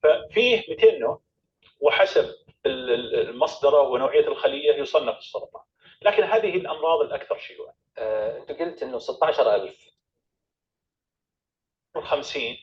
ففيه 200 نوع، وحسب المصدر ونوعيه الخليه يصنف السرطان، لكن هذه الامراض الاكثر شيوعا. انت قلت انه 16,000 50.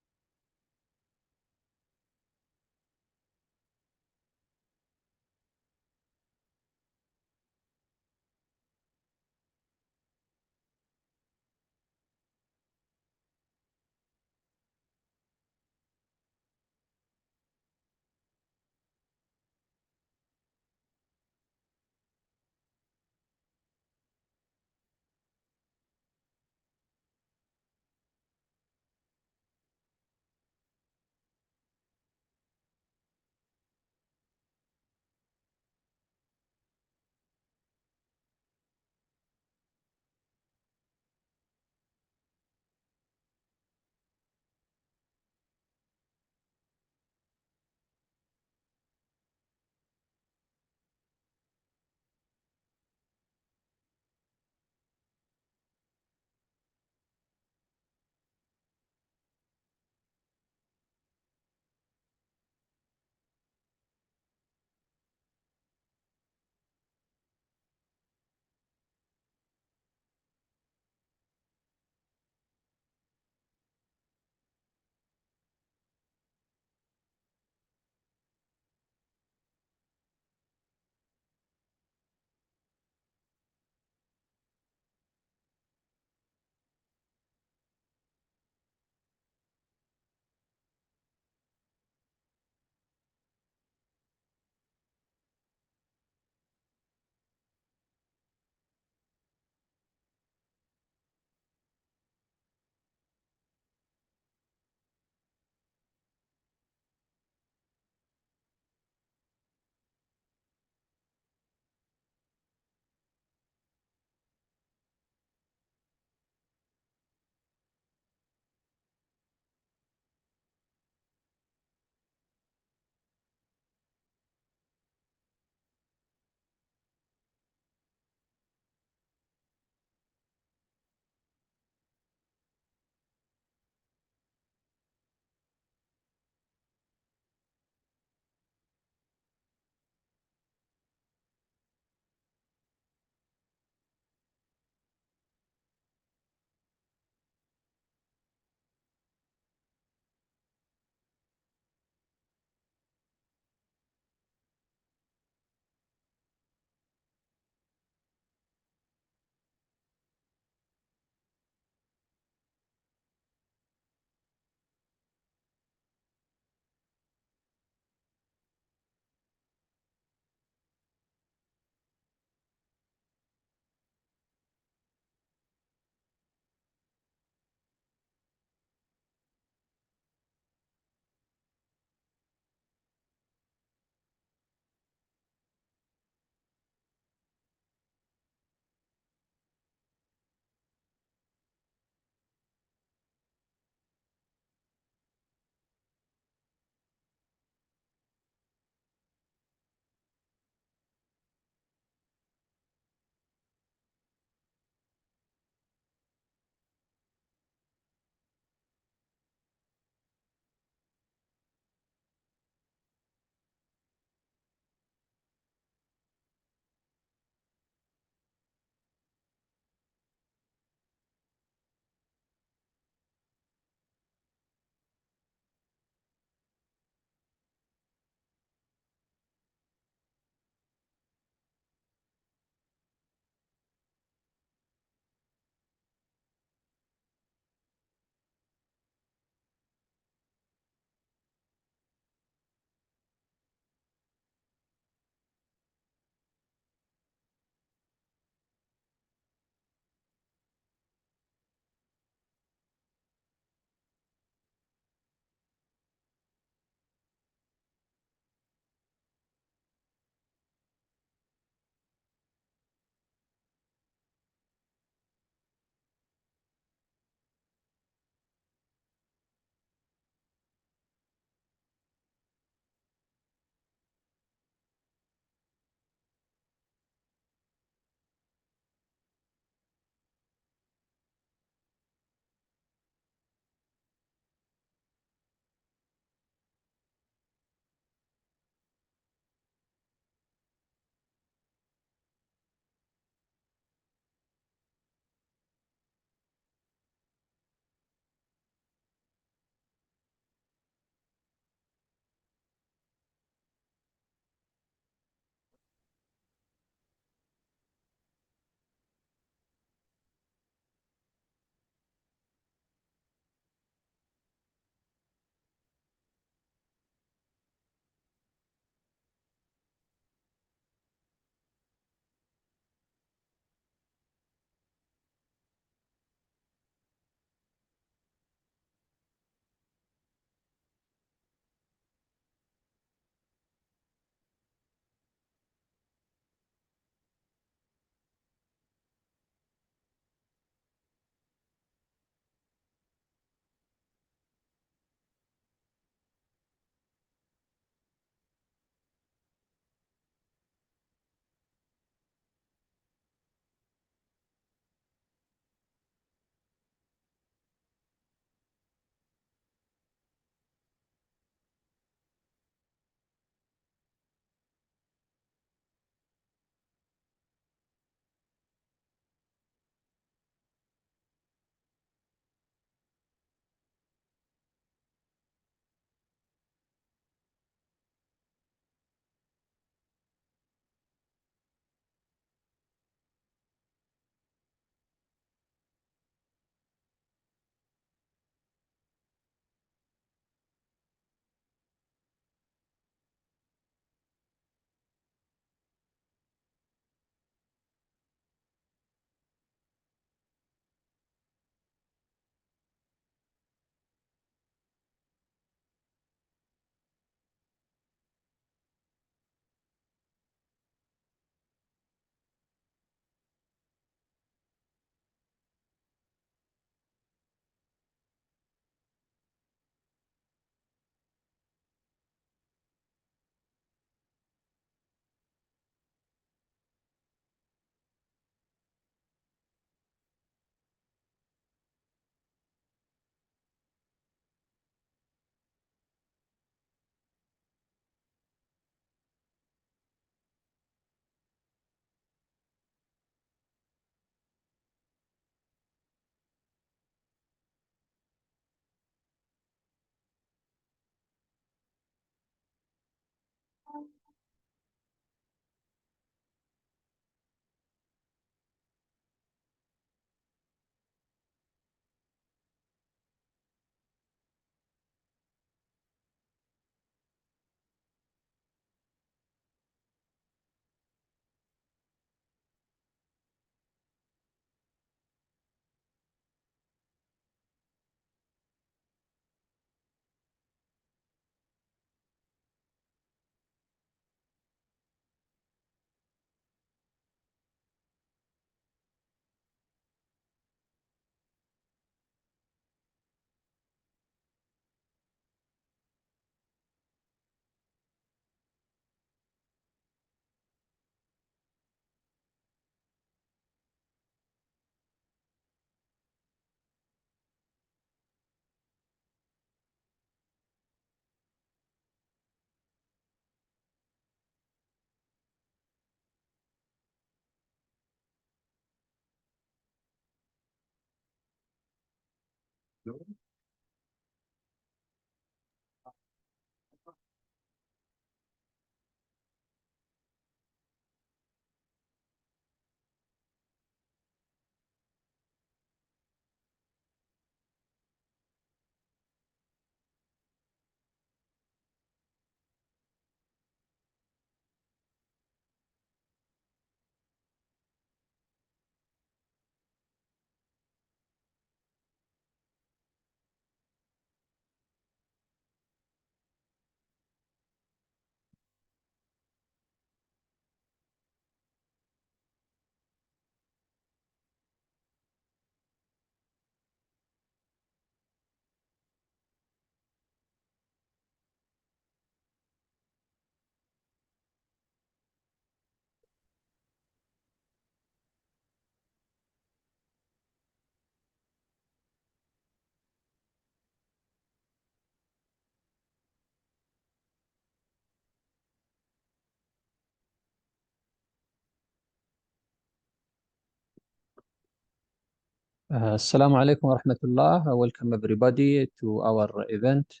Assalamu alaikum wa rahmatullah. Welcome everybody to our event.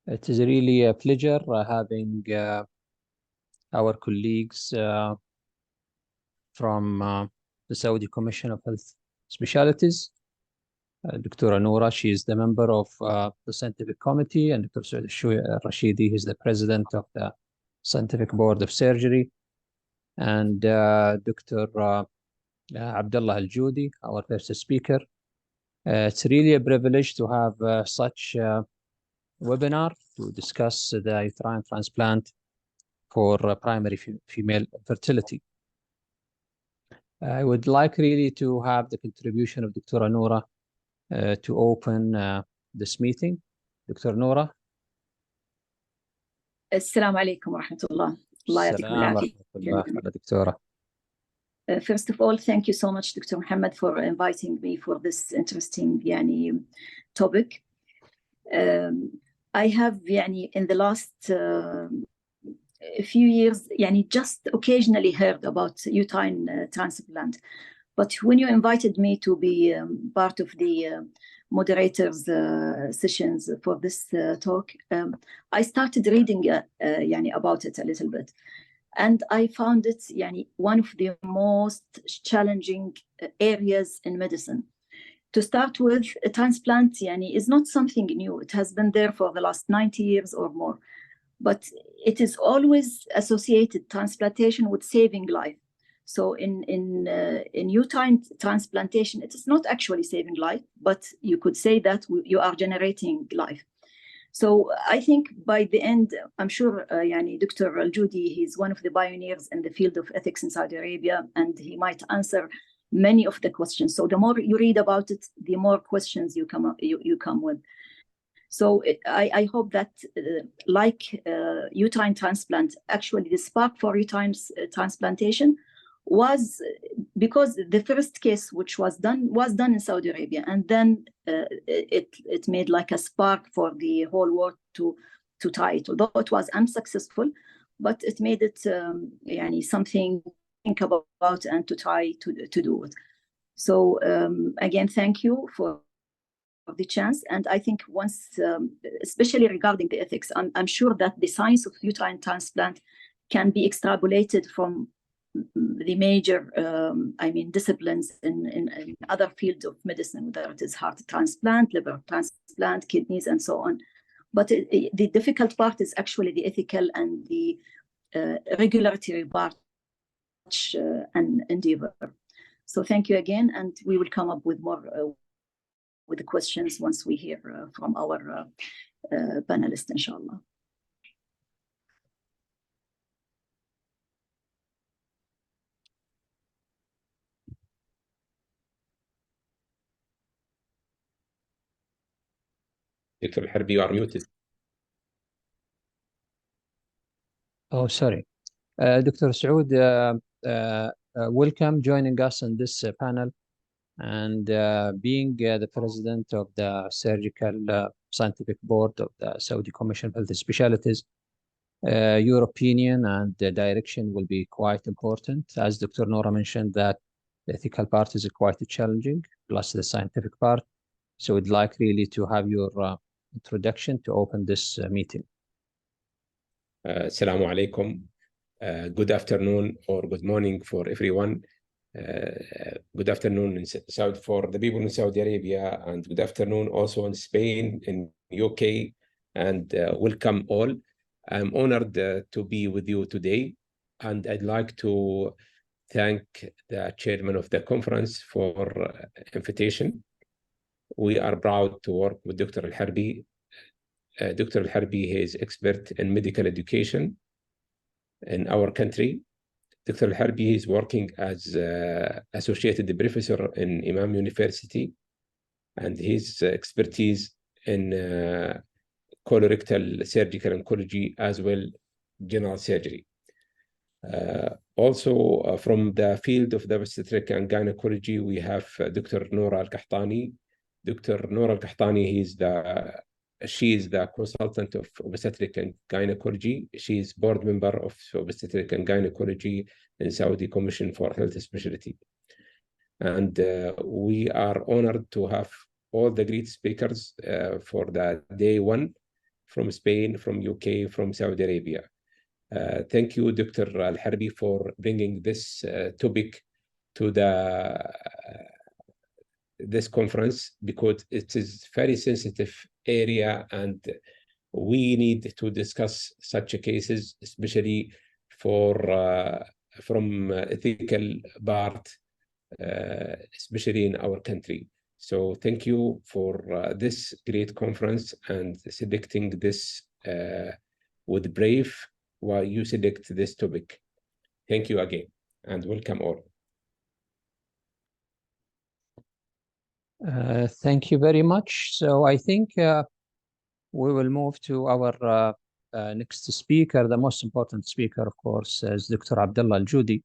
It is really a pleasure having our colleagues from the Saudi Commission of Health Specialities. Dr. Noura, she is the member of the scientific committee, and Dr. Saud Rashidi, he is the president of the scientific board of surgery, and Dr. Abdullah Al-Judi, our first speaker. It's really a privilege to have such a webinar to discuss the uterine transplant for primary female fertility. I would like really to have the contribution of Dr. Noura to open this meeting. Dr. Noura. السلام عليكم ورحمة الله. الله يعطيكم العافية. First of all, thank you so much, Dr. Muhammad, for inviting me for this interesting topic. I have in the last few years just occasionally heard about uterine transplant, but when you invited me to be part of the moderators sessions for this talk, I started reading about it a little bit. And I found it one of the most challenging areas in medicine. To start with, a transplant is not something new. It has been there for the last 90 years or more. But it is always associated, transplantation, with saving life. So in uterine transplantation, it is not actually saving life, but you could say that you are generating life. So I think by the end, I'm sure Dr. Al-Judi, he's one of the pioneers in the field of ethics in Saudi Arabia, and he might answer many of the questions. So the more you read about it, the more questions you come with. So I hope that uterine transplant, actually the spark for uterine transplantation was because the first case which was done in Saudi Arabia, and then it made like a spark for the whole world to try it. Although it was unsuccessful, but it made it something to think about and to try to do it. So again, thank you for the chance. And I think once, especially regarding the ethics, I'm sure that the science of uterine transplant can be extrapolated from the major disciplines in other fields of medicine, whether it is heart transplant, liver transplant, kidneys, and so on. But the difficult part is actually the ethical and the regulatory part and endeavor. So thank you again, and we will come up with more with the questions once we hear from our panelists, inshallah. Dr. Harbi, you are muted. Oh, sorry. Dr. Saud, welcome joining us on this panel. And being the president of the surgical scientific board of the Saudi Commission of Health Specialities, your opinion and the direction will be quite important. As Dr. Noura mentioned, that the ethical part is quite challenging, plus the scientific part. So we'd like really to have your introduction to open this meeting. Assalamu alaikum. Good afternoon or good morning for everyone. Good afternoon in Saudi for the people in Saudi Arabia, and good afternoon also in Spain, in UK, and welcome all. I'm honored to be with you today, and I'd like to thank the chairman of the conference for invitation. We are proud to work with Dr. Al-Harbi. Dr. Al-Harbi is expert in medical education in our country. Dr. Al-Harbi is working as associated professor in Imam University, and his expertise in colorectal surgical oncology as well general surgery. Also from the field of the obstetric and gynecology, we have Dr. Noura Al-Qahtani. Dr. Noura Al-Qahtani, she is the consultant of obstetric and gynecology. She is board member of obstetric and gynecology in Saudi Commission for Health Specialty. And we are honored to have all the great speakers for the day one from Spain, from UK, from Saudi Arabia. Thank you, Dr. Al-Harbi, for bringing this topic to this conference, because it is very sensitive area and we need to discuss such cases, especially for from ethical part, especially in our country. So thank you for this great conference and selecting this with brave while you select this topic. Thank you again and welcome all. Thank you very much. So I think we will move to our next speaker. The most important speaker, of course, is Dr. Abdullah Al-Judi.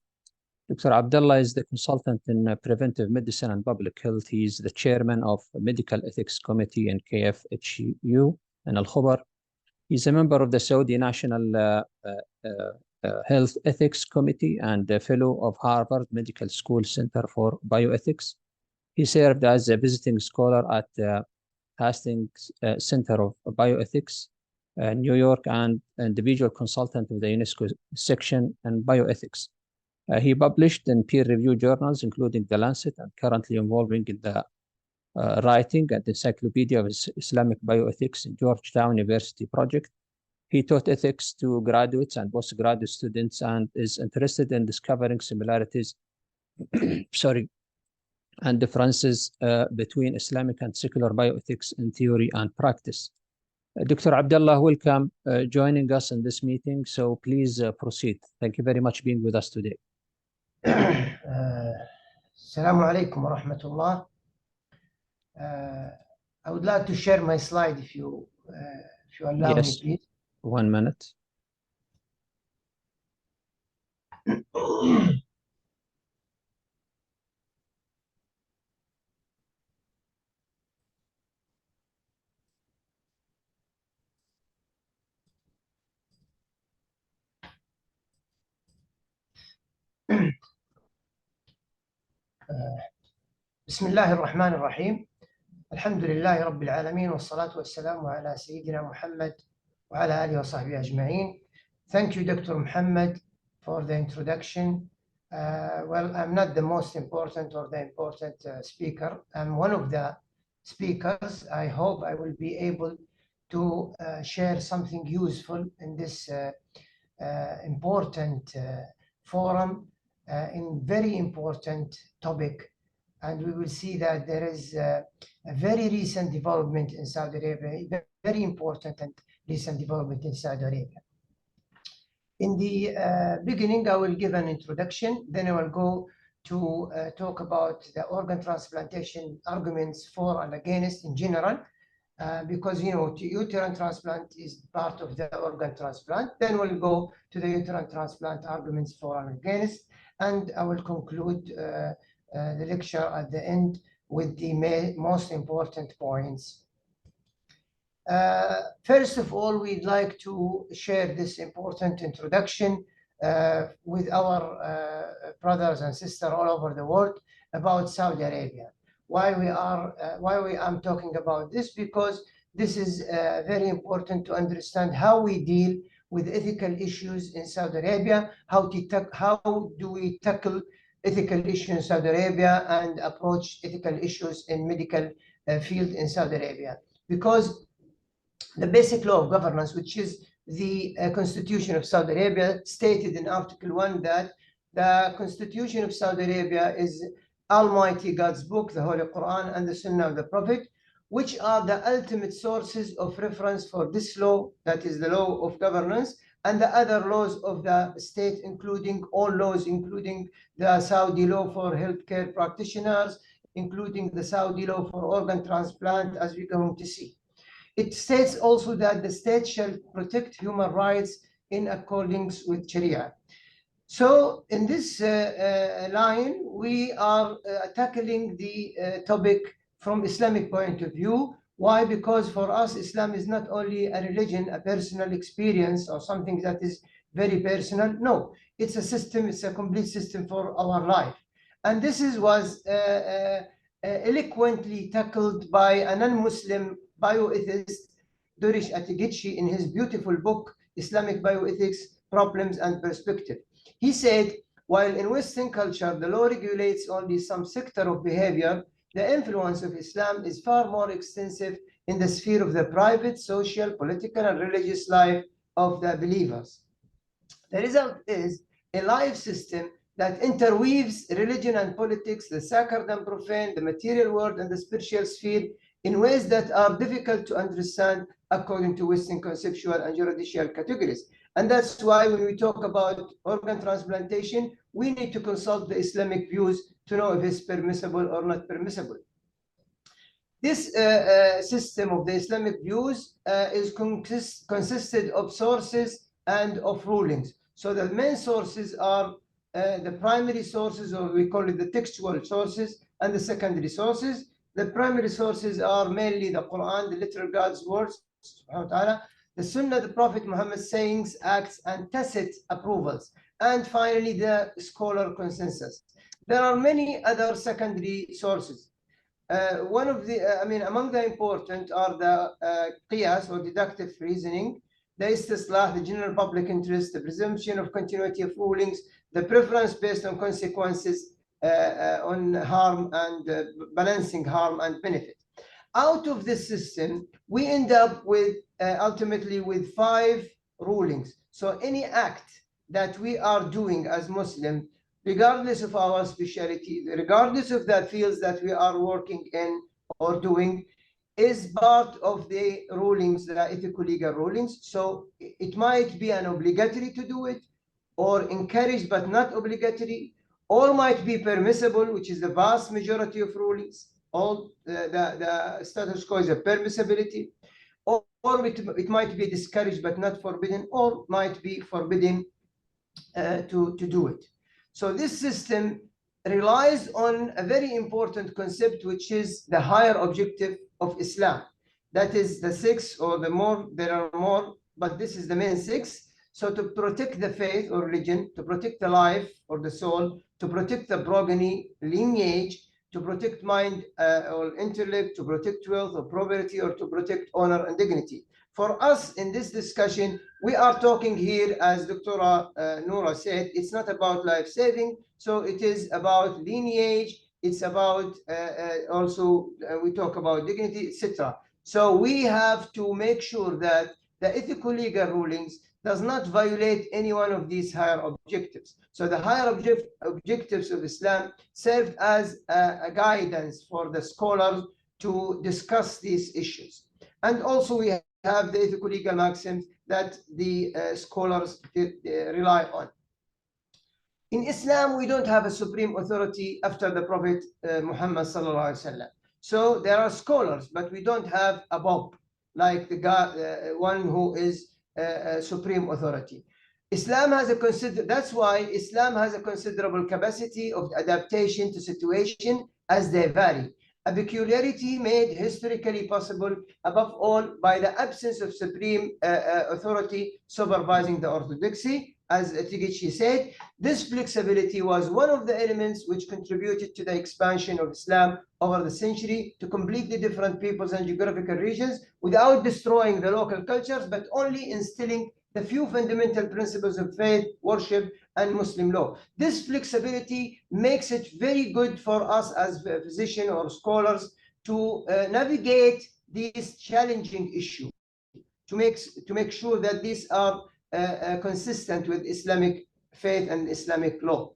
Dr. Abdullah is the consultant in preventive medicine and public health. He is the chairman of the Medical Ethics Committee in KFHU in Al-Khobar. He's a member of the Saudi National Health Ethics Committee and a fellow of Harvard Medical School Center for Bioethics. He served as a visiting scholar at the Hastings Center of Bioethics, New York, and individual consultant of the UNESCO section in bioethics. He published in peer-reviewed journals, including The Lancet, and currently involving in the writing at the Encyclopedia of Islamic Bioethics in Georgetown University project. He taught ethics to graduates and postgraduate students and is interested in discovering similarities and differences between Islamic and secular bioethics in theory and practice. Dr. Abdullah, welcome joining us in this meeting. So please proceed. Thank you very much for being with us today. Assalamu alaikum wa rahmatullah. I would like to share my slide if you allow me, please. 1 minute. بسم الله الرحمن الرحيم. الحمد لله رب العالمين والصلاة والسلام على سيدنا محمد وعلى آله وصحبه أجمعين. Thank you, Dr. Muhammad, for the introduction. Well, I'm not the most important or the important speaker. I'm one of the speakers. I hope I will be able to share something useful in this important forum in very important topic. And we will see that there is a very recent development in Saudi Arabia, very important and recent development in Saudi Arabia. In the beginning, I will give an introduction, then I will go to talk about the organ transplantation arguments for and against in general, because, you know, uterine transplant is part of the organ transplant. Then we'll go to the uterine transplant arguments for and against, and I will conclude the lecture at the end with the most important points. First of all, we'd like to share this important introduction with our brothers and sisters all over the world about Saudi Arabia. why I'm talking about this, because this is very important to understand how we deal with ethical issues in Saudi Arabia, how do we tackle ethical issues in Saudi Arabia and approach ethical issues in medical field in Saudi Arabia. Because the basic law of governance, which is the Constitution of Saudi Arabia, stated in Article 1 that the Constitution of Saudi Arabia is Almighty God's book, the Holy Quran, and the Sunnah of the Prophet, which are the ultimate sources of reference for this law, that is the law of governance, and the other laws of the state, including all laws, including the Saudi law for healthcare practitioners, including the Saudi law for organ transplant, as we're going to see. It states also that the state shall protect human rights in accordance with Sharia. So in this line, we are tackling the topic from Islamic point of view. Why? Because for us, Islam is not only a religion, a personal experience, or something that is very personal. No, it's a system, it's a complete system for our life. And this was eloquently tackled by a non-Muslim bioethicist, Dorish Atigici, in his beautiful book, Islamic Bioethics, Problems and Perspective. He said, while in Western culture, the law regulates only some sector of behavior, the influence of Islam is far more extensive in the sphere of the private, social, political, and religious life of the believers. The result is a life system that interweaves religion and politics, the sacred and profane, the material world and the spiritual sphere, in ways that are difficult to understand according to Western conceptual and juridical categories. And that's why when we talk about organ transplantation, we need to consult the Islamic views to know if it's permissible or not permissible. This system of the Islamic views is consisted of sources and of rulings. So the main sources are the primary sources, or we call it the textual sources, and the secondary sources. The primary sources are mainly the Quran, the literal God's words, subhanahu wa ta'ala, the Sunnah, the Prophet Muhammad's sayings, acts, and tacit approvals, and finally the scholar consensus. There are many other secondary sources. One of the, among the important are the qiyas, or deductive reasoning, the istislah, the general public interest, the presumption of continuity of rulings, the preference based on consequences, on harm and balancing harm and benefit. Out of this system, we end up with ultimately with 5 rulings. So any act that we are doing as Muslim, regardless of our speciality, regardless of the fields that we are working in or doing, is part of the rulings, the ethical legal rulings. So it might be an obligatory to do it, or encouraged but not obligatory, or might be permissible, which is the vast majority of rulings. All the status quo is a permissibility, or it might be discouraged but not forbidden, or might be forbidden to do it. So this system relies on a very important concept, which is the higher objective of Islam. That is the 6 or the more, there are more, but this is the main 6. So to protect the faith or religion, to protect the life or the soul, to protect the progeny, lineage, to protect mind or intellect, to protect wealth or property, or to protect honor and dignity. For us in this discussion, we are talking here, as Dr. Noura said, it's not about life saving. So it is about lineage. It's about also we talk about dignity, etc. So we have to make sure that the ethical legal rulings does not violate any one of these higher objectives. So the higher objectives of Islam served as a guidance for the scholars to discuss these issues. And also we have the ethical legal maxims that the scholars rely on. In Islam, we don't have a supreme authority after the Prophet Muhammad sallallahu alaihi wasallam. So there are scholars, but we don't have a Pope, like the God, one who is supreme authority. Islam has that's why Islam has a considerable capacity of adaptation to situation as they vary. A peculiarity made historically possible, above all, by the absence of supreme authority supervising the orthodoxy, as Tigichi said, this flexibility was one of the elements which contributed to the expansion of Islam over the century to completely different peoples and geographical regions without destroying the local cultures, but only instilling the few fundamental principles of faith, worship, and Muslim law. This flexibility makes it very good for us as physicians or scholars to navigate these challenging issues, to make sure that these are consistent with Islamic faith and Islamic law.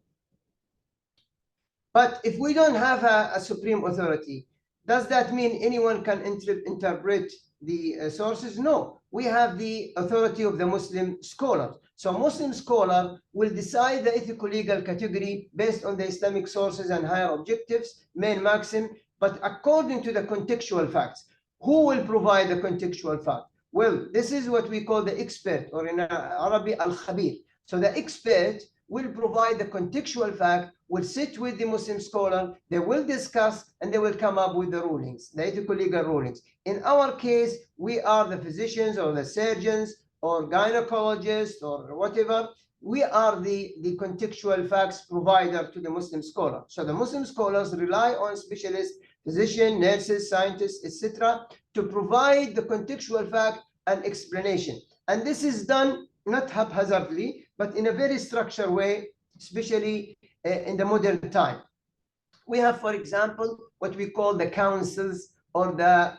But if we don't have a supreme authority, does that mean anyone can interpret the sources? No, we have the authority of the Muslim scholar. So a Muslim scholar will decide the ethical legal category based on the Islamic sources and higher objectives, main maxim, but according to the contextual facts. Who will provide the contextual fact? Well, this is what we call the expert, or in Arabic, al-khabir. So the expert will provide the contextual fact, will sit with the Muslim scholar, they will discuss, and they will come up with the rulings, the ethical legal rulings. In our case, we are the physicians or the surgeons or gynecologists or whatever. We are the contextual facts provider to the Muslim scholar. So the Muslim scholars rely on specialists, physicians, nurses, scientists, etc., to provide the contextual fact and explanation. And this is done not haphazardly, but in a very structured way, especially in the modern time. We have, for example, what we call the councils or the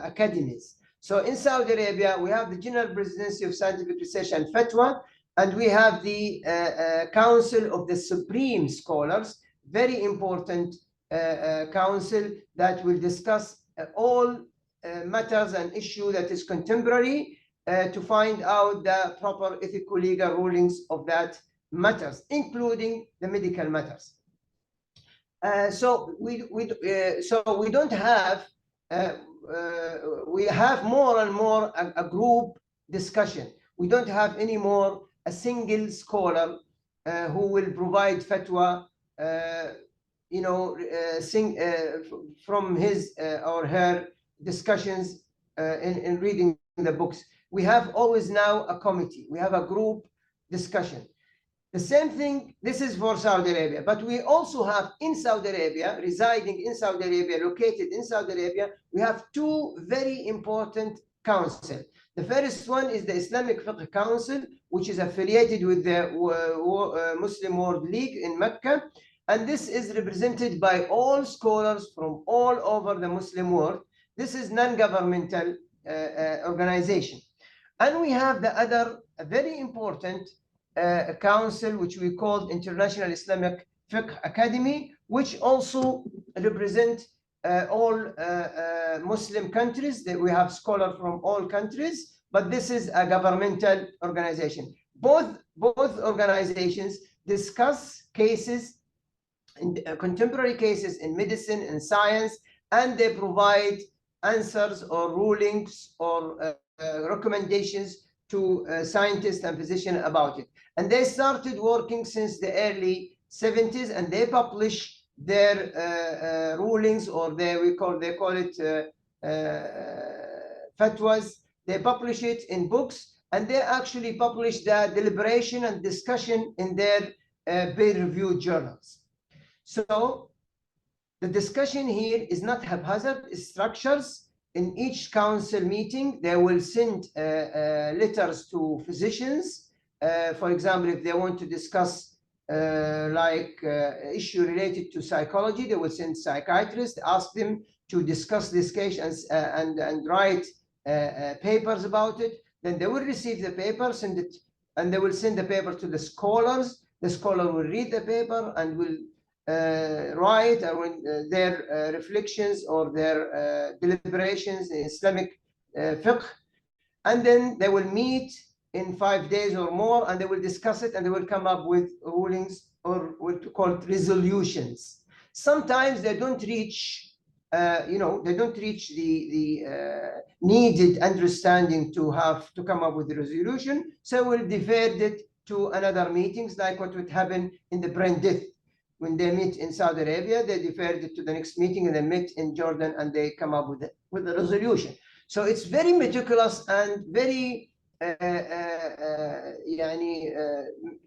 academies. So in Saudi Arabia, we have the General Presidency of Scientific Research and Fatwa, and we have the Council of the Supreme Scholars, very important council that will discuss all matters and issue that is contemporary to find out the proper ethical legal rulings of that matters, including the medical matters. So we don't have, we have more and more a group discussion. We don't have anymore a single scholar who will provide fatwa, from his or her discussions in reading the books. We have always now a committee. We have a group discussion. The same thing, this is for Saudi Arabia, but we also have in Saudi Arabia, residing in Saudi Arabia, located in Saudi Arabia, we have two very important councils. The first one is the Islamic Fiqh Council, which is affiliated with the Muslim World League in Mecca. And this is represented by all scholars from all over the Muslim world. This is non-governmental organization. And we have the other very important council, which we call International Islamic Fiqh Academy, which also represent all Muslim countries. That we have scholars from all countries, but this is a governmental organization. Both organizations discuss cases, contemporary cases in medicine and science, and they provide answers or rulings or recommendations to scientists and physicians about it. And they started working since the early 70s, and they publish their rulings, or they call it fatwas. They publish it in books, and they actually publish the deliberation and discussion in their peer-reviewed journals. So the discussion here is not haphazard, it's structures. In each council meeting, they will send letters to physicians. For example, if they want to discuss issue related to psychology, they will send psychiatrists, ask them to discuss this case and write papers about it. Then they will receive the paper, send it, and they will send the paper to the scholars. The scholar will read the paper and will write their reflections or their deliberations in Islamic fiqh, and then they will meet in 5 days or more, and they will discuss it, and they will come up with rulings, or what we call resolutions. Sometimes they don't reach, they don't reach the needed understanding to come up with the resolution, so we'll defer it to another meetings, like what would happen in the brain death. When they meet in Saudi Arabia, they deferred it to the next meeting, and they meet in Jordan, and they come up with a resolution. So it's very meticulous and very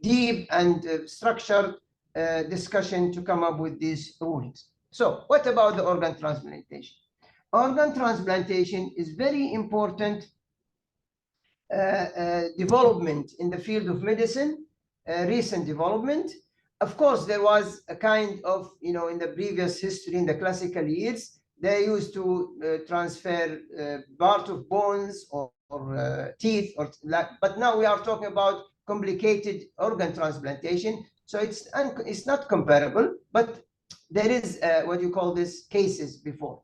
deep and structured discussion to come up with these rulings. So what about the organ transplantation? Organ transplantation is very important development in the field of medicine, recent development. Of course, there was a kind of, in the previous history, in the classical years, they used to transfer part of bones or teeth, but now we are talking about complicated organ transplantation. So it's not comparable, but there is what you call this cases before.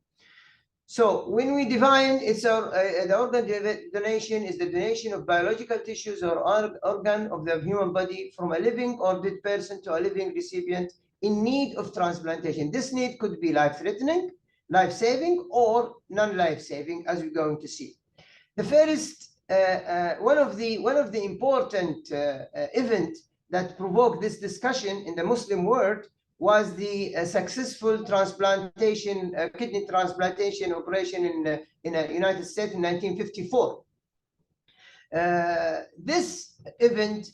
So when we define the organ donation is the donation of biological tissues or organ of the human body from a living or dead person to a living recipient in need of transplantation. This need could be life-threatening, life-saving, or non-life-saving, as we're going to see. The first, one of the important events that provoked this discussion in the Muslim world was the successful transplantation, kidney transplantation operation in the United States in 1954. This event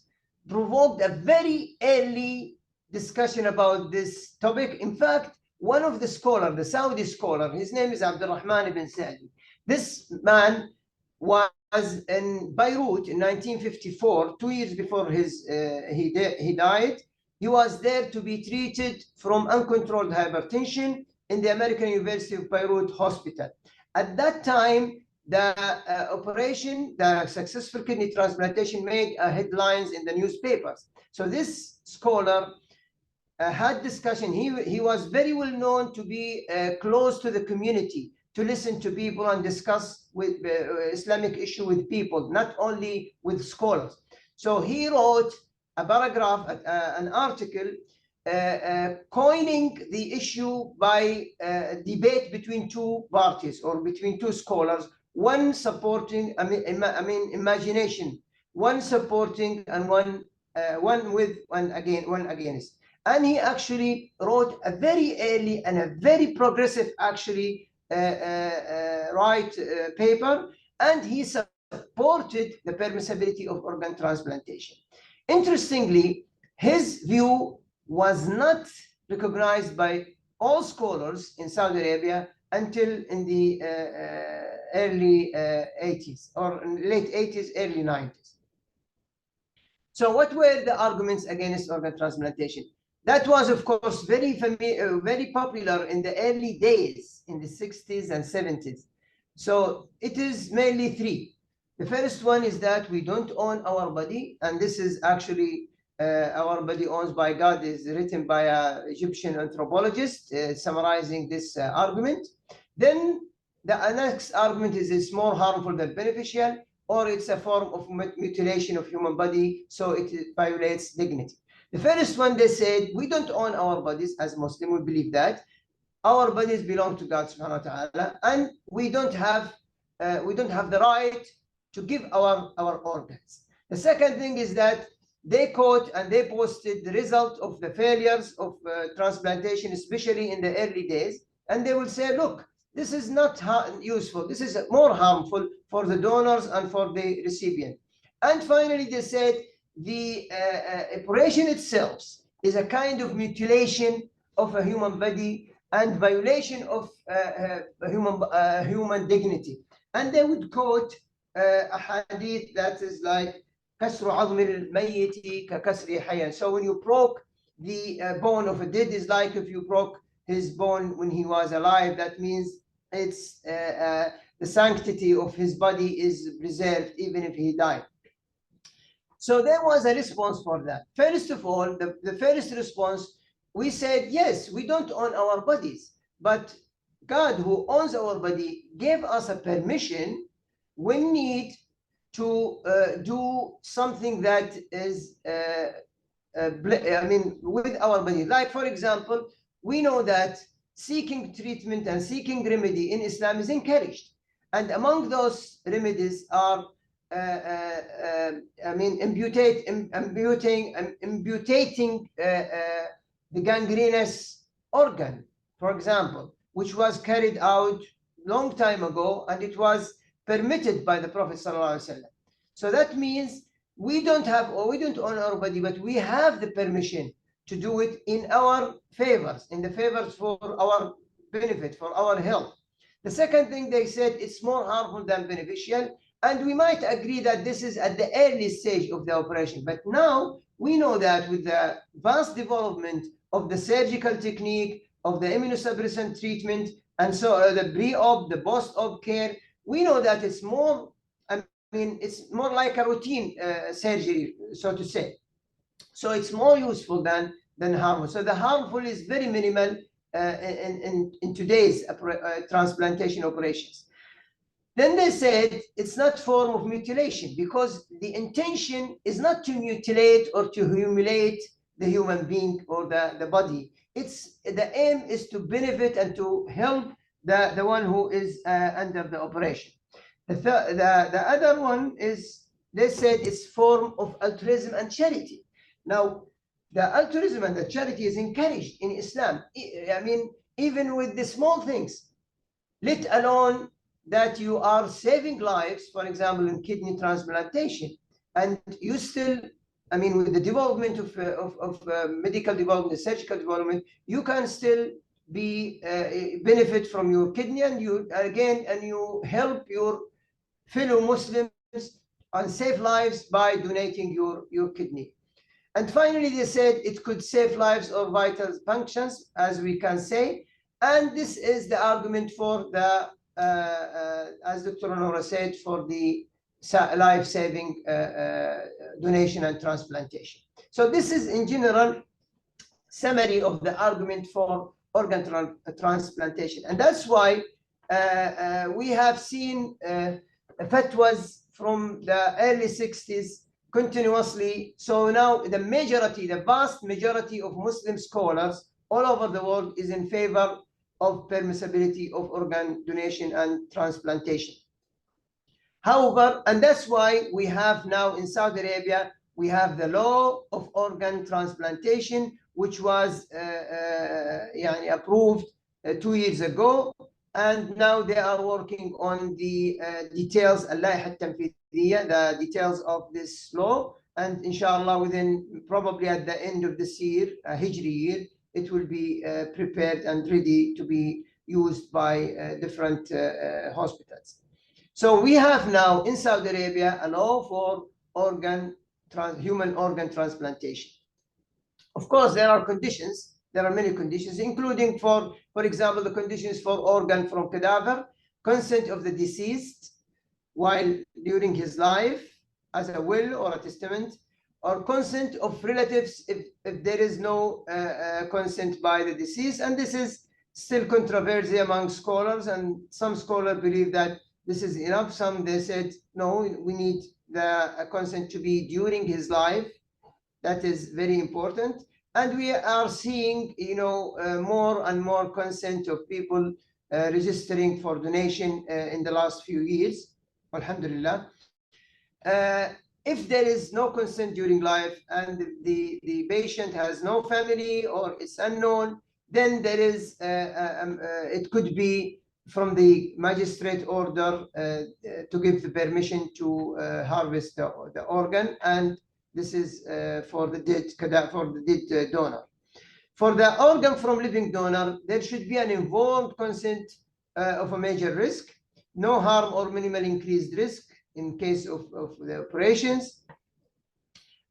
provoked a very early discussion about this topic. In fact, one of the scholars, the Saudi scholar, his name is Abdurrahman ibn Sa'di. This man was in Beirut in 1954, 2 years before he died. He was there to be treated from uncontrolled hypertension in the American University of Beirut Hospital. At that time, the operation, the successful kidney transplantation, made headlines in the newspapers. So this scholar had discussion. He was very well known to be close to the community, to listen to people and discuss with Islamic issue with people, not only with scholars. So he wrote a paragraph, an article, coining the issue by debate between two parties or between two scholars, one supporting, imagination, one supporting and one against. And he actually wrote a very early and a very progressive, actually, paper, and he supported the permissibility of organ transplantation. Interestingly, his view was not recognized by all scholars in Saudi Arabia until in the early 80s, or late 80s, early 90s. So what were the arguments against organ transplantation? That was, of course, very popular in the early days, in the 60s and 70s. So it is mainly three. The first one is that we don't own our body, and this is actually Our Body Owned by God is written by an Egyptian anthropologist, summarizing this argument. Then the next argument is it's more harmful than beneficial, or it's a form of mutilation of human body, so it violates dignity. The first one, they said, we don't own our bodies. As Muslims, we believe that our bodies belong to God subhanahu wa ta'ala, and we don't have the right to give our organs. The second thing is that they quote and they posted the result of the failures of transplantation, especially in the early days, and they will say, look, this is not useful, this is more harmful for the donors and for the recipient. And finally, they said the operation itself is a kind of mutilation of a human body and violation of human dignity. And they would quote a hadith that is like, كسر عظم الميت ككسر حياً. So when you broke the bone of a dead, is like if you broke his bone when he was alive. That means it's the sanctity of his body is preserved even if he died. So there was a response for that. First of all, the first response, we said, yes, we don't own our bodies, but God, who owns our body, gave us a permission when need to do something that is, with our body. Like, for example, we know that seeking treatment and seeking remedy in Islam is encouraged. And among those remedies are amputating the gangrenous organ, for example, which was carried out long time ago, and it was permitted by the Prophet ﷺ. So that means we don't have, or we don't own our body, but we have the permission to do it in our favors, in the favors for our benefit, for our health. The second thing they said, it's more harmful than beneficial. And we might agree that this is at the early stage of the operation. But now we know that with the vast development of the surgical technique, of the immunosuppressant treatment, and so the pre-op, the post-op care, we know that it's more, it's more like a routine surgery, so to say. So it's more useful than harmful. So the harmful is very minimal in today's transplantation operations. Then they said it's not form of mutilation, because the intention is not to mutilate or to humiliate the human being or the body. It's the aim is to benefit and to help the one who is under the operation. The other one is, they said it's form of altruism and charity. Now, the altruism and the charity is encouraged in Islam. I mean, even with the small things, let alone that you are saving lives, for example, in kidney transplantation, and you still, I mean, with the development of medical development, surgical development, you can still be benefit from your kidney, and you help your fellow Muslims and save lives by donating your kidney. And finally, they said it could save lives or vital functions, as we can say. And this is the argument for the, as Dr. Nora said, for the life-saving donation and transplantation. So this is, in general, summary of the argument for organ transplantation. And that's why we have seen fatwas from the early 60s continuously. So now the majority, the vast majority of Muslim scholars all over the world is in favor of permissibility of organ donation and transplantation. However, and that's why we have now in Saudi Arabia, we have the law of organ transplantation, which was approved 2 years ago. And now they are working on the details, the details of this law. And inshallah, within probably at the end of this year, Hijri year, it will be prepared and ready to be used by different hospitals. So we have now in Saudi Arabia a law for human organ transplantation. Of course, there are conditions. There are many conditions, including for example, the conditions for organ from cadaver, consent of the deceased while during his life as a will or a testament, or consent of relatives if there is no consent by the deceased. And this is still controversy among scholars, and some scholars believe that this is enough. Some, they said, no, we need the consent to be during his life. That is very important. And we are seeing, more and more consent of people registering for donation in the last few years, alhamdulillah. If there is no consent during life and the patient has no family or it's unknown, then there is, it could be from the magistrate order to give the permission to harvest the organ, and this is for the dead donor. For the organ from living donor, there should be an informed consent of a major risk, no harm or minimal increased risk in case of the operations.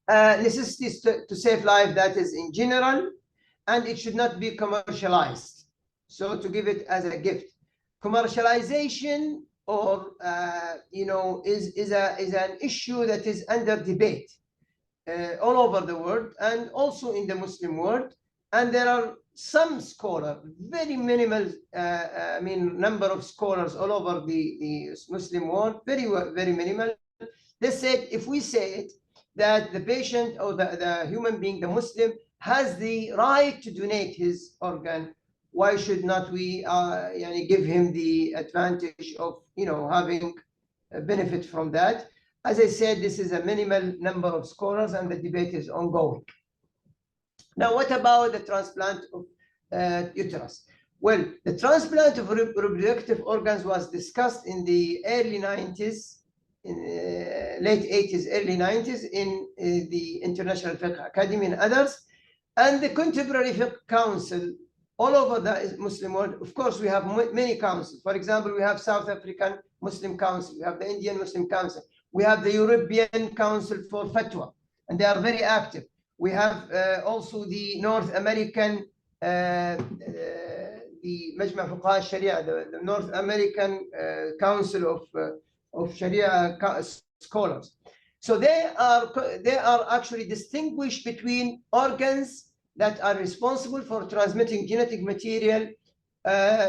Necessities to save life, that is in general, and it should not be commercialized. So to give it as a gift. Commercialization or is an issue that is under debate all over the world and also in the Muslim world. And there are some scholars, very minimal, number of scholars all over the Muslim world, very minimal. They said, if we say it, that the patient or the human being, the Muslim, has the right to donate his organ, why should not we give him the advantage of having a benefit from that? As I said, this is a minimal number of scholars and the debate is ongoing. Now, what about the transplant of uterus? Well, the transplant of reproductive organs was discussed in the early 90s late 80s, early 90s in the International Fiqh Academy and others, and the Contemporary Fiqh Council all over the Muslim world. Of course, we have many councils. For example, we have South African Muslim Council, we have the Indian Muslim Council, we have the European Council for Fatwa, and they are very active. We have also the North American, the Majma' Fuqaha Sharia, the North American Council of Sharia scholars. So they are actually distinguished between organs that are responsible for transmitting genetic material,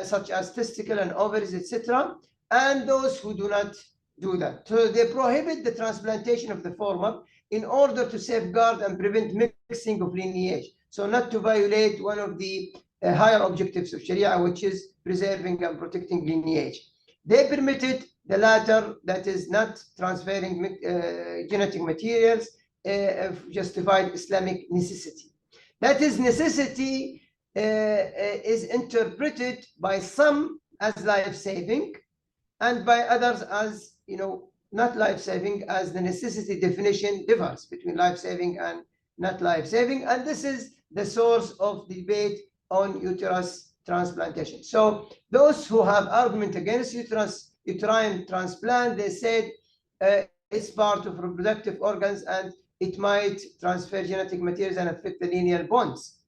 such as testicle and ovaries, etc., and those who do not do that. So they prohibit the transplantation of the former in order to safeguard and prevent mixing of lineage. So not to violate one of the higher objectives of Sharia, which is preserving and protecting lineage. They permitted the latter, that is not transferring genetic materials, justified Islamic necessity. That is, necessity is interpreted by some as life-saving, and by others as, not life-saving, as the necessity definition differs between life-saving and not life-saving. And this is the source of debate on uterus transplantation. So those who have argument against uterine transplant, they said it's part of reproductive organs and it might transfer genetic materials and affect the lineal bonds.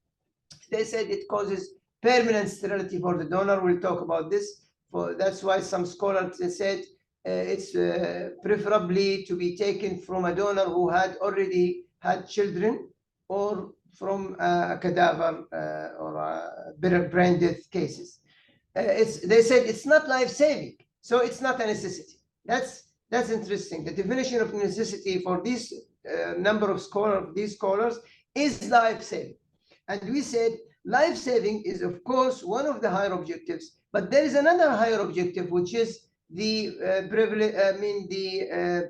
They said it causes permanent sterility for the donor. We'll talk about this. That's why some scholars said it's preferably to be taken from a donor who had already had children, or from a cadaver or brain death cases. They said it's not life-saving, so it's not a necessity. That's interesting. The definition of necessity for this number of scholars is life-saving. And we said life-saving is, of course, one of the higher objectives, but there is another higher objective, which is the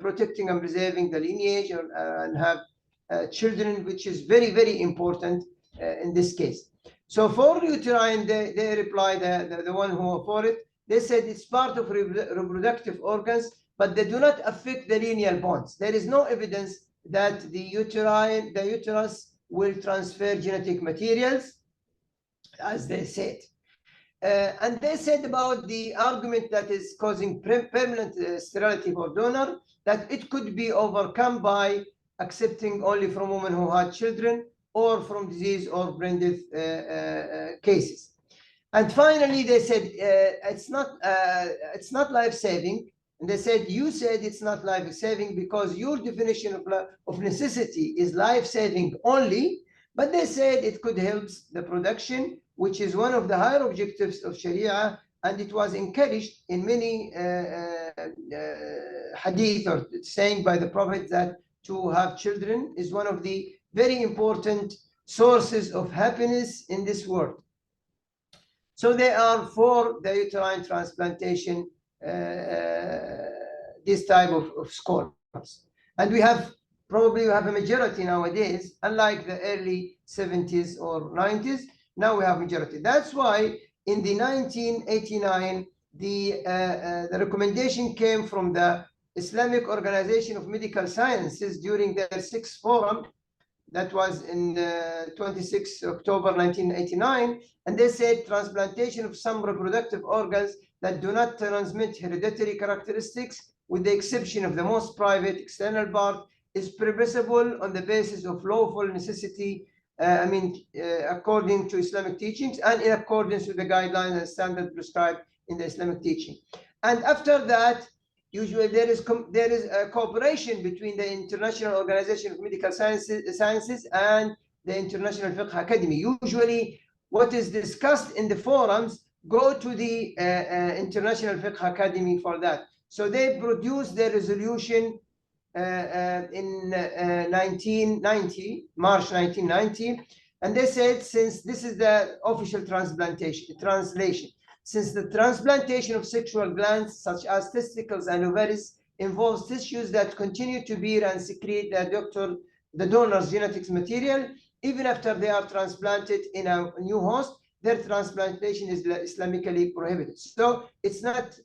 protecting and preserving the lineage and have children, which is very, very important in this case. So for uterine, they replied, the one who for it, they said it's part of reproductive organs, but they do not affect the lineal bonds. There is no evidence that the uterus will transfer genetic materials, as they said. And they said about the argument that is causing permanent sterility for donor, that it could be overcome by accepting only from women who had children, or from disease or brain death cases. And finally, they said it's not life-saving. And they said, you said it's not life-saving because your definition of necessity is life-saving only. But they said it could help the production, which is one of the higher objectives of Sharia, and it was encouraged in many hadith or saying by the Prophet that to have children is one of the very important sources of happiness in this world. So they are for the uterine transplantation, this type of scholars. And we have a majority nowadays, unlike the early 70s or 90s. Now we have majority. That's why in the 1989, the recommendation came from the Islamic Organization of Medical Sciences during their 6th forum. That was in 26 October 1989. And they said transplantation of some reproductive organs that do not transmit hereditary characteristics, with the exception of the most private external part, is permissible on the basis of lawful necessity, according to Islamic teachings and in accordance with the guidelines and standards prescribed in the Islamic teaching. And after that, usually there is a cooperation between the International Organization of Medical Sciences and the International Fiqh Academy. Usually what is discussed in the forums go to the International Fiqh Academy for that. So they produced their resolution in 1990, March 1990, and they said, since this is the official translation, since the transplantation of sexual glands such as testicles and ovaries involves tissues that continue to bear and secrete the donor's genetics material, even after they are transplanted in a new host, their transplantation is Islamically prohibited. So it's not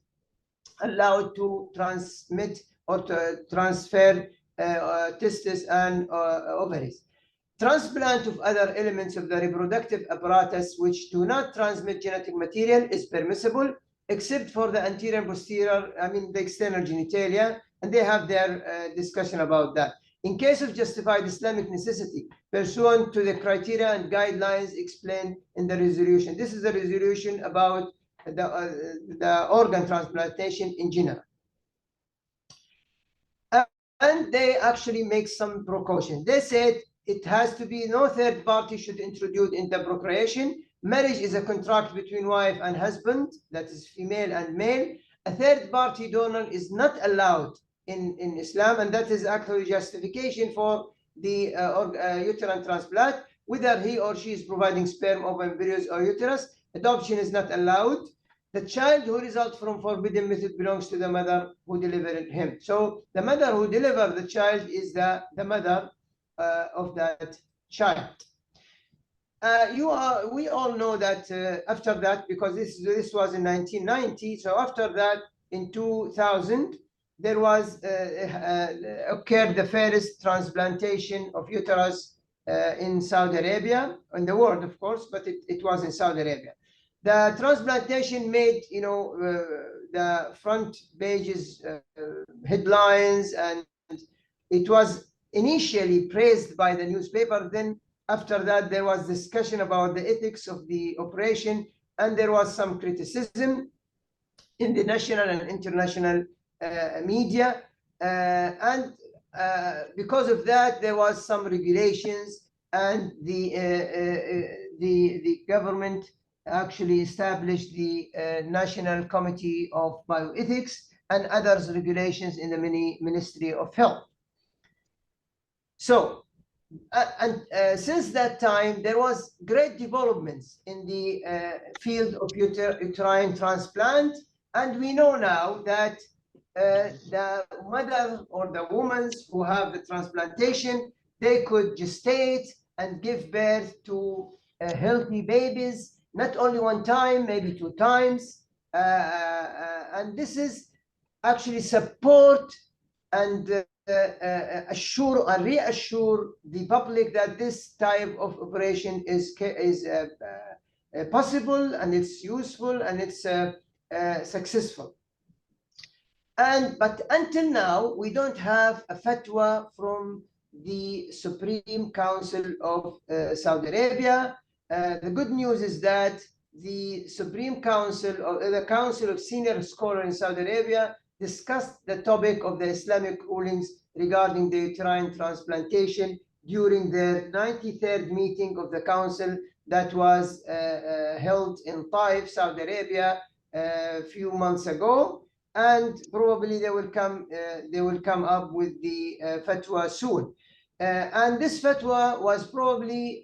allowed to transmit or to transfer testes and ovaries. Transplant of other elements of the reproductive apparatus which do not transmit genetic material is permissible, except for the anterior and posterior, I mean the external genitalia, and they have their discussion about that. In case of justified Islamic necessity, pursuant to the criteria and guidelines explained in the resolution. This is the resolution about the organ transplantation in general. And they actually make some precautions. They said it has to be no third party should introduce into procreation. Marriage is a contract between wife and husband, that is female and male. A third party donor is not allowed in Islam, and that is actually justification for the uterine transplant, whether he or she is providing sperm or embryos or uterus. Adoption is not allowed. The child who results from forbidden method belongs to the mother who delivered him. So the mother who delivered the child is the mother of that child. We all know that after that, because this was in 1990, so after that in 2000 there was occurred the first transplantation of uterus in Saudi Arabia, in the world of course, but it was in Saudi Arabia. The transplantation made, you know, the front pages headlines, and it was initially praised by the newspaper. Then after that, there was discussion about the ethics of the operation, and there was some criticism in the national and international media. And because of that, there was some regulations, and the government actually established the National Committee of Bioethics and others regulations in the Ministry of Health. So, since that time, there was great developments in the field of uterine transplant, and we know now that the mother or the women who have the transplantation, they could gestate and give birth to healthy babies, not only one time, maybe 2 times. And this is actually support and assure and reassure the public that this type of operation is possible, and it's useful, and it's successful. But until now, we don't have a fatwa from the Supreme Council of Saudi Arabia. The good news is that the Supreme Council, or the Council of Senior Scholars in Saudi Arabia, discussed the topic of the Islamic rulings regarding the uterine transplantation during the 93rd meeting of the council that was held in Taif, Saudi Arabia, a few months ago. And probably they will come up with the fatwa soon. And this fatwa was probably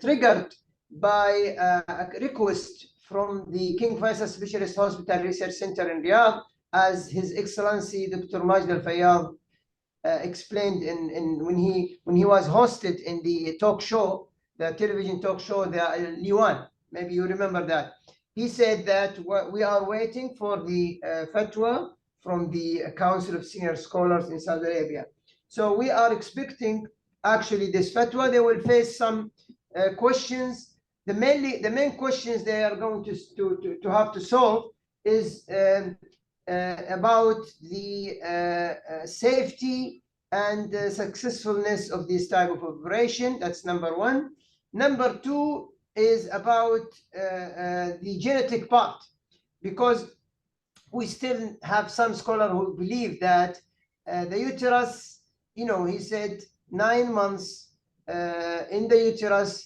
triggered by a request from the King Faisal Specialist Hospital Research Center in Riyadh, as His Excellency Dr. Majd Al-Fayyad explained when he was hosted in the talk show, the television talk show, the Liwan. Maybe you remember that. He said that we are waiting for the fatwa from the Council of Senior Scholars in Saudi Arabia. So we are expecting actually this fatwa. They will face some questions. The main questions they are going to have to solve is about the safety and successfulness of this type of operation. That's number one. Number two is about the genetic part, because we still have some scholars who believe that the uterus, you know, he said 9 months in the uterus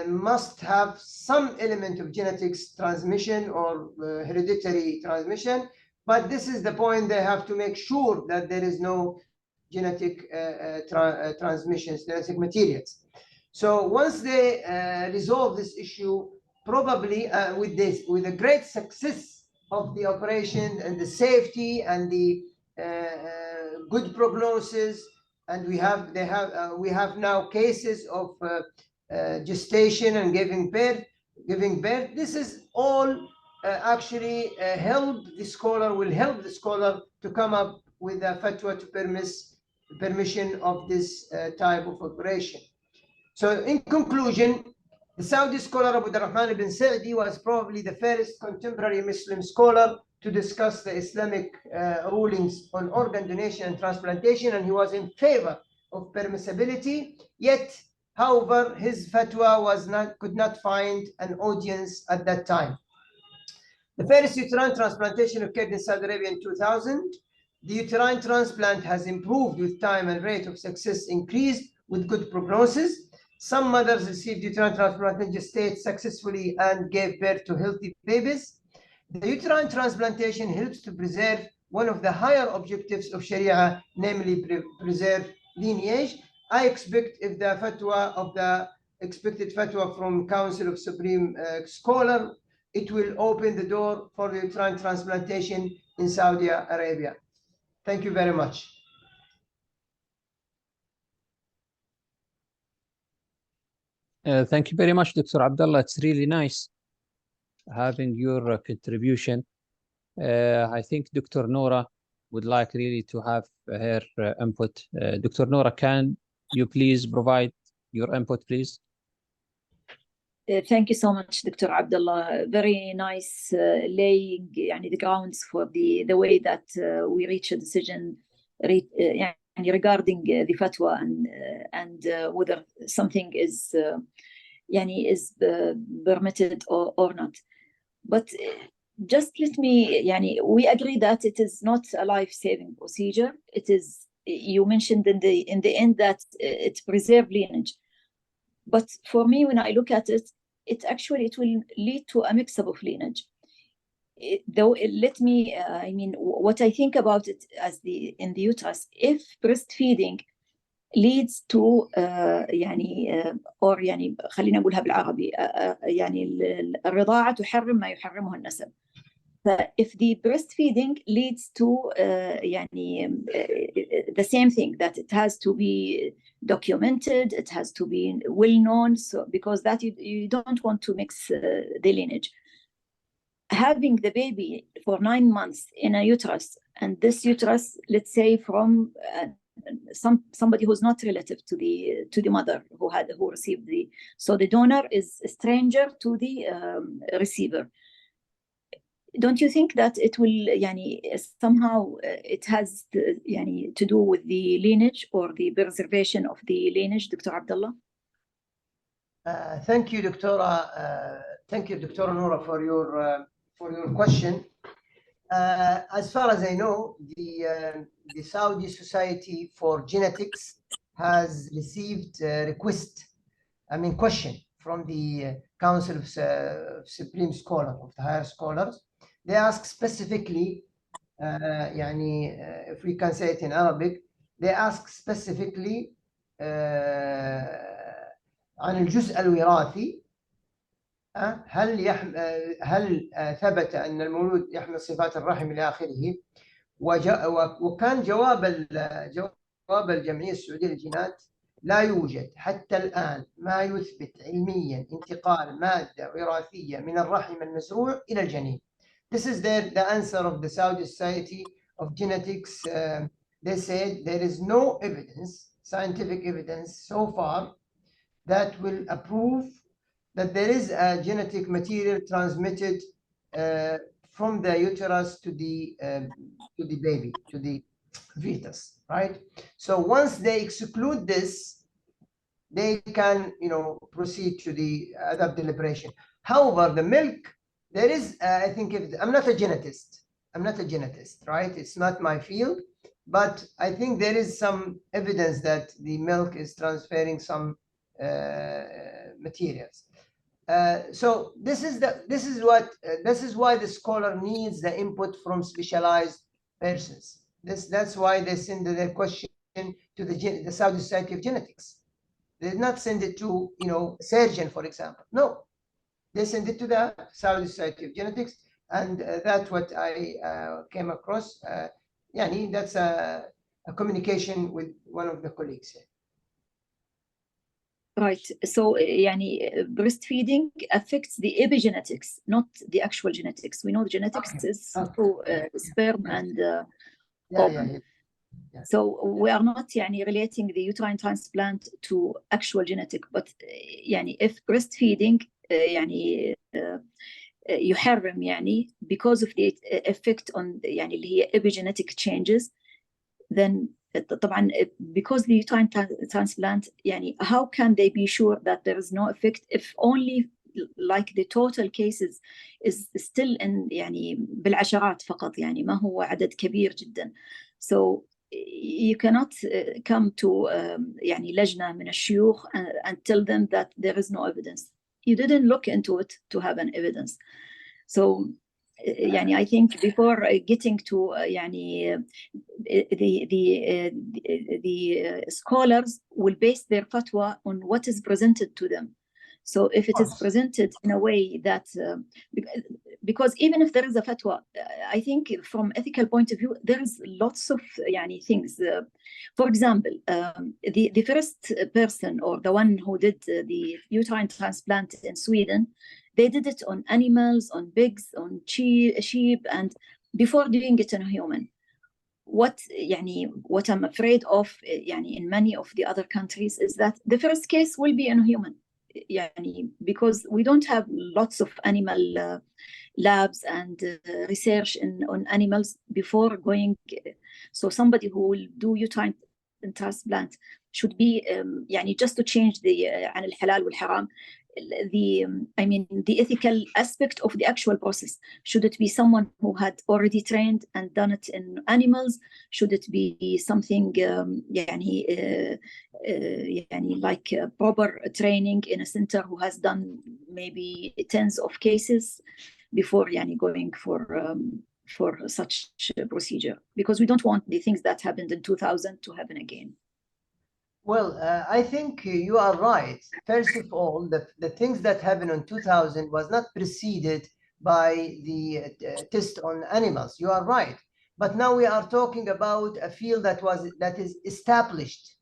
must have some element of genetics transmission or hereditary transmission. But this is the point, they have to make sure that there is no genetic transmissions, genetic materials. So once they resolve this issue, probably with the great success of the operation and the safety and the good prognosis, and we have now cases of gestation and giving birth. This is all actually will help the scholar to come up with a fatwa to permission of this type of operation. So in conclusion, the Saudi scholar Abu Rahman ibn Sa'di was probably the first contemporary Muslim scholar to discuss the Islamic rulings on organ donation and transplantation, and he was in favor of permissibility. Yet, however, his fatwa could not find an audience at that time. The first uterine transplantation occurred in Saudi Arabia in 2000. The uterine transplant has improved with time and rate of success increased with good prognosis. Some mothers received uterine transplant in gestate successfully and gave birth to healthy babies. The uterine transplantation helps to preserve one of the higher objectives of Sharia, namely preserve lineage. I expect if the fatwa of the expected fatwa from Council of Supreme Scholar, it will open the door for the uterine transplantation in Saudi Arabia. Thank you very much. Thank you very much, Dr. Abdullah. It's really nice having your contribution. I think Dr. Noura would like really to have her input. Dr. Noura, can you please provide your input, please? Thank you so much, Dr. Abdullah. Very nice laying the grounds for the way that we reach a decision regarding the fatwa and whether something is permitted or not. But just let me, we agree that it is not a life-saving procedure. It is, you mentioned in the end that it preserves lineage. But for me, when I look at it, it will lead to a mix-up of lineage. What I think about it as in the uterus, if breastfeeding leads to خلينا نقولها بالعربي الرضاعة تحرم ما يحرمه النسب. If the breastfeeding leads to the same thing, that it has to be documented, it has to be well known, so because that you don't want to mix the lineage. Having the baby for 9 months in a uterus, and this uterus, let's say from somebody who's not relative to the mother who received so the donor is a stranger to the receiver. Don't you think that it will somehow it has to do with the lineage or the preservation of the lineage, Dr. Abdullah? Thank you, Doctora. Thank you, Dr. Noura, for your question. As far as I know, the Saudi Society for Genetics has received a question from the Council of Supreme Scholars, of the higher scholars. They ask specifically, if we can say it in Arabic, they ask specifically عن الجزء الوراثي. هل ثبت أن المولود يحمل صفات الرحم إلى آخره؟ وكان جواب الجمعية السعودية للجينات لا يوجد حتى الآن ما يثبت علميا انتقال مادة وراثية من الرحم المزروع إلى الجنين. This is the answer of the Saudi Society of Genetics. They said there is no evidence, scientific evidence so far, that will approve that there is a genetic material transmitted from the uterus to the baby, to the fetus, right? So once they exclude this, they can, proceed to the adult deliberation. However, the milk, there is, I think, I'm not a genetist, right? It's not my field, but I think there is some evidence that the milk is transferring some materials. So this is why the scholar needs the input from specialized persons. That's why they send their question to the Saudi Society of Genetics. They did not send it to a surgeon, for example. No, they send it to the Saudi Society of Genetics, and that's what I came across. That's a communication with one of the colleagues here. Right. So, breastfeeding affects the epigenetics, not the actual genetics. We know the genetics is through sperm and ovum. So we are not relating the uterine transplant to actual genetic, but if breastfeeding يحرم because of the effect on اللي هي epigenetic changes, then طبعا because the uterine transplant how can they be sure that there is no effect if only like the total cases is still in بالعشرات فقط, ما هو عدد كبير جدا. So you cannot come to لجنة من الشيوخ and tell them that there is no evidence. You didn't look into it to have an evidence. So I think before getting to the scholars will base their fatwa on what is presented to them. So if it is presented in a way that, because even if there is a fatwa, I think from ethical point of view, there is lots of things. For example, the first person or the one who did the uterine transplant in Sweden, they did it on animals, on pigs, on sheep, and before doing it on a human. What I'm afraid of in many of the other countries is that the first case will be in a human. Because we don't have lots of animal labs and research on animals before going. So somebody who will do uterine transplant should be just to change the عن الحلال والحرام, the ethical aspect of the actual process. Should it be someone who had already trained and done it in animals? Should it be something like proper training in a center who has done maybe tens of cases before going for such a procedure? Because we don't want the things that happened in 2000 to happen again. Well, I think you are right. First of all, the things that happened in 2000 was not preceded by the test on animals. You are right. But now we are talking about a field that is established.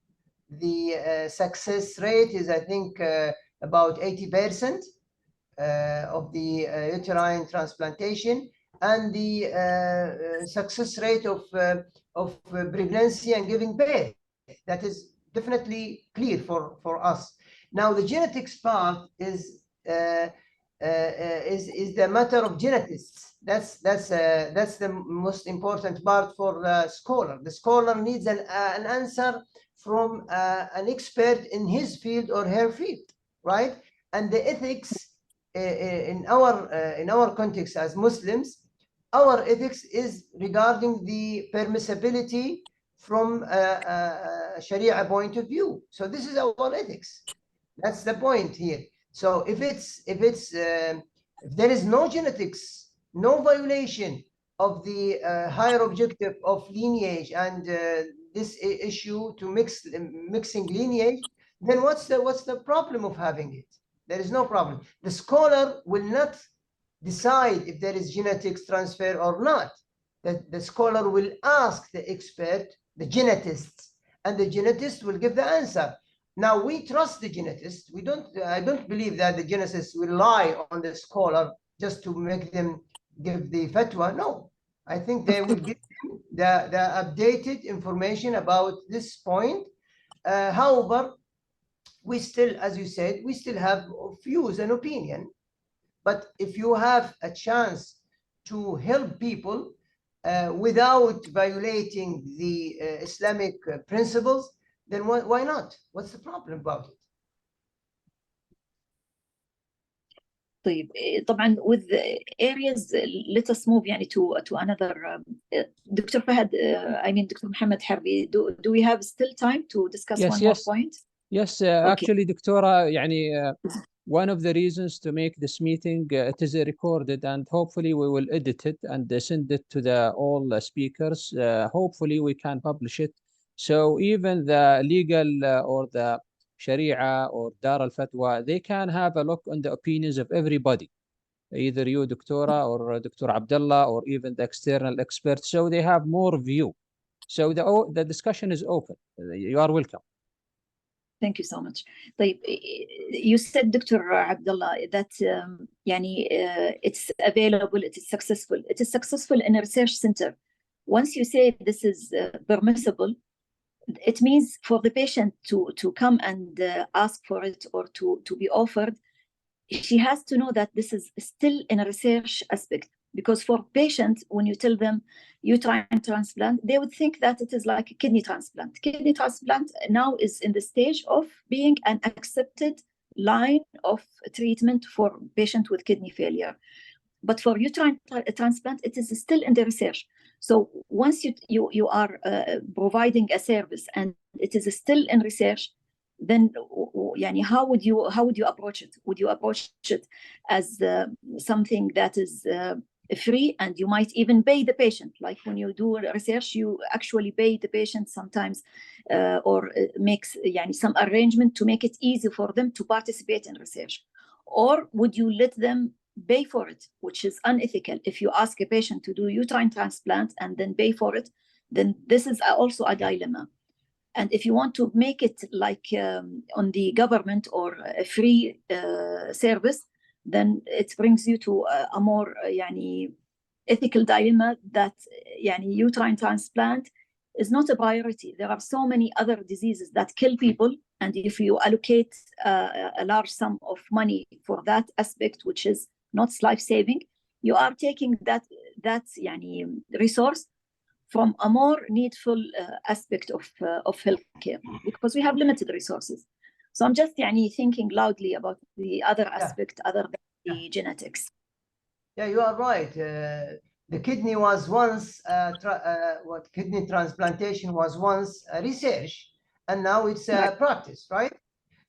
The success rate is, I think, about 80% of the uterine transplantation, and the success rate of pregnancy and giving birth. That is definitely clear for us. Now the genetics part is the matter of genetists. That's the most important part for the scholar. The scholar needs an answer from an expert in his field or her field, right? And the ethics in our context as Muslims, our ethics is regarding the permissibility from a Sharia point of view. So this is our ethics. That's the point here. So if there is no genetics, no violation of the higher objective of lineage and this issue to mixing lineage, then what's the problem of having it? There is no problem. The scholar will not decide if there is genetics transfer or not. The scholar will ask the expert, the genetists, and the genetist will give the answer. Now we trust the genetist. I don't believe that the genetist will rely on the scholar just to make them give the fatwa. No, I think they will give the updated information about this point. However, we still, as you said, we still have views and opinion. But if you have a chance to help people without violating the Islamic principles, then why not? What's the problem about it? طيب طبعا with areas, let us move to another. Dr. Fahad, Dr. Muhammad Harbi, do we have still time to discuss one more point? Yes, okay. Actually, Doctora, one of the reasons to make this meeting, it is recorded, and hopefully we will edit it and send it to all speakers. Hopefully we can publish it. So even the legal or the Sharia or Dar al-Fatwa, they can have a look on the opinions of everybody, either you, Doctora, or Dr. Abdullah, or even the external experts. So they have more view. So the discussion is open. You are welcome. Thank you so much. طيب, you said, Dr. Abdullah, that it's available, it is successful. It is successful in a research center. once you say this is permissible, it means for the patient to come and ask for it or to be offered, she has to know that this is still in a research aspect. Because for patients, when you tell them uterine transplant, they would think that it is like a kidney transplant. Kidney transplant now is in the stage of being an accepted line of treatment for patients with kidney failure. But for uterine transplant, it is still in the research. So once you are providing a service and it is still in research, then how would you approach it? Would you approach it as something that is free, and you might even pay the patient? Like when you do research, you actually pay the patient sometimes, or makes some arrangement to make it easy for them to participate in research? Or would you let them pay for it, which is unethical? If you ask a patient to do uterine transplant and then pay for it, then this is also a dilemma. And if you want to make it like on the government or a free service, then it brings you to a more ethical dilemma that uterine transplant is not a priority. There are so many other diseases that kill people, and if you allocate a large sum of money for that aspect, which is not life-saving, you are taking that resource from a more needful aspect of healthcare, because we have limited resources. So I'm just thinking loudly about the other aspect other than the genetics. Yeah, you are right. The kidney was once, kidney transplantation was once a research, and now it's a practice, right?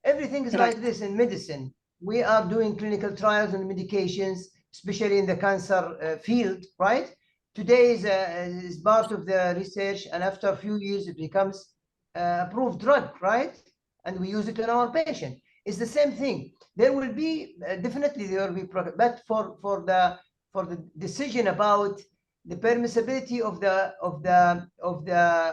Everything is like this in medicine. We are doing clinical trials and medications, especially in the cancer field, right? Today is part of the research, and after a few years it becomes approved drug, right? And we use it in our patient. It's the same thing. There will be definitely there will be, but for the decision about the permissibility of the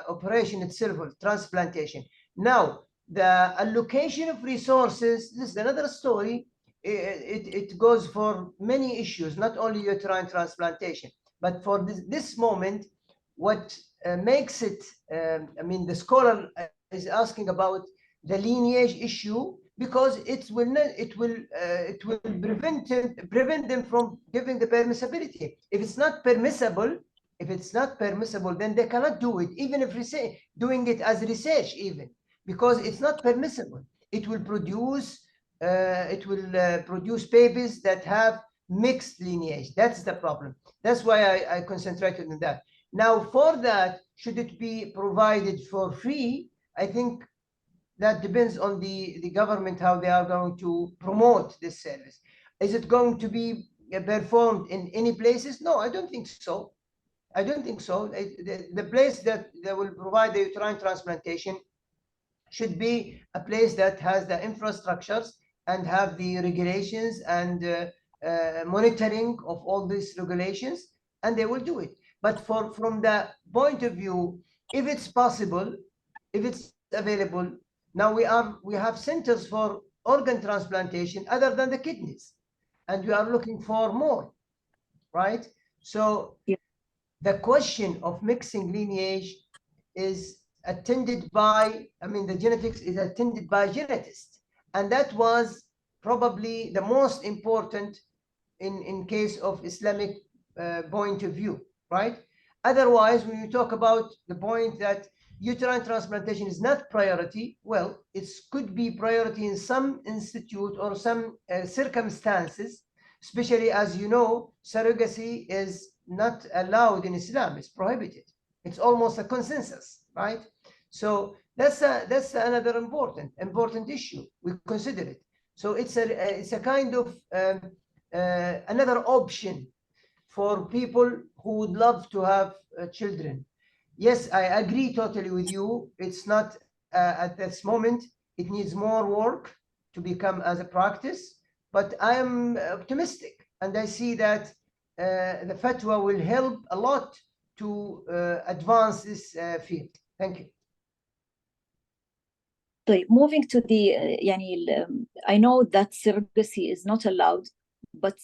operation itself, of transplantation. Now, the allocation of resources, this is another story. It goes for many issues, not only uterine transplantation. But for this moment, what makes it, the scholar is asking about the lineage issue, because it will prevent them from giving the permissibility. If it's not permissible, then they cannot do it, even if doing it as research, even because it's not permissible. It will produce babies that have mixed lineage. That's the problem. That's why I concentrated on that. Now, for that, should it be provided for free? I think that depends on the government, how they are going to promote this service. Is it going to be performed in any places? No, I don't think so. I don't think so. The place that they will provide the uterine transplantation should be a place that has the infrastructures and have the regulations and monitoring of all these regulations, and they will do it. But from the point of view, if it's possible, if it's available, now we have centers for organ transplantation other than the kidneys, and we are looking for more, right? So the question of mixing lineage is attended by, the genetics is attended by genetists, and that was probably the most important in case of Islamic point of view, right? Otherwise, when you talk about the point that uterine transplantation is not priority, well, it could be priority in some institute or some circumstances, especially, as you know, surrogacy is not allowed in Islam. It's prohibited. It's almost a consensus, right? So that's another important issue. We consider it. So it's a kind of another option for people who would love to have children. Yes, I agree totally with you. It's not at this moment. It needs more work to become as a practice, but I am optimistic, and I see that the fatwa will help a lot to advance this field. Thank you. Moving to I know that surrogacy is not allowed, but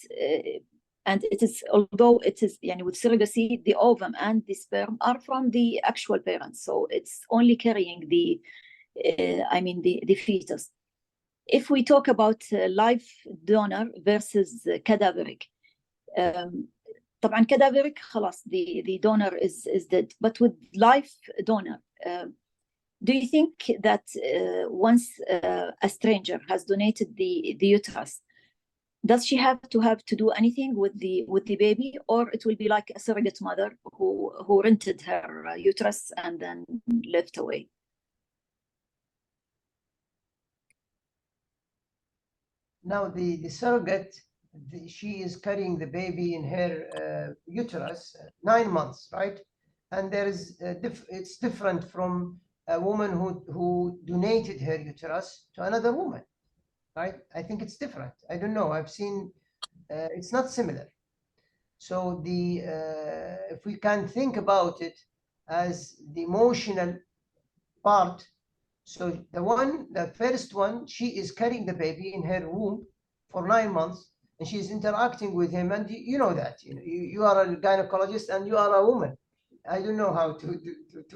And it is, although it is with surrogacy, the ovum and the sperm are from the actual parents, so it's only carrying the the fetus. If we talk about live donor versus cadaveric, طبعا cadaveric خلاص the donor is dead, but with live donor, do you think that once a stranger has donated the uterus, does she have to do anything with the baby, or it will be like a surrogate mother who rented her uterus and then left away? Now the surrogate, she is carrying the baby in her uterus 9 months, right? And there is it's different from a woman who donated her uterus to another woman, right? I think it's different. I don't know. I've seen it's not similar. So the if we can think about it as the emotional part. So the first one, she is carrying the baby in her womb for 9 months, and she's interacting with him. And you know that, you are a gynecologist and you are a woman. I don't know how to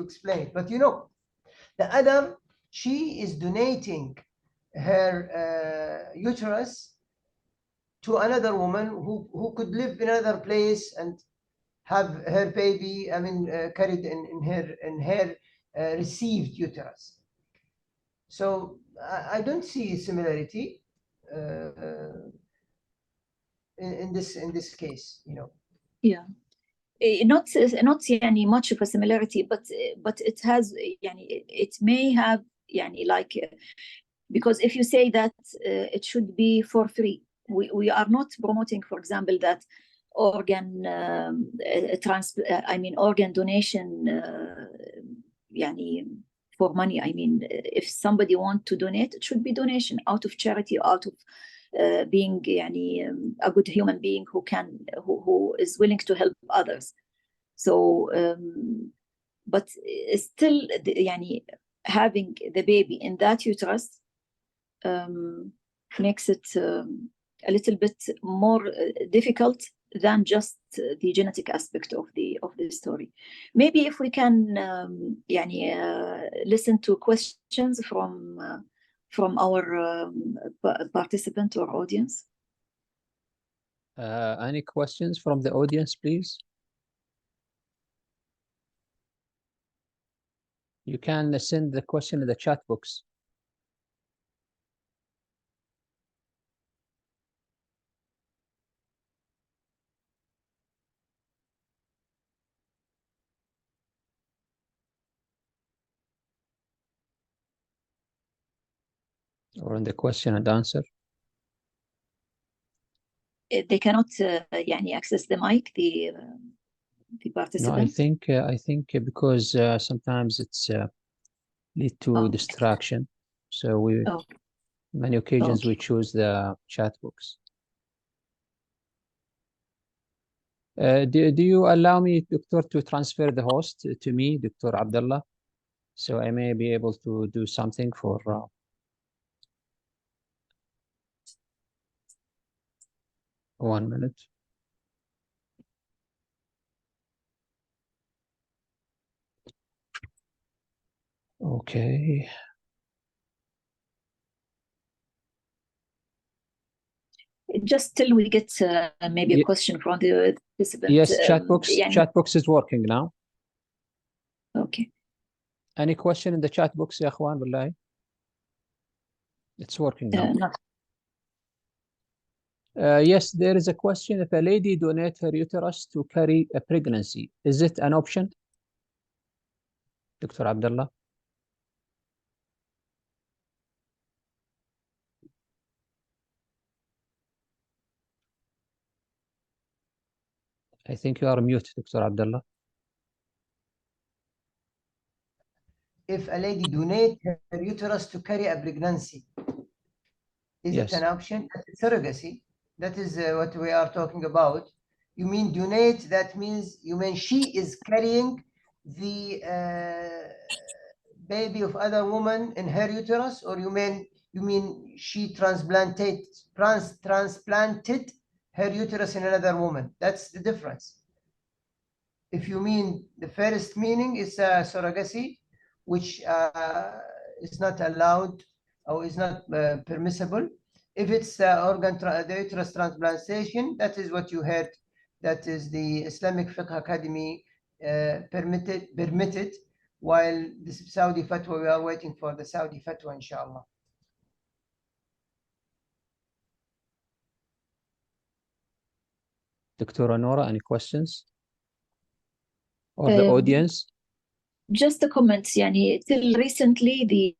explain it, but the other, she is donating her uterus to another woman who could live in another place and have her baby, carried in her received uterus. So I don't see similarity in this case, Yeah, not much of a similarity, but it has it may have because if you say that it should be for free, we are not promoting, for example, that organ organ donation for money. If somebody want to donate, it should be donation out of charity, out of being a good human being who is willing to help others. So but still having the baby in that uterus makes it a little bit more difficult than just the genetic aspect of the story. Maybe if we can listen to questions from our participant or audience. Any questions from the audience, please? You can send the question in the chat box. Or in the question and answer. They cannot access the mic, the participants. No, I think because sometimes it's lead to distraction. So many occasions we choose the chat box. Do you allow me, Doctor, to transfer the host to me, Dr. Abdullah, so I may be able to do something for 1 minute? Okay. Just till we get maybe a question from the participant. Yes, chat box is working now. Okay. Any question in the chat box, ya akhwan, wallahi? It's working now. No. Yes, there is a question. If a lady donates her uterus to carry a pregnancy, is it an option? Dr. Abdullah? I think you are mute, Dr. Abdullah. If a lady donates her uterus to carry a pregnancy, is it an option? That's surrogacy. That is what we are talking about. You mean donate, that means she is carrying the baby of other woman in her uterus, or you mean she transplanted her uterus in another woman. That's the difference. If you mean the first meaning is surrogacy, which is not allowed or is not permissible. If it's the uterus transplantation, that is what you heard. That is the Islamic Fiqh Academy permitted, while the Saudi fatwa, we are waiting for the Saudi fatwa, inshallah. Dr. Nora, any questions? Or the audience? Just a comment, يعني, till recently the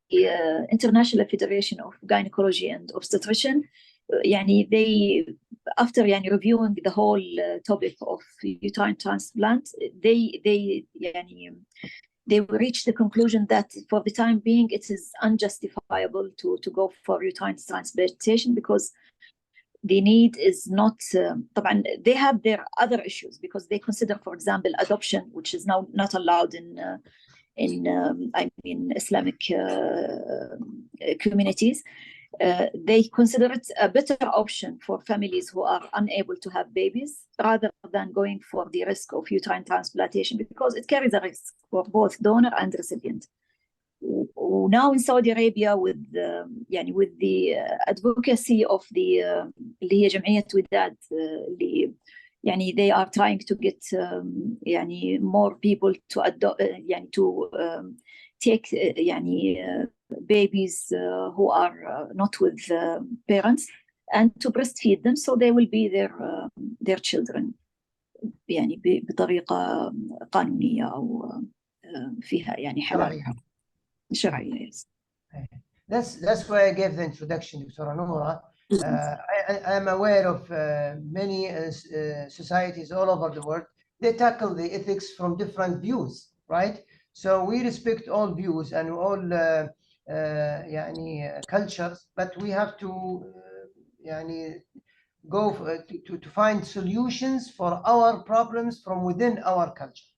International Federation of Gynecology and Obstetrician, يعني, they, after يعني, reviewing the whole topic of uterine transplant, they reached the conclusion that for the time being it is unjustifiable to go for uterine transplantation, because the need is not طبعا they have their other issues, because they consider, for example, adoption, which is now not allowed in I mean Islamic communities. They consider it a better option for families who are unable to have babies, rather than going for the risk of uterine transplantation, because it carries a risk for both donor and recipient. Now in Saudi Arabia, with the advocacy of the اللي هي جمعية وداد, يعني they are trying to get يعني more people to adopt, يعني to take يعني babies who are not with parents, and to breastfeed them, so they will be their children, يعني بطريقة قانونية أو فيها يعني حلال. Yes. That's why I gave the introduction, Dr. Noura. I am aware of many societies all over the world. They tackle the ethics from different views, right? So we respect all views and all cultures, but we have to go to find solutions for our problems from within our culture.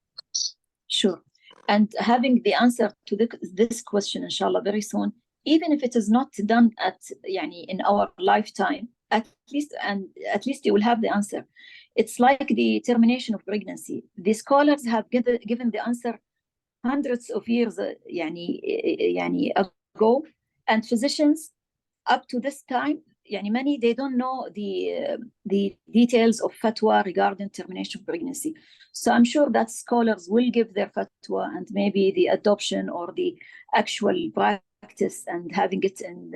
Sure. And having the answer to this question, inshallah, very soon, even if it is not done in our lifetime, at least you will have the answer. It's like the termination of pregnancy. The scholars have given the answer hundreds of years ago, and physicians up to this time, many, they don't know the details of fatwa regarding termination of pregnancy. So I'm sure that scholars will give their fatwa, and maybe the adoption or the actual practice and having it in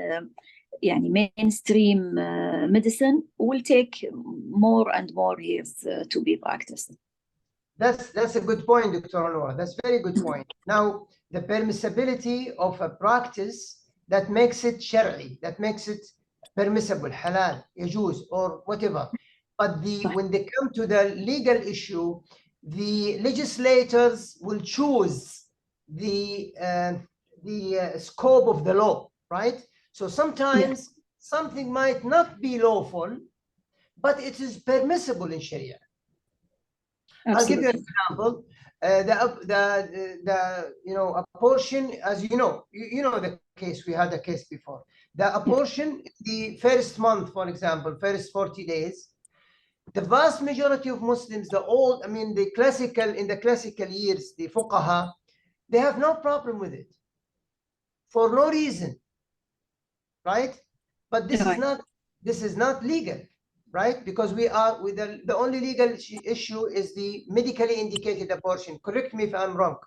mainstream medicine will take more and more years to be practiced. That's a good point, Dr. Noura. That's a very good point. Now, the permissibility of a practice that makes it shar'i, that makes it permissible, halal, yajuz, or whatever. But when they come to the legal issue, the legislators will choose the scope of the law, right? So sometimes something might not be lawful, but it is permissible in Sharia. I'll give you an example. Abortion, as you know the case, we had a case before. The abortion, the first month, for example, first 40 days, the vast majority of Muslims, in the classical years, the fuqaha, they have no problem with it for no reason, right? But this is not legal, right? Because we are with the only legal issue is the medically indicated abortion. Correct me if I'm wrong.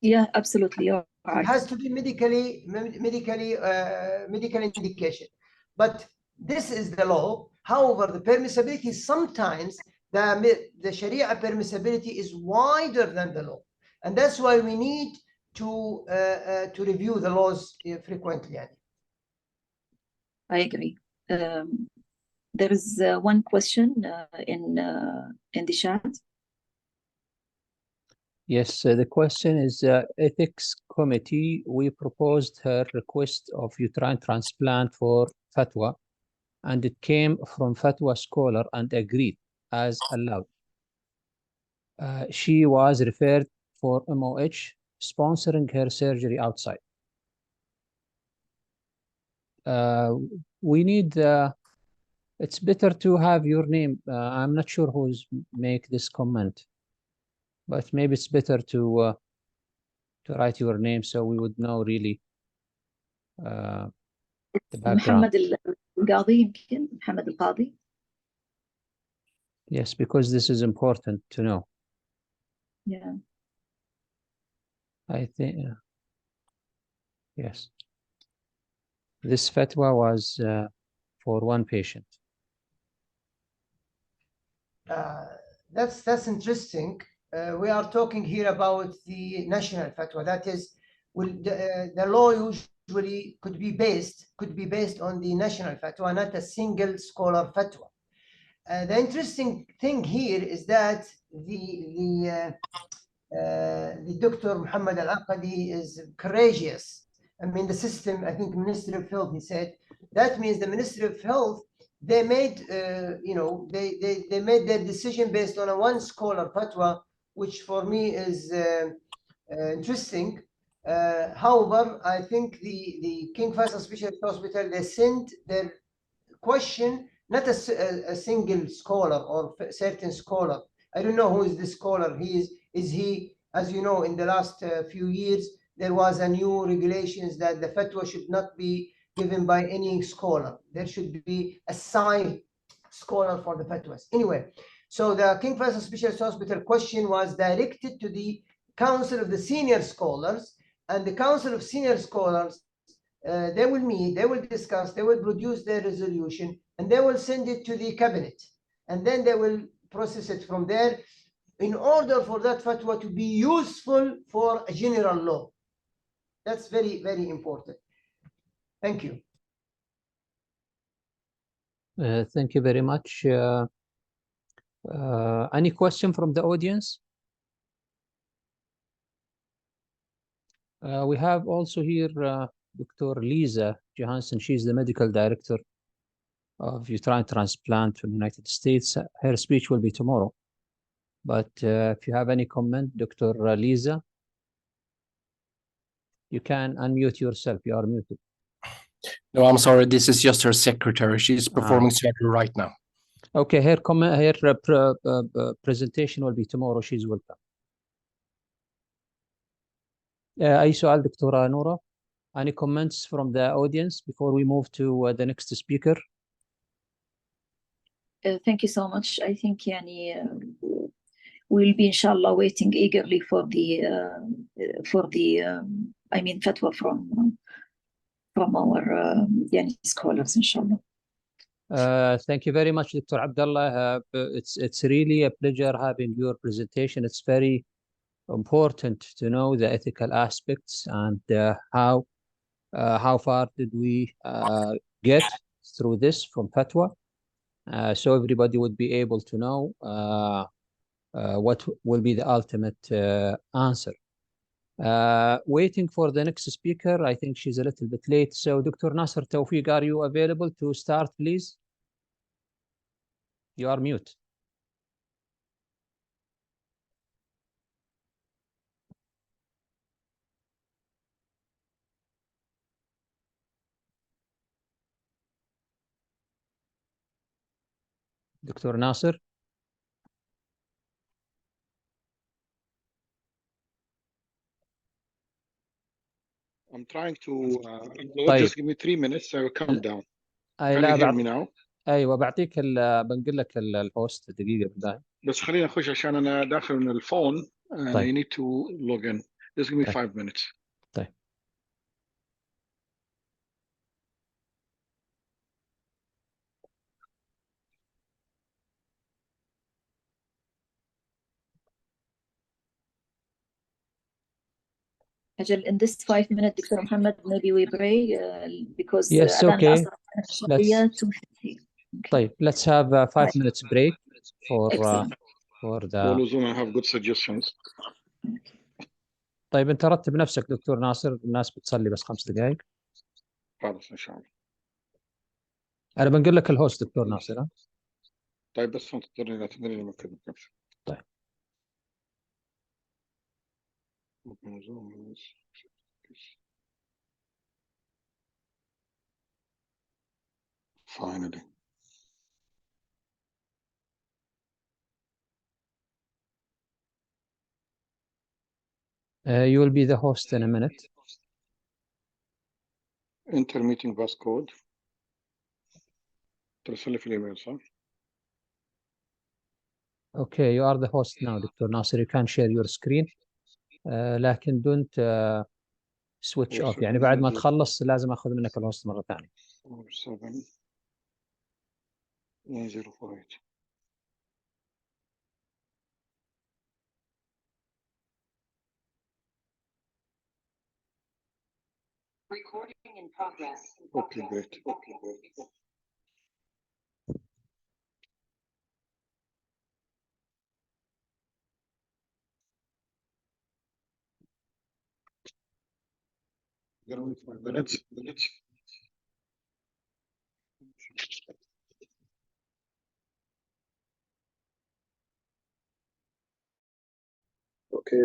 Yeah, absolutely. You're right. It has to be medical indication. But this is the law. However, the permissibility, sometimes the Sharia permissibility is wider than the law, and that's why we need to review the laws frequently. I agree. There is one question in the chat. Yes, the question is, ethics committee, we proposed her request of uterine transplant for fatwa, and it came from fatwa scholar and agreed as allowed. She was referred for MOH, sponsoring her surgery outside. We need It's better to have your name. I'm not sure who's make this comment, but maybe it's better to write your name so we would know really the background. محمد القاضي يمكن محمد القاضي. Yes, because this is important to know. Yeah. I think, yes. This fatwa was for one patient. That's interesting. We are talking here about the national fatwa. That is, the law usually could be based on the national fatwa, not a single scholar fatwa. The interesting thing here is that the Dr. Muhammad Al-Aqadi is courageous. I mean, the system, I think Ministry of Health, he said, that means the Ministry of Health, they made, they made their decision based on a one scholar fatwa, which for me is interesting. However, I think the King Faisal Specialist Hospital, they sent their question, not a single scholar or certain scholar. I don't know who is this scholar. Is he, as you know, in the last few years, there was a new regulations that the fatwa should not be given by any scholar. There should be a side scholar for the fatwas. Anyway, so the King Faisal Specialist Hospital question was directed to the Council of the Senior Scholars, and the Council of Senior Scholars, they will meet, they will discuss, they will produce their resolution, and they will send it to the cabinet, and then they will process it from there in order for that fatwa to be useful for a general law. That's very, very important. Thank you. Thank you very much. Any question from the audience? We have also here Dr. Lisa Johansson. She's the medical director of uterine transplant from the United States. Her speech will be tomorrow. But if you have any comment, Dr. Lisa, you can unmute yourself. You are muted. No, I'm sorry. This is just her secretary. She's performing surgery right now. Okay, her comment, her presentation will be tomorrow. She's welcome. أي سؤال دكتورة نورة? Any comments from the audience before we move to the next speaker? Thank you so much. I think we'll be inshallah waiting eagerly for the fatwa from our scholars inshallah. Thank you very much, Dr. Abdullah. It's really a pleasure having your presentation. It's very important to know the ethical aspects and how far did we get through this from fatwa, so everybody would be able to know what will be the ultimate answer. Waiting for the next speaker. I think she's a little bit late. So Dr. Nasser Tawfiq, are you available to start, please? You are mute. Dr. Nasser? I'm trying to just give me 3 minutes. I will come down. Can you hear me now? ايوه بعطيك بنقل لك الهوست دقيقه بالله. بس خلينا نخش عشان انا داخل من الفون and I need to log in. Just give me 5 minutes. طيب. Ajal, in this 5 minutes, Dr. Muhammad, maybe we pray because yes, okay. Okay. Let's have a 5 minutes break for the. I have good suggestions. طيب انت رتب نفسك دكتور ناصر، الناس بتصلي بس 5 دقائق. خلاص ان شاء الله. انا بنقول لك الهوست دكتور ناصر. ها طيب بس انت لا تدري لما كذا. طيب finally You will be the host in a minute. Enter meeting passcode. ترسل لي في الايميل صح؟ Okay, you are the host now, Dr. Nasser. You can share your screen. لكن don't switch off. يعني بعد ما تخلص لازم اخذ منك الهوست مرة ثانية. 47105. Recording in progress. Okay, great. Okay, great. Gonna wait 5 minutes. Okay.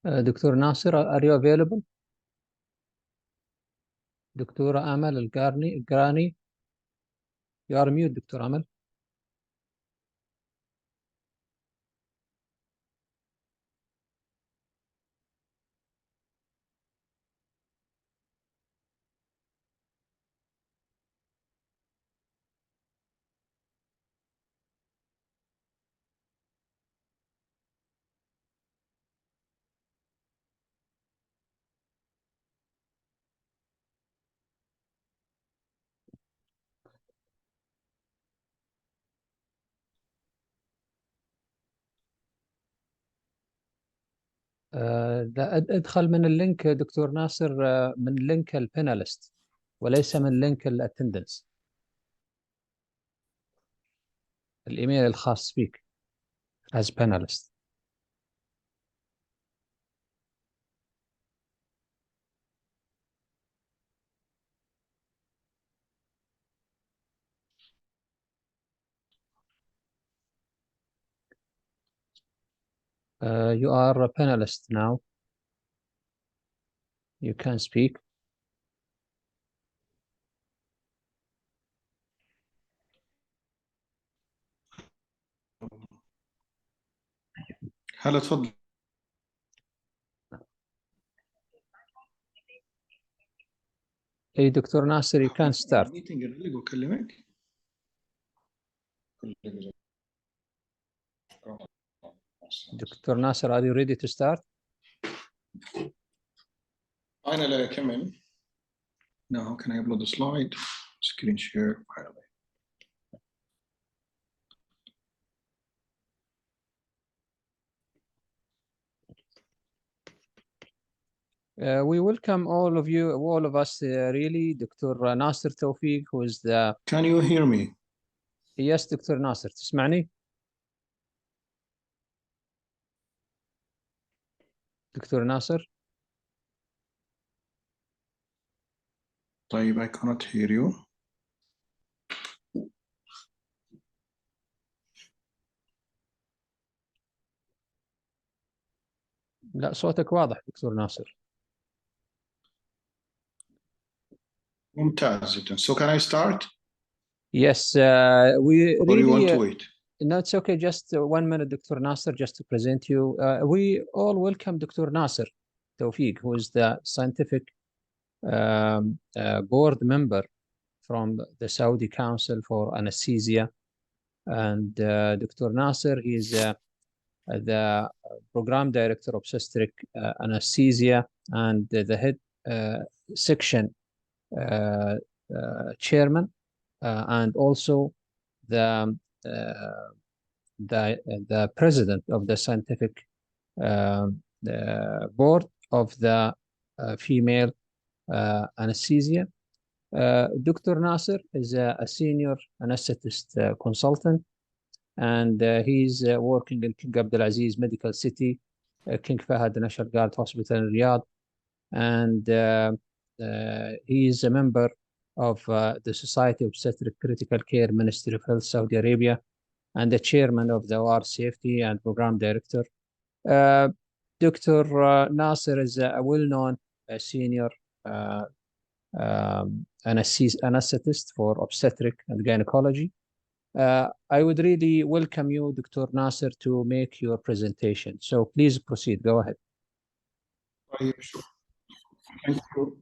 Dr. Nasser, are you available? Dr. Amal Al-Grani, you are mute, Dr. Amal. ادخل من اللينك دكتور ناصر، من لينك الباناليست وليس من لينك الاتندنس، الايميل الخاص بك as panelist. You are a panelist now. You can speak. هلا تفضل. Hey, Dr. Nasser, you can start. meeting اللي بكلمك. Dr. Nasser, are you ready to start? أنا لا أكمل. Now, can I upload the slide? Screen share. We welcome all of you, all of us, really, Dr. Nasser Tawfiq, who is the... Can you hear me? Yes, Dr. Nasser, تسمعني؟ Dr. Nasser? طيب, I cannot hear you. لا صوتك واضح دكتور ناصر. ممتاز جدا. So can I start? Yes, we really... Or you want to wait? No, it's okay. Just 1 minute, Dr. Nasser, just to present you. We all welcome Dr. Nasser Tawfiq, who is the scientific board member from the Saudi Council for Anesthesia. And Dr. Nasser, he is the program director of obstetric anesthesia and the head section chairman, and also the president of the scientific board of the female anesthesia. Dr. Nasser is a senior anesthetist consultant, and he's working in King Abdulaziz Medical City, King Fahad National Guard Hospital in Riyadh, and he is a member of the Society of Obstetric Critical Care Ministry of Health Saudi Arabia, and the chairman of the OR Safety and Program Director. Dr. Nasser is a well-known senior anesthetist for obstetric and gynecology. I would really welcome you, Dr. Nasser, to make your presentation. So please proceed. Go ahead. Thank you.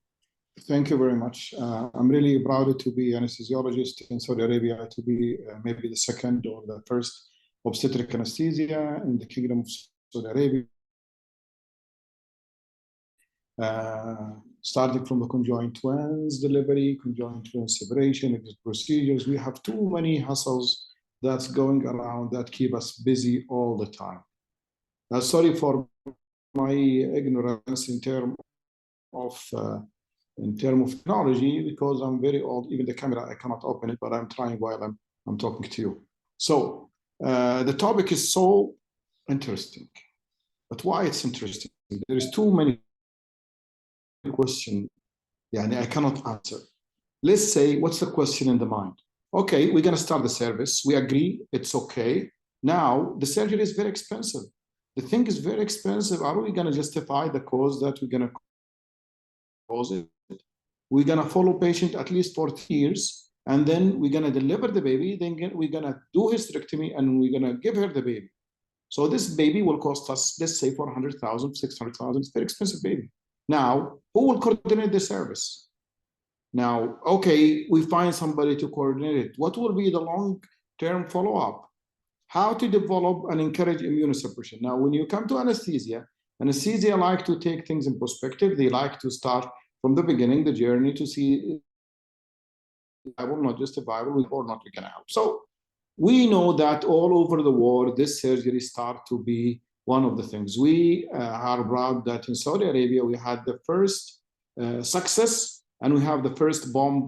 Thank you very much. I'm really proud to be an anesthesiologist in Saudi Arabia, to be maybe the second or the first obstetric anesthesia in the Kingdom of Saudi Arabia. Starting from the conjoined twins delivery, conjoined twins separation, exit procedures, we have too many hassles that's going around that keep us busy all the time. Sorry for my ignorance in terms of technology, because I'm very old. Even the camera, I cannot open it, but I'm trying while I'm talking to you. So the topic is so interesting, but why it's interesting? There is too many questions. Yeah, I cannot answer. Let's say, what's the question in the mind? Okay, we're going to start the service. We agree, it's okay. Now, the surgery is very expensive. The thing is very expensive. Are we going to justify the cost that we're going to cause it? We're going to follow patient at least for 3 years, and then we're going to deliver the baby. Then we're going to do hysterectomy, and we're going to give her the baby. So this baby will cost us, let's say, 400,000, 600,000. It's a very expensive baby. Now, who will coordinate the service? Now, okay, we find somebody to coordinate it. What will be the long-term follow-up? How to develop and encourage immunosuppression. Now, when you come to anesthesia like to take things in perspective. They like to start from the beginning, the journey, to see survival, not just survival, or not we can help. So we know that all over the world, this surgery start to be one of the things. We are proud that in Saudi Arabia, we had the first success, and we have the first bomb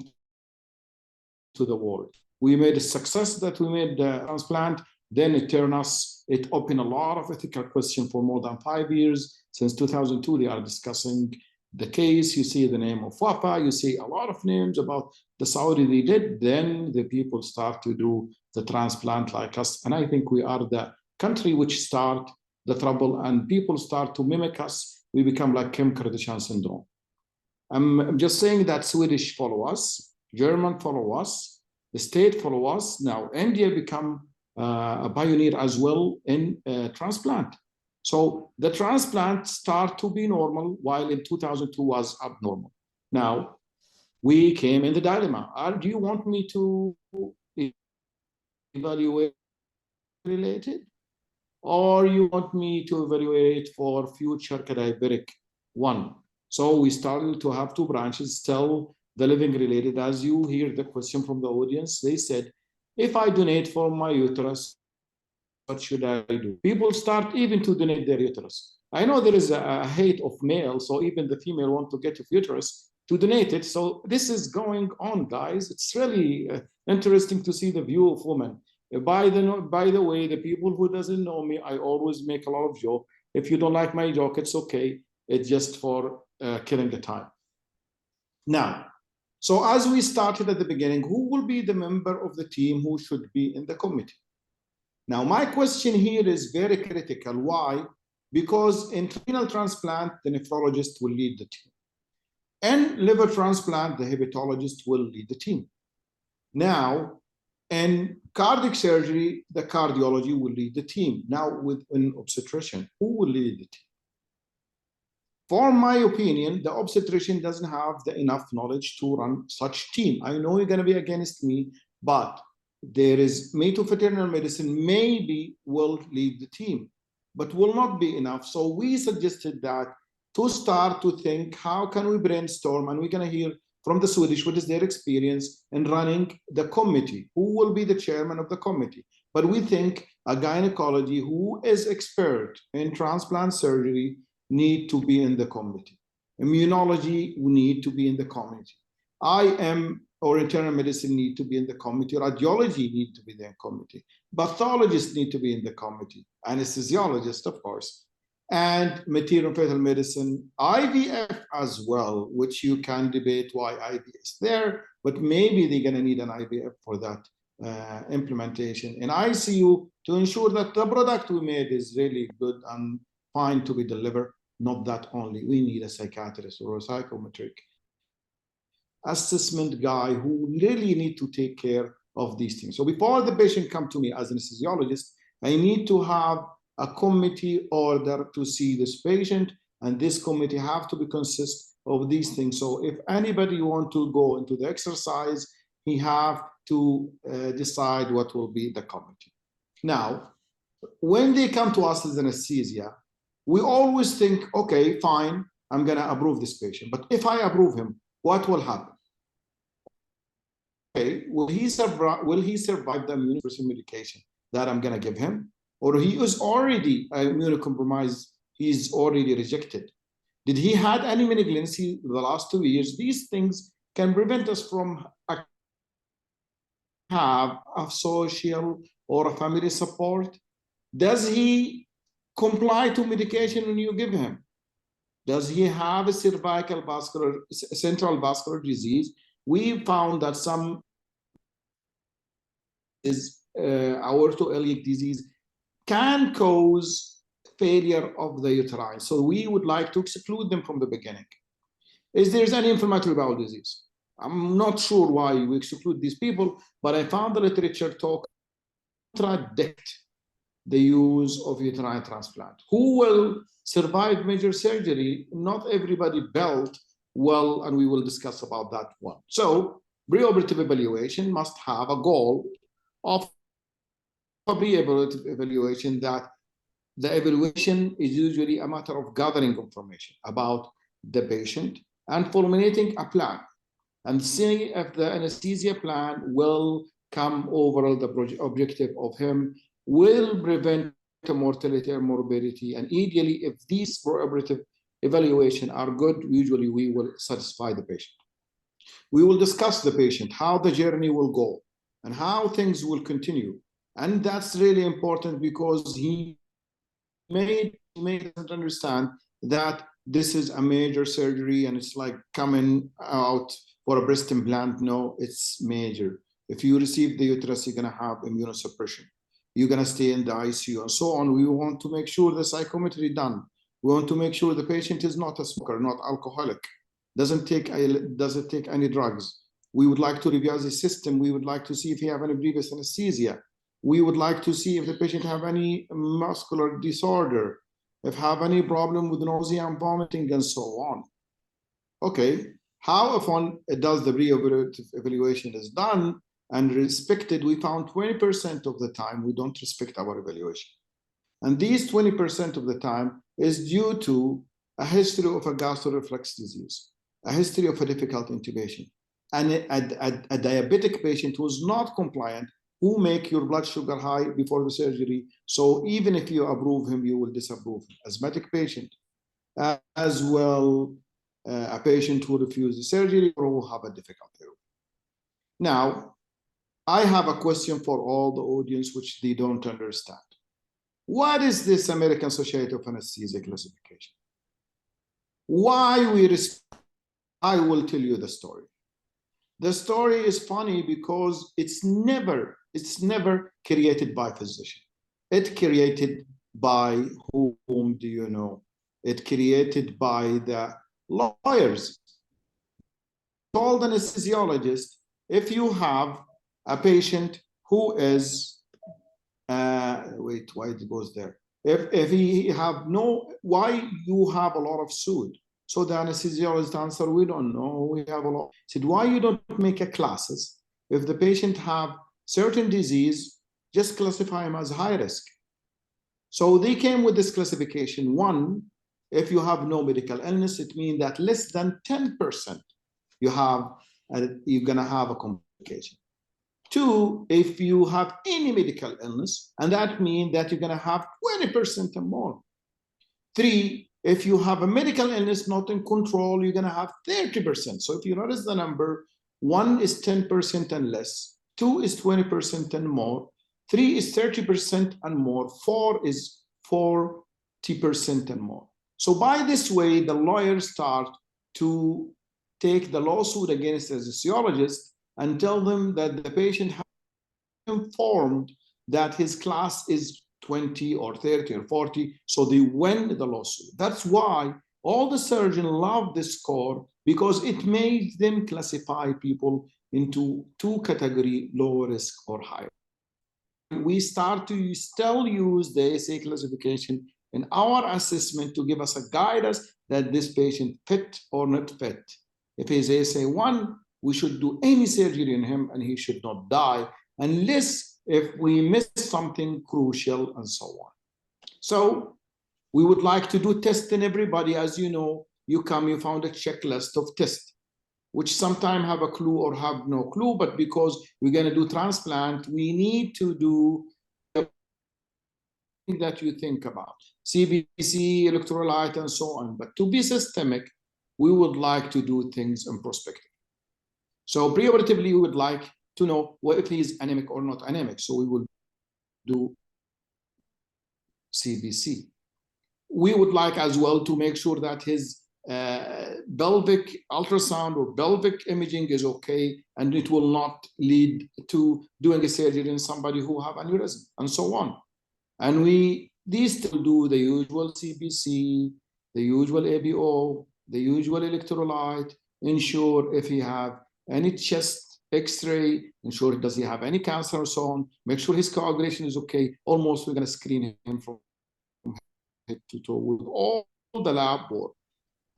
to the world. We made a success that we made the transplant. Then it opened a lot of ethical questions for more than 5 years. Since 2002, they are discussing the case. You see the name of Wafa, you see a lot of names about the Saudi they did. Then the people start to do the transplant like us. And I think we are the country which start the trouble, and people start to mimic us. We become like Kim Kardashian syndrome. I'm just saying that Swedish follow us, German follow us, the state follow us. Now India become a pioneer as well in transplant. So the transplant start to be normal, while in 2002 was abnormal. Now we came in the dilemma. Do you want me to evaluate related, or you want me to evaluate for future cadaveric one? So we started to have two branches, still the living related. As you hear the question from the audience, they said, if I donate for my uterus, what should I do? People start even to donate their uterus. I know there is a hate of male, so even the female want to get a uterus to donate it. So this is going on, guys. It's really interesting to see the view of women. By the way, the people who doesn't know me, I always make a lot of joke. If you don't like my joke, it's okay. It's just for killing the time. Now, so as we started at the beginning, who will be the member of the team who should be in the committee? Now, my question here is very critical. Why? Because in renal transplant, the nephrologist will lead the team. In liver transplant, the hepatologist will lead the team. Now, in cardiac surgery, the cardiology will lead the team. Now, within obstetrician, who will lead the team? For my opinion, the obstetrician doesn't have enough knowledge to run such team. I know you're going to be against me, but there is materno-maternal medicine maybe will lead the team, but will not be enough. So we suggested that to start to think, how can we brainstorm? And we're going to hear from the Swedish, what is their experience in running the committee? Who will be the chairman of the committee? But we think a gynecology who is expert in transplant surgery need to be in the committee. Immunology need to be in the committee. Or internal medicine need to be in the committee. Radiology need to be in the committee. Pathologists need to be in the committee. Anesthesiologists, of course. And maternal-fetal medicine, IVF as well, which you can debate why IVF is there, but maybe they're going to need an IVF for that implementation. In ICU, to ensure that the product we made is really good and fine to be delivered. Not that only, we need a psychiatrist or a psychometric assessment guy who really need to take care of these things. So before the patient come to me as an anesthesiologist, I need to have a committee order to see this patient, and this committee have to be consist of these things. So if anybody want to go into the exercise, he have to decide what will be the committee. Now, when they come to us as anesthesia, we always think, okay, fine, I'm going to approve this patient. But if I approve him, what will happen? Okay, will he survive the immunosuppressive medication that I'm going to give him? Or he is already immunocompromised, he's already rejected. Did he had any malignancy the last 2 years? These things can prevent us from have a social or a family support. Does he comply to medication when you give him? Does he have a central vascular disease? We found that some is aortoiliac disease can cause failure of the uterine. So we would like to exclude them from the beginning. Is there any inflammatory bowel disease? I'm not sure why we exclude these people, but I found the literature contradict the use of uterine transplant. Who will survive major surgery? Not everybody built well, and we will discuss about that one. So preoperative evaluation must have a goal of a preoperative evaluation, that the evaluation is usually a matter of gathering information about the patient and formulating a plan and seeing if the anesthesia plan will come overall the objective of him will prevent mortality or morbidity. And ideally, if these preoperative evaluation are good, usually we will satisfy the patient. We will discuss the patient, how the journey will go and how things will continue. And that's really important because he may understand that this is a major surgery and it's like coming out for a breast implant. No, it's major. If you receive the uterus, you're going to have immunosuppression. You're going to stay in the ICU and so on. We want to make sure the psychometry done. We want to make sure the patient is not a smoker, not alcoholic, doesn't take any drugs. We would like to review the system. We would like to see if he have any previous anesthesia. We would like to see if the patient have any muscular disorder, if have any problem with nausea and vomiting and so on. Okay, how often does the preoperative evaluation is done and respected? We found 20% of the time we don't respect our evaluation. And these 20% of the time is due to a history of a gastroreflex disease, a history of a difficult intubation, and a diabetic patient who's not compliant, who make your blood sugar high before the surgery. So even if you approve him, you will disapprove him. Asthmatic patient, as well, a patient who refused the surgery or who have a difficult therapy. Now, I have a question for all the audience, which they don't understand. What is this American Society of Anesthesia classification? Why we respect? I will tell you the story. The story is funny because it's never created by physician. It's created by whom do you know? It's created by the lawyers. Told anesthesiologist, if you have a patient who is, wait, why it goes there? If he have no, why you have a lot of suit? So the anesthesiologist answer, we don't know, we have a lot. Said, why you don't make a classes? If the patient have certain disease, just classify him as high risk. So they came with this classification. One, if you have no medical illness, it means that less than 10% you're gonna have a complication. Two, if you have any medical illness, and that means that you're gonna have 20% or more. Three, if you have a medical illness not in control, you're gonna have 30%. So if you notice the number, one is 10% and less, two is 20% and more, three is 30% and more, four is 40% and more. So by this way, the lawyers start to take the lawsuit against the anesthesiologist and tell them that the patient has informed that his class is 20 or 30 or 40, so they win the lawsuit. That's why all the surgeons love this score, because it made them classify people into two categories, low risk or high. We start to still use the ASA classification in our assessment to give us a guidance that this patient fit or not fit. If he's ASA 1, we should do any surgery in him and he should not die, unless if we miss something crucial and so on. So we would like to do tests in everybody. As you know, you found a checklist of tests, which sometimes have a clue or have no clue, but because we're gonna do transplant, we need to do everything that you think about, CBC, electrolyte, and so on. But to be systemic, we would like to do things in prospective. So preoperatively, we would like to know what if he's anemic or not anemic. So we will do CBC. We would like as well to make sure that his pelvic ultrasound or pelvic imaging is okay, and it will not lead to doing a surgery in somebody who have aneurysm and so on. And we these still do the usual CBC, the usual ABO, the usual electrolyte, ensure if he have any chest X-ray, ensure does he have any cancer or so on, make sure his coagulation is okay. Almost we're going to screen him from head to toe with all the lab work.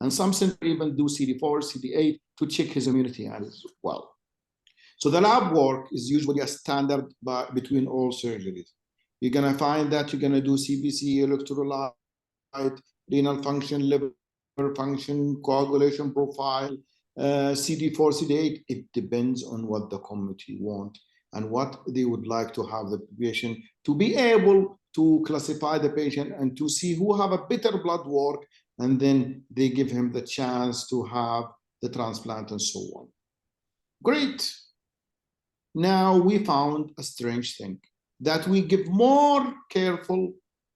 And some centers even do CD4, CD8 to check his immunity as well. So the lab work is usually a standard between all surgeries. You're going to find that you're going to do CBC, electrolyte, renal function, liver function, coagulation profile, CD4, CD8. It depends on what the committee want and what they would like to have the patient to be able to classify the patient and to see who have a better blood work, and then they give him the chance to have the transplant and so on. Great. Now we found a strange thing, that we give more careful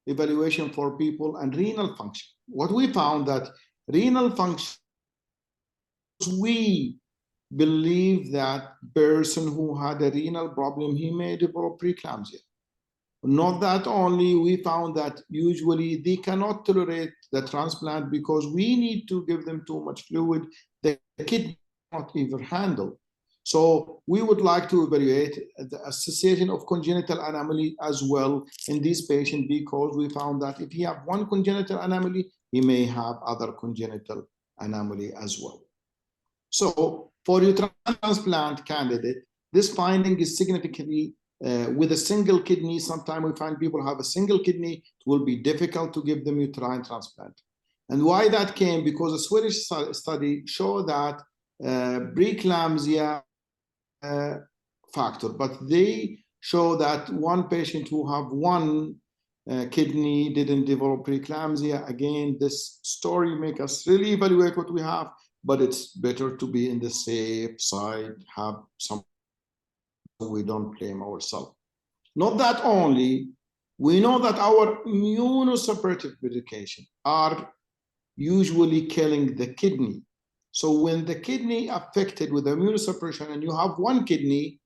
evaluation for people and renal function. What we found that renal function, we believe that person who had a renal problem, he may develop preeclampsia. Not that only, we found that usually they cannot tolerate the transplant because we need to give them too much fluid. The kidney cannot even handle. So we would like to evaluate the association of congenital anomaly as well in this patient, because we found that if he have one congenital anomaly, he may have other congenital anomaly as well. So for uterine transplant candidate, this finding is significantly with a single kidney. Sometimes we find people have a single kidney, it will be difficult to give them uterine transplant. And why that came? Because a Swedish study showed that preeclampsia factor, but they show that one patient who have one kidney didn't develop preeclampsia. Again, this story make us really evaluate what we have, but it's better to be in the safe side, have some, we don't blame ourselves. Not that only, we know that our immunosuppressive medication are usually killing the kidney. So when the kidney affected with immunosuppression and you have one kidney,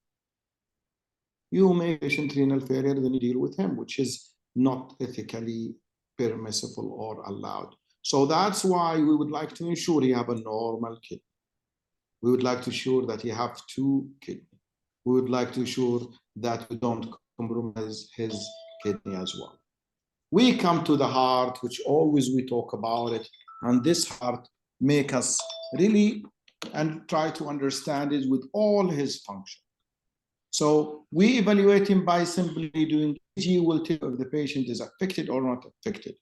you may patient renal failure, then you deal with him, which is not ethically permissible or allowed. So that's why we would like to ensure he have a normal kidney. We would like to ensure that he have two kidneys. We would like to ensure that we don't compromise his kidney as well. We come to the heart, which always we talk about it, and this heart make us really and try to understand it with all his function. So we evaluate him by simply doing EKG. Will tell if the patient is affected or not affected.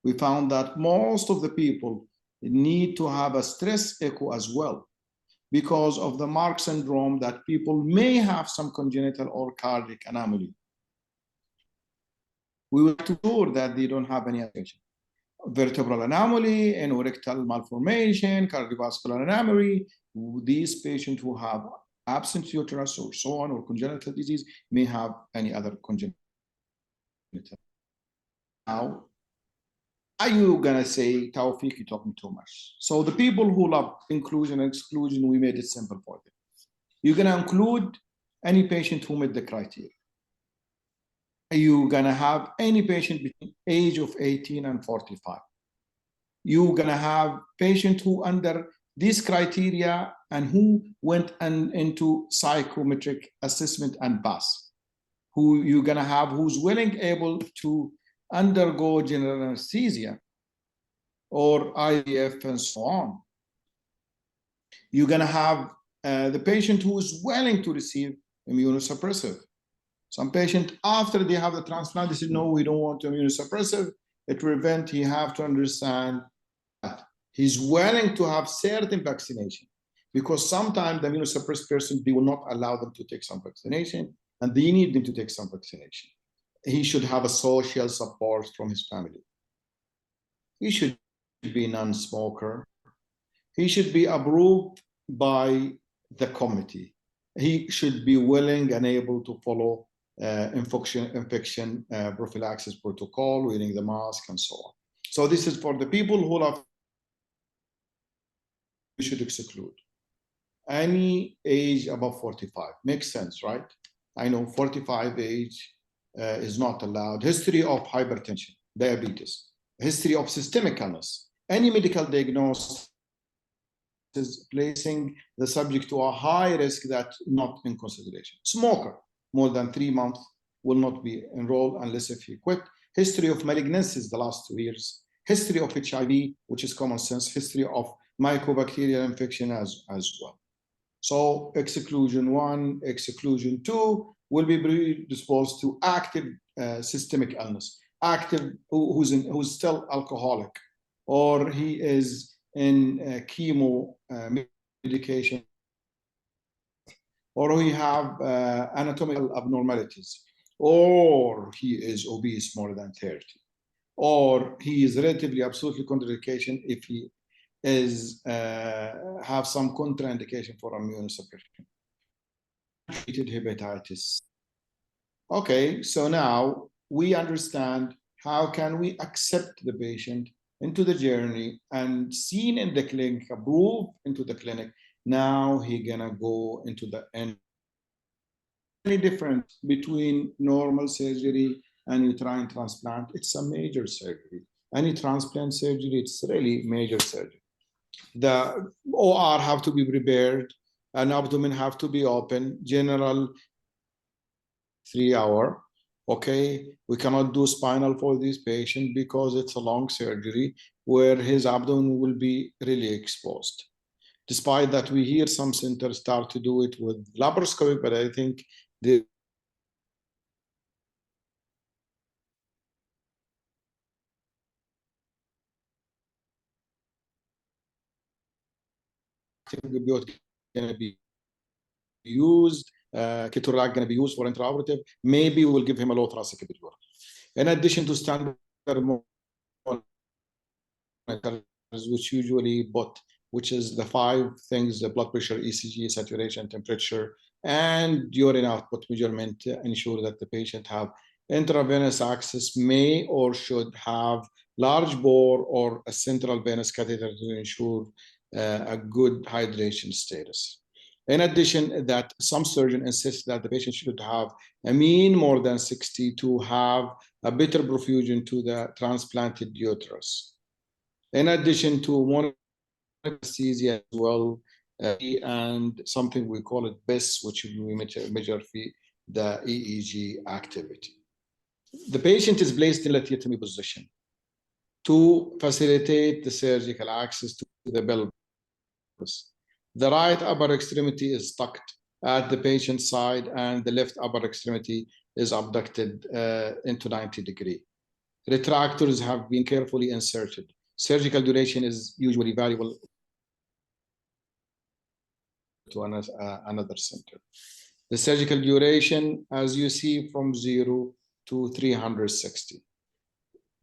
We found that most of the people need to have a stress echo as well, because of the Mark syndrome, that people may have some congenital or cardiac anomaly. We will ensure that they don't have any affection. Vertebral anomaly, anorectal malformation, cardiovascular anomaly. These patients who have absent uterus or so on, or congenital disease, may have any other congenital. Now, are you gonna say, Tawfiq, you're talking too much? So the people who love inclusion and exclusion, we made it simple for them. You're gonna include any patient who met the criteria. Are you gonna have any patient between age of 18 and 45? You're gonna have patient who under these criteria and who went into psychometric assessment and pass. Who you're gonna have who's willing, able to undergo general anesthesia or IVF and so on. You're gonna have the patient who is willing to receive immunosuppressive. Some patient, after they have the transplant, they say, no, we don't want immunosuppressive. It prevents, he have to understand that he's willing to have certain vaccination, because sometimes the immunosuppressed person, they will not allow them to take some vaccination, and they need them to take some vaccination. He should have a social support from his family. He should be a non-smoker. He should be approved by the committee. He should be willing and able to follow infection prophylaxis protocol, wearing the mask and so on. So this is for the people who love. We should exclude any age above 45. Makes sense, right? I know 45 age is not allowed. History of hypertension. diabetes, history of systemic illness, any medical diagnosis is placing the subject to a high risk that not in consideration. Smoker, more than 3 months, will not be enrolled unless if he quit. History of malignancies the last 2 years. History of HIV, which is common sense. History of mycobacterial infection as well. So exclusion 1, exclusion 2 will be predisposed to active systemic illness. Active, who's still alcoholic, or he is in chemo medication, or he have anatomical abnormalities, or he is obese more than 30, or he is relatively absolutely contraindication if he is have some contraindication for immunosuppression. Treated hepatitis. Okay, so now we understand how can we accept the patient into the journey and seen in the clinic, approved into the clinic. Now he gonna go into the end. Any difference between normal surgery and uterine transplant? It's a major surgery. Any transplant surgery, it's really major surgery. The OR have to be prepared, an abdomen have to be open, general 3 hour. Okay, we cannot do spinal for this patient because it's a long surgery where his abdomen will be really exposed. Despite that, we hear some centers start to do it with laparoscopic, but I think the antibiotic going to be used, ketorolac going to be used for intraoperative. Maybe we will give him a low thoracic epidural. In addition to standard which usually which is the 5 things: the blood pressure, ECG, saturation, temperature, and urine output measurement to ensure that the patient have intravenous access, may or should have large bore or a central venous catheter to ensure a good hydration status. In addition, that some surgeon insists that the patient should have a mean more than 60 to have a better perfusion to the transplanted uterus. In addition to anesthesia as well, and something we call it BIS, which we measure the EEG activity. The patient is placed in lithotomy position to facilitate the surgical access to the pelvis. The right upper extremity is tucked at the patient's side, and the left upper extremity is abducted into 90 degrees. Retractors have been carefully inserted. Surgical duration is usually variable to another center. The surgical duration, as you see, from 0 to 360.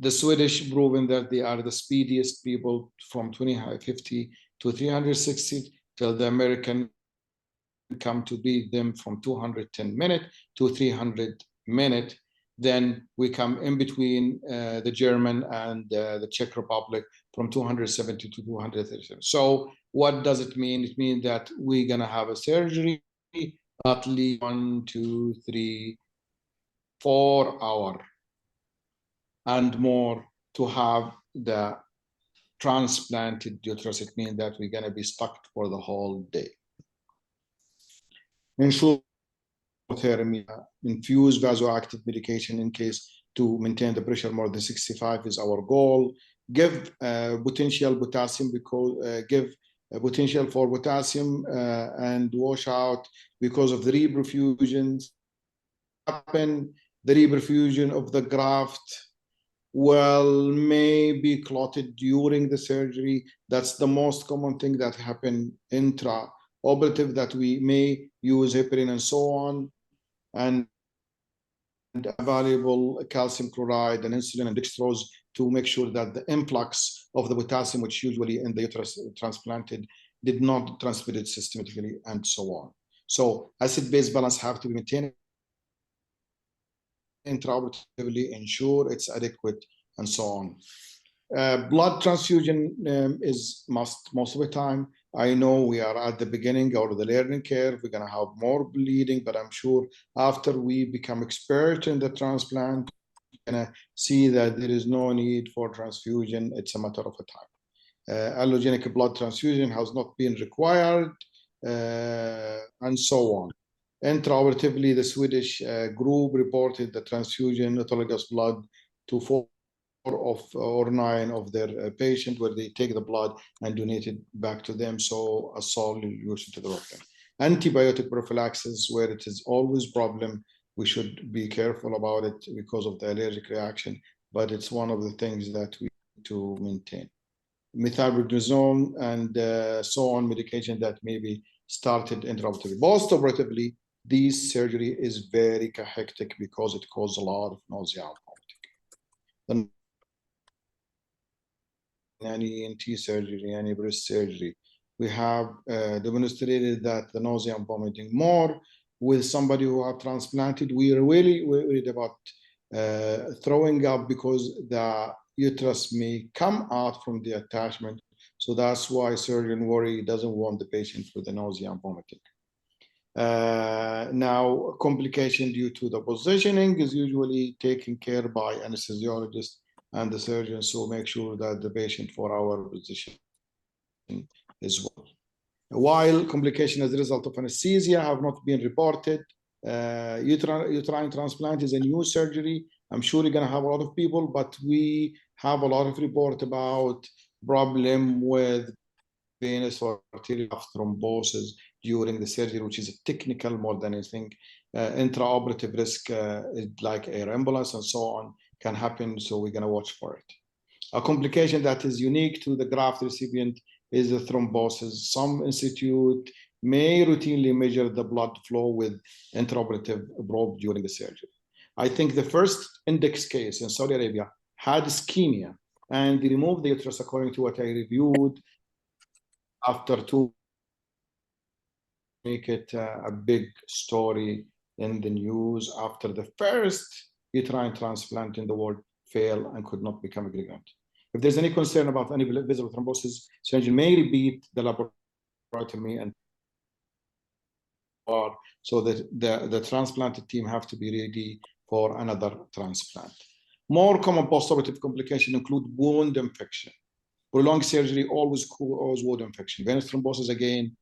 The Swedish proven that they are the speediest people from 50 to 360, till the American come to beat them from 210 minutes to 300 minutes. Then we come in between the German and the Czech Republic from 270 to 237. So what does it mean? It means that we're gonna have a surgery at least 1, 2, 3, 4 hours and more to have the transplanted uterus. It means that we're gonna be stuck for the whole day. Ensure therapy, infuse vasoactive medication in case to maintain the pressure more than 65 is our goal. Give potential potassium because give potential for potassium and wash out because of the reperfusions. Happen the reperfusion of the graft may be clotted during the surgery. That's the most common thing that happen intraoperative, that we may use heparin and so on, and valuable calcium chloride and insulin and dextrose to make sure that the influx of the potassium, which usually in the uterus transplanted, did not transfer it systematically and so on. So acid-base balance have to be maintained intraoperatively, ensure it's adequate and so on. Blood transfusion is must most of the time. I know we are at the beginning or the learning curve. We're going to have more bleeding, but I'm sure after we become expert in the transplant, gonna see that there is no need for transfusion. It's a matter of a time. Allogenic blood transfusion has not been required, and so on. Intraoperatively, the Swedish group reported the transfusion autologous blood to 4 or 9 of their patients, where they take the blood and donate it back to them, so a solution to the problem. Antibiotic prophylaxis, where it is always problem, we should be careful about it because of the allergic reaction, but it's one of the things that we need to maintain. Methylprednisolone and so on, medication that may be started intraoperatively. Post-operatively, this surgery is very hectic because it causes a lot of nausea and vomiting. Any ENT surgery, any breast surgery, we have demonstrated that the nausea and vomiting more with somebody who have transplanted. We are really worried about throwing up because the uterus may come out from the attachment. So that's why surgeon worry doesn't want the patient with the nausea and vomiting. Now, complication due to the positioning is usually taken care by anesthesiologist and the surgeon, so make sure that the patient for our position as well. While complication as a result of anesthesia have not been reported, uterine transplant is a new surgery. I'm sure you're going to have a lot of people, but we have a lot of report about problem with venous or arterial thrombosis during the surgery, which is a technical more than anything. Intraoperative risk, like air ambulance and so on, can happen, so we're going to watch for it. A complication that is unique to the graft recipient is the thrombosis. Some institute may routinely measure the blood flow with intraoperative probe during the surgery. I think the first index case in Saudi Arabia had ischemia, and they removed the uterus according to what I reviewed after 2 make it a big story in the news after the first uterine transplant in the world failed and could not become a gradient. If there's any concern about any visible thrombosis, surgeon may repeat the laparotomy and so that the transplanted team have to be ready for another transplant. More common postoperative complications include wound infection. Prolonged surgery always causes wound infection. Venous thrombosis again,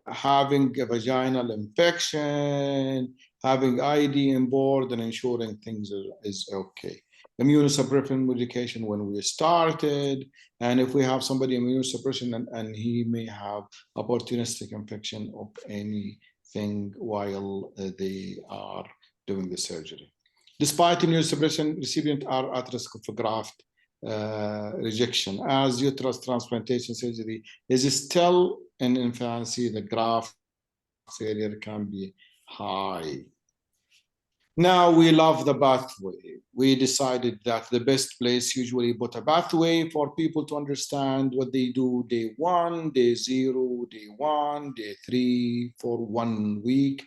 having a vaginal infection, having ID on board, and ensuring things is okay. Immunosuppression medication when we started, and if we have somebody immunosuppression and he may have opportunistic infection of anything while they are doing the surgery. Despite immunosuppression, recipients are at risk of graft rejection. As uterus transplantation surgery is still in infancy, the graft failure can be high. Now we love the pathway. We decided that the best place usually put a pathway for people to understand what they do day 1, day 0, day 1, day 3, for 1 week.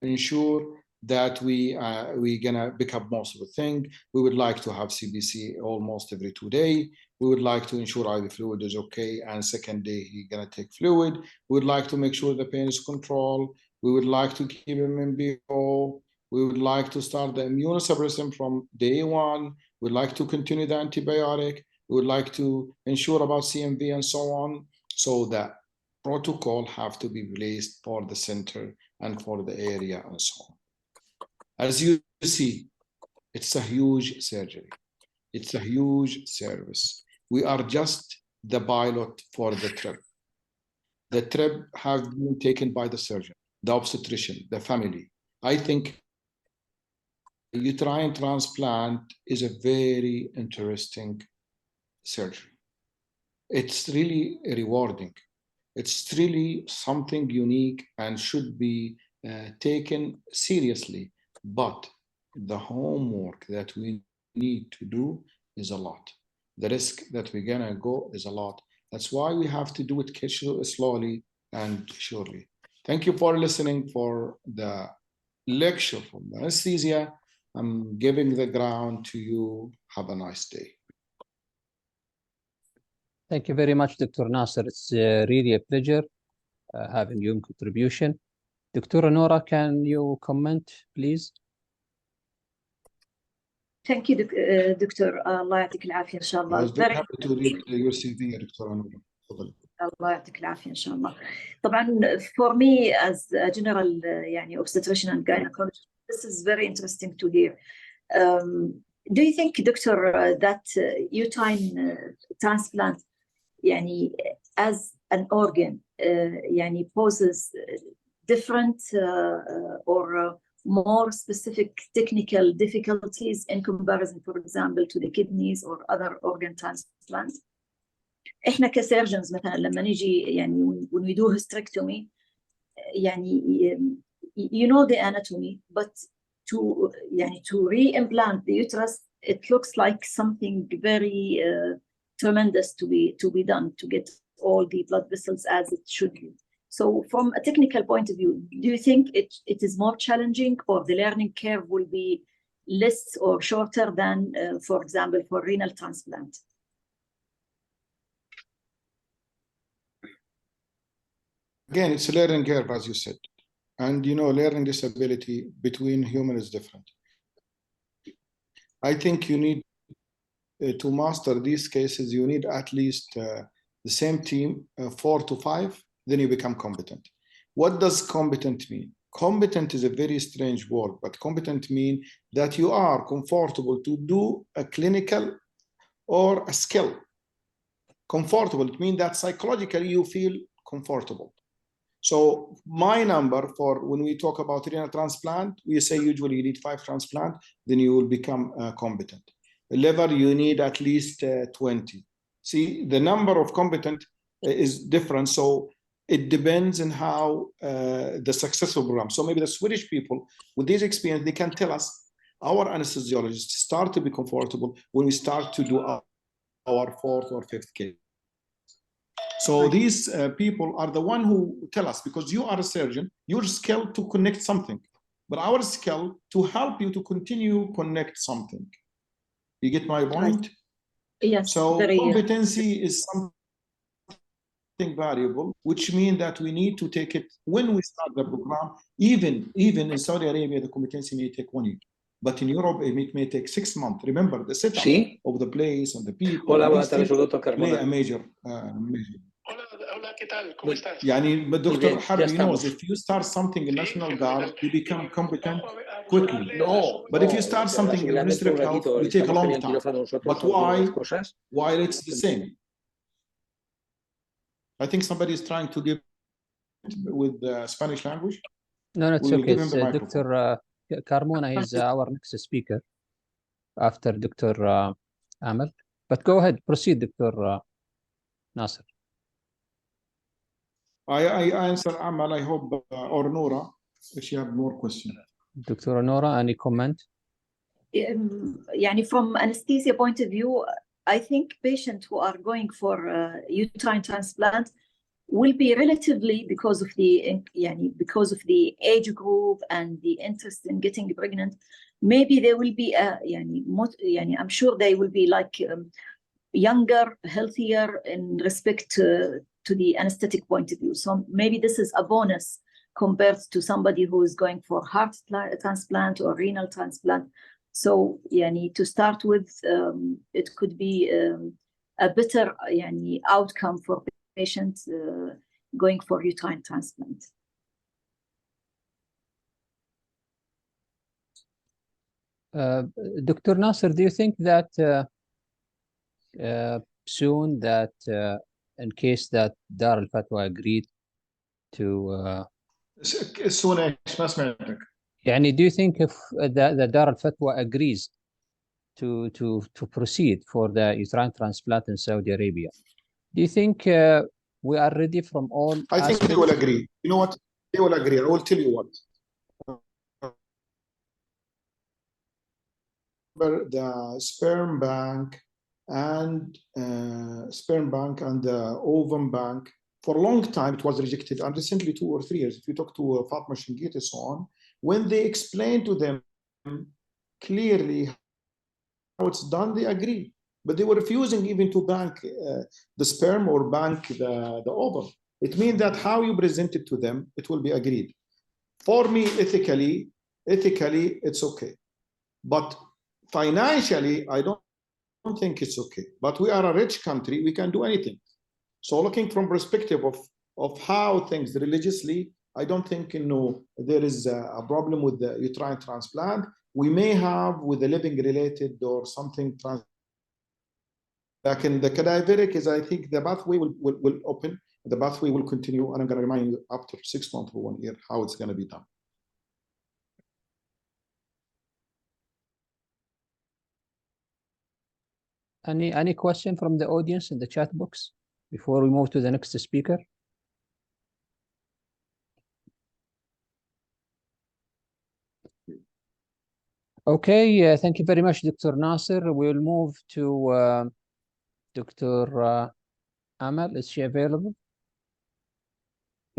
Ensure that we're gonna pick up most of the thing. We would like to have CBC almost every 2 days. We would like to ensure IV fluid is okay, and second day he's gonna take fluid. We would like to make sure the pain is controlled. We would like to keep him in BO. We would like to start the immunosuppressant from day 1. We'd like to continue the antibiotic. We would like to ensure about CMV and so on. So that protocol have to be placed for the center and for the area and so on. As you see, it's a huge surgery. It's a huge service. We are just the pilot for the trip. The trip has been taken by the surgeon, the obstetrician, the family. I think uterine transplant is a very interesting surgery. It's really rewarding. It's really something unique and should be taken seriously. But the homework that we need to do is a lot. The risk that we're gonna go is a lot. That's why we have to do it slowly and surely. Thank you for listening for the lecture from the anesthesia. I'm giving the ground to you. Have a nice day. Thank you very much, Dr. Nasser. It's really a pleasure having your contribution. Dr. Nora, can you comment, please? Thank you, دكتور. الله يعطيك العافية إن شاء I الله. was very happy to read your CV يا دكتورة نورا. تفضلي. الله يعطيك العافية إن شاء الله. طبعا for me as a general يعني obstetrician and gynecologist, this is very interesting to hear. Do you think, Doctor, that uterine transplant يعني as an organ يعني poses different or more specific technical difficulties in comparison, for example, to the kidneys or other organ transplants? احنا كسيرجنز مثلا لما نيجي يعني when we do hysterectomy يعني you know the anatomy, but to يعني to re-implant the uterus, it looks like something very tremendous to be done to get all the blood vessels as it should be. So from a technical point of view, do you think it is more challenging, or the learning curve will be less or shorter than, for example, for renal transplant? Again, it's a learning curve, as you said. And you know, learning disability between humans is different. I think you need to master these cases, you need at least the same team, 4 to 5, then you become competent. What does competent mean? Competent is a very strange word, but competent means that you are comfortable to do a clinical or a skill. Comfortable, it means that psychologically you feel comfortable. So my number for when we talk about renal transplant, we say usually you need 5 transplant, then you will become competent. Liver, you need at least 20. See, the number of competent is different. So it depends on how the successful program. So maybe the Swedish people with this experience, they can tell us, our anesthesiologists start to be comfortable when we start to do our 4th or 5th case. So these people are the one who tell us, because you are a surgeon, your skill to connect something, but our skill to help you to continue connect something. You get my point? Yes. So competency is something variable, which means that we need to take it when we start the program. Even in Saudi Arabia, the competency may take 1 year. But in Europe, it may take 6 months. Remember, the setup of the place and the people play a major. Hola, ¿qué tal? ¿Cómo estás? يعني Dr. Harbi knows if you start something in National Guard, you become competent quickly. But if you start something in Ministry of Health, you take a long time. But why? While it's the same. I think somebody is trying to give with the Spanish language. No, it's okay. It's Dr. Carmona is our next speaker after Dr. Amal. But go ahead, proceed, Dr. Nasser. I answer Amal, I hope, or Nora, if she have more questions. Dr. Nora, any comment? يعني from anesthesia point of view, I think patients who are going for uterine transplant will be relatively, because of the age group and the interest in getting pregnant, maybe there will be I'm sure they will be like younger, healthier in respect to the anesthetic point of view. So maybe this is a bonus compared to somebody who is going for heart transplant or renal transplant. So to start with, it could be a better outcome for patients going for uterine transplant. Dr. Nasser, do you think that soon that in case that Dar al-Fatwa agreed to soon ما سمعتك. يعني do you think if the Dar al-Fatwa agrees to proceed for the uterine transplant in Saudi Arabia, do you think we are ready from all I think they will agree. You know what? They will agree. I will tell you what. The sperm bank and the ovum bank, for a long time it was rejected, and recently 2 or 3 years, if you talk to Fatma Shingit and so on, when they explain to them clearly how it's done, they agree. But they were refusing even to bank the sperm or bank the ovum. It means that how you present it to them, it will be agreed. For me, ethically, it's okay. But financially, I don't think it's okay. But we are a rich country, we can do anything. So looking from perspective of how things religiously, I don't think there is a problem with the uterine transplant. We may have with the living related or something. Like in the cadaveric is, I think the pathway will open, the pathway will continue, and I'm going to remind you after 6 months or 1 year how it's going to be done. Any question from the audience in the chat box before we move to the next speaker? Okay, thank you very much, Dr. Nasser. We'll move to Dr. Amal. Is she available?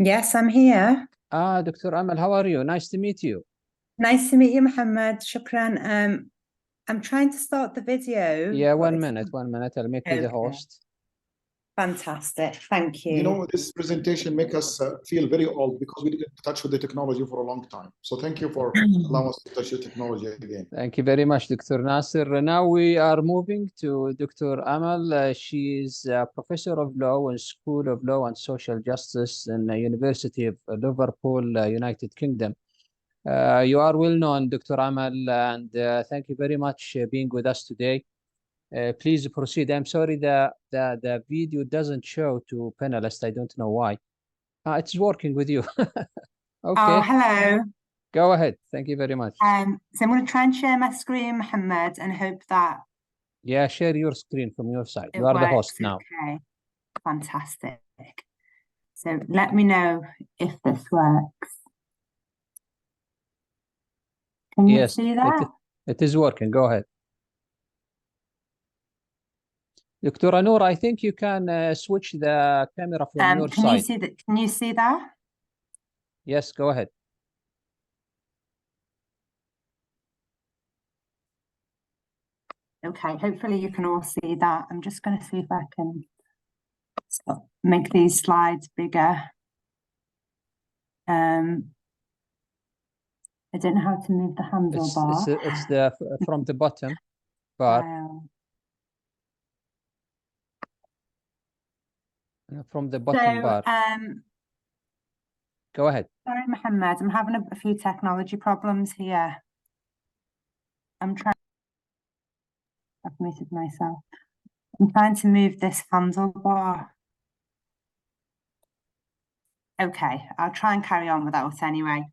Yes, I'm here. Dr. Amal, how are you? Nice to meet you. Nice to meet you, Mohammed. Shukran. I'm trying to start the video. Yeah, 1 minute. I'll make you the Okay. host. Fantastic. Thank you. You know, this presentation makes us feel very old because we didn't touch with the technology for a long time. So thank you for allowing us to touch the technology again. Thank you very much, Dr. Nasser. Now we are moving to Dr. Amal. She is a professor of law in School of Law and Social Justice in the University of Liverpool, United Kingdom. You are well known, Dr. Amal, and thank you very much being with us today. Please proceed. I'm sorry the video doesn't show to panelists. I don't know why. It's working with you. Okay. Oh, hello. Go ahead. Thank you very much. So I'm going to try and share my screen, Mohammed, and hope that Yeah, share your screen from your side. You are the host now. Okay. Fantastic. So let me know if this works. Can you see that? It is working. Go ahead. Dr. Anur, I think you can switch the camera from your side. Can you see that? Yes, go ahead. Okay, hopefully you can all see that. I'm just going to see if I can make these slides bigger. I don't know how to move the handlebar. It's the from the bottom bar. From the bottom bar. Go ahead. Sorry, Mohammed, I'm having a few technology problems here. I've muted myself. I'm trying to move this handlebar. Okay, I'll try and carry on without anyway.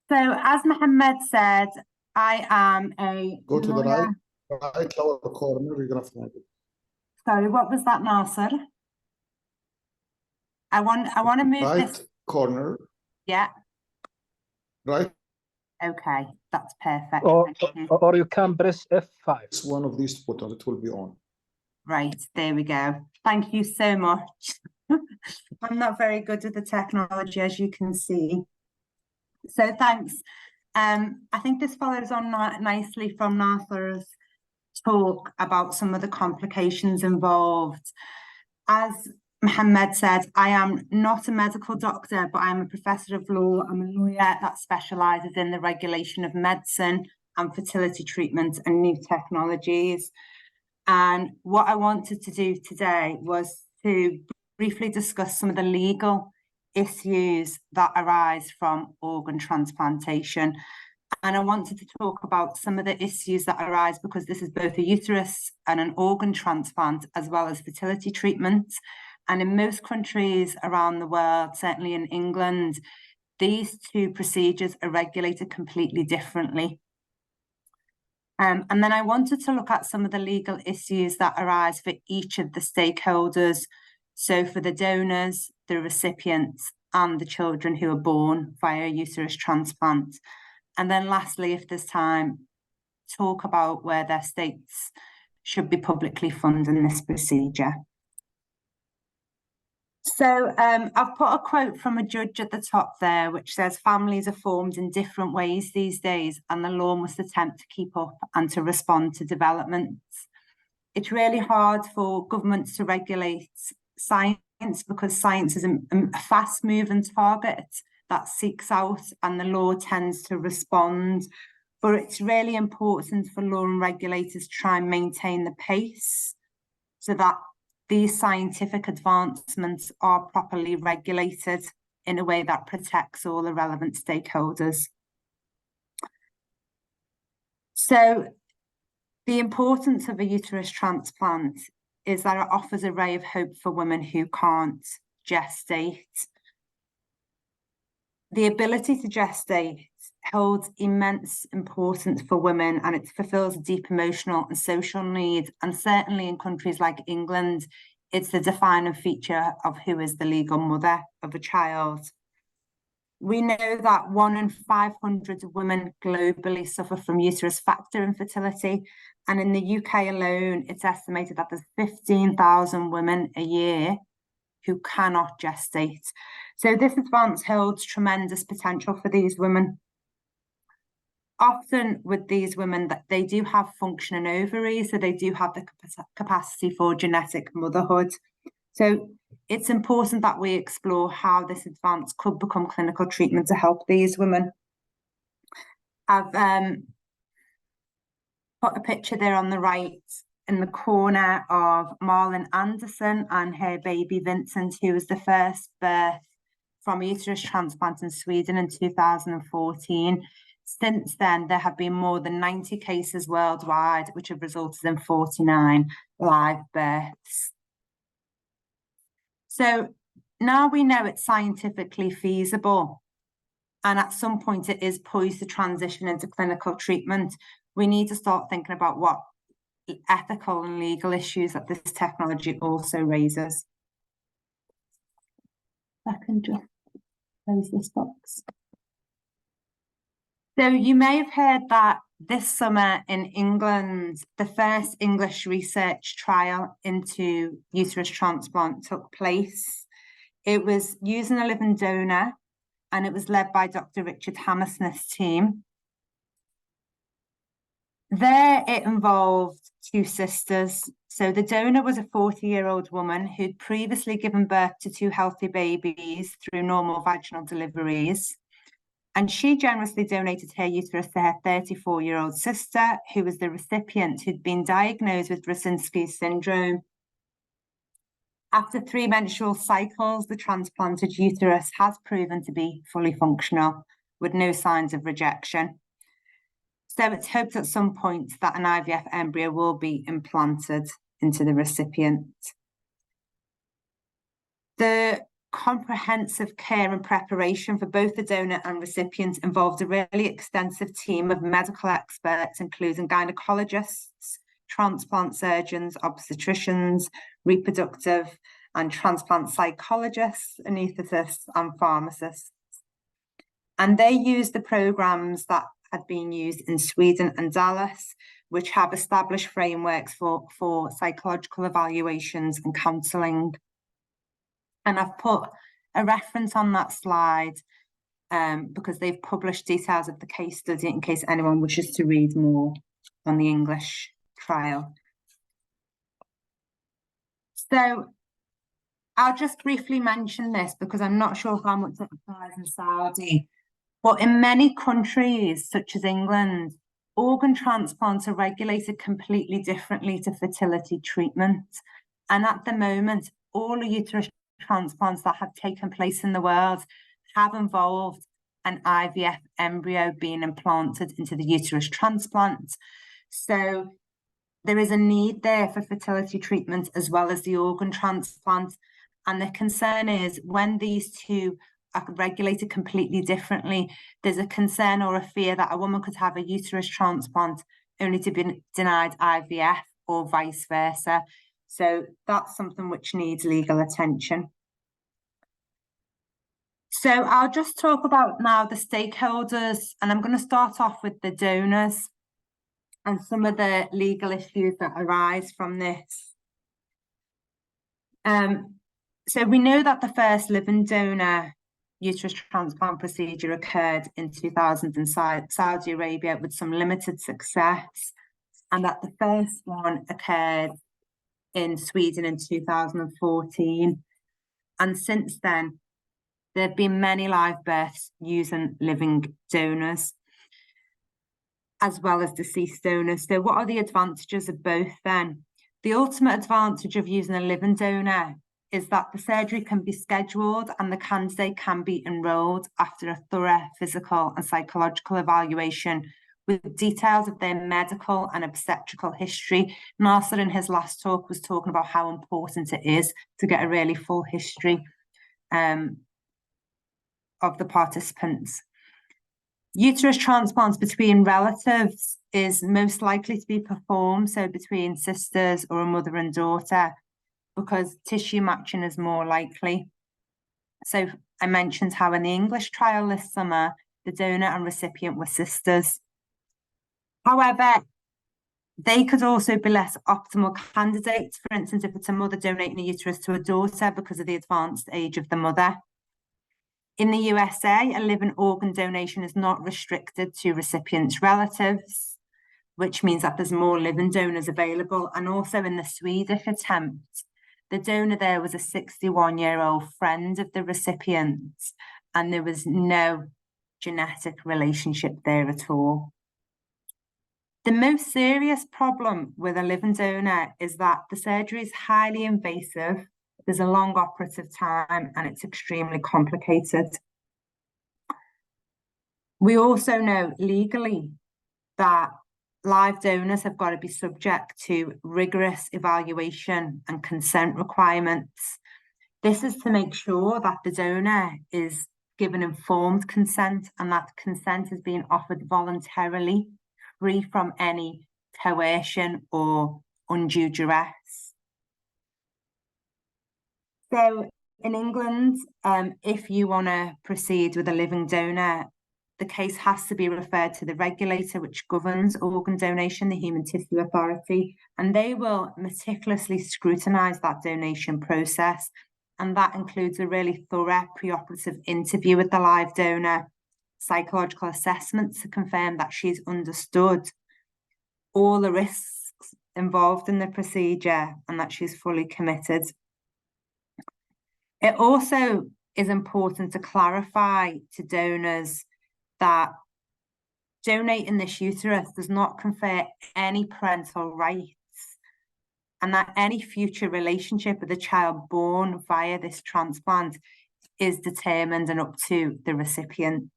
So, as Mohammed said, I am a Go to the lawyer. right lower corner, you're going to find it. Sorry, what was that, Nasser? I want to move right this corner. Yeah. Right. Okay, that's perfect. Or you can press F5. It's one of these buttons, it will be on. Right, there we go. Thank you so much. I'm not very good at the technology, as you can see. So thanks. I think this follows on nicely from Nasser's talk about some of the complications involved. As Mohammed said, I am not a medical doctor, but I'm a professor of law. I'm a lawyer that specialises in the regulation of medicine and fertility treatment and new technologies. And what I wanted to do today was to briefly discuss some of the legal issues that arise from organ transplantation. And I wanted to talk about some of the issues that arise because this is both a uterus and an organ transplant, as well as fertility treatment. And in most countries around the world, certainly in England, these two procedures are regulated completely differently. And then I wanted to look at some of the legal issues that arise for each of the stakeholders. So for the donors, the recipients, and the children who are born via uterus transplant. And then lastly, if there's time, talk about where their states should be publicly funding this procedure. So I've put a quote from a judge at the top there, which says families are formed in different ways these days, and the law must attempt to keep up and to respond to developments. It's really hard for governments to regulate science because science is a fast-moving target that seeks out, and the law tends to respond. But it's really important for law and regulators to try and maintain the pace so that these scientific advancements are properly regulated in a way that protects all the relevant stakeholders. So the importance of a uterus transplant is that it offers a ray of hope for women who can't gestate. The ability to gestate holds immense importance for women, and it fulfills a deep emotional and social need. And certainly in countries like England, it's the defining feature of who is the legal mother of a child. We know that 1 in 500 women globally suffer from uterus factor infertility. And in the UK alone, it's estimated that there's 15,000 women a year who cannot gestate. So this advance holds tremendous potential for these women. Often with these women, that they do have functioning ovaries, so they do have the capacity for genetic motherhood. So it's important that we explore how this advance could become clinical treatment to help these women. I've put a picture there on the right in the corner of Marlon Anderson and her baby Vincent, who was the first birth from a uterus transplant in Sweden in 2014. Since then, there have been more than 90 cases worldwide, which have resulted in 49 live births. So now we know it's scientifically feasible, and at some point it is poised to transition into clinical treatment. We need to start thinking about what ethical and legal issues that this technology also raises. I can just close this box. So you may have heard that this summer in England, the first English research trial into uterus transplant took place. It was using a living donor, and it was led by Dr. Richard Hammersmith's team. There it involved 2 sisters. So the donor was a 40-year-old woman who'd previously given birth to 2 healthy babies through normal vaginal deliveries. And she generously donated her uterus to her 34-year-old sister, who was the recipient, who'd been diagnosed with Brzezinski's syndrome. After 3 menstrual cycles, the transplanted uterus has proven to be fully functional, with no signs of rejection. So it's hoped at some point that an IVF embryo will be implanted into the recipient. The comprehensive care and preparation for both the donor and recipient involved a really extensive team of medical experts, including gynecologists, transplant surgeons, obstetricians, reproductive and transplant psychologists, anaesthetists and pharmacists. And they used the programs that had been used in Sweden and Dallas, which have established frameworks for psychological evaluations and counselling. And I've put a reference on that slide because they've published details of the case study in case anyone wishes to read more on the English trial. So I'll just briefly mention this because I'm not sure how much it applies in Saudi. But in many countries, such as England, organ transplants are regulated completely differently to fertility treatment. And at the moment, all the uterus transplants that have taken place in the world have involved an IVF embryo being implanted into the uterus transplant. So there is a need there for fertility treatment as well as the organ transplant. And the concern is when these two are regulated completely differently, there's a concern or a fear that a woman could have a uterus transplant only to be denied IVF or vice versa. So that's something which needs legal attention. So I'll just talk about now the stakeholders, and I'm going to start off with the donors and some of the legal issues that arise from this. So we know that the first living donor uterus transplant procedure occurred in 2000 in Saudi Arabia with some limited success, and that the first one occurred in Sweden in 2014. And since then, There have been many live births using living donors, as well as deceased donors. So what are the advantages of both then? The ultimate advantage of using a living donor is that the surgery can be scheduled and the candidate can be enrolled after a thorough physical and psychological evaluation with details of their medical and obstetrical history. Nasser in his last talk was talking about how important it is to get a really full history of the participants. Uterus transplants between relatives is most likely to be performed, so between sisters or a mother and daughter, because tissue matching is more likely. So I mentioned how in the English trial this summer, the donor and recipient were sisters. However, they could also be less optimal candidates. For instance, if it's a mother donating a uterus to a daughter because of the advanced age of the mother. In the USA, a living organ donation is not restricted to recipients' relatives, which means that there's more living donors available. And also in the Swedish attempt, the donor there was a 61-year-old friend of the recipient, and there was no genetic relationship there at all. The most serious problem with a living donor is that the surgery is highly invasive, there's a long operative time, and it's extremely complicated. We also know legally that live donors have got to be subject to rigorous evaluation and consent requirements. This is to make sure that the donor is given informed consent and that consent is being offered voluntarily, free from any coercion or undue duress. So in England, if you want to proceed with a living donor, the case has to be referred to the regulator which governs organ donation, the Human Tissue Authority, and they will meticulously scrutinise that donation process. And that includes a really thorough preoperative interview with the live donor, psychological assessments to confirm that she's understood all the risks involved in the procedure and that she's fully committed. It also is important to clarify to donors that donating this uterus does not confer any parental rights, and that any future relationship with a child born via this transplant is determined and up to the recipient.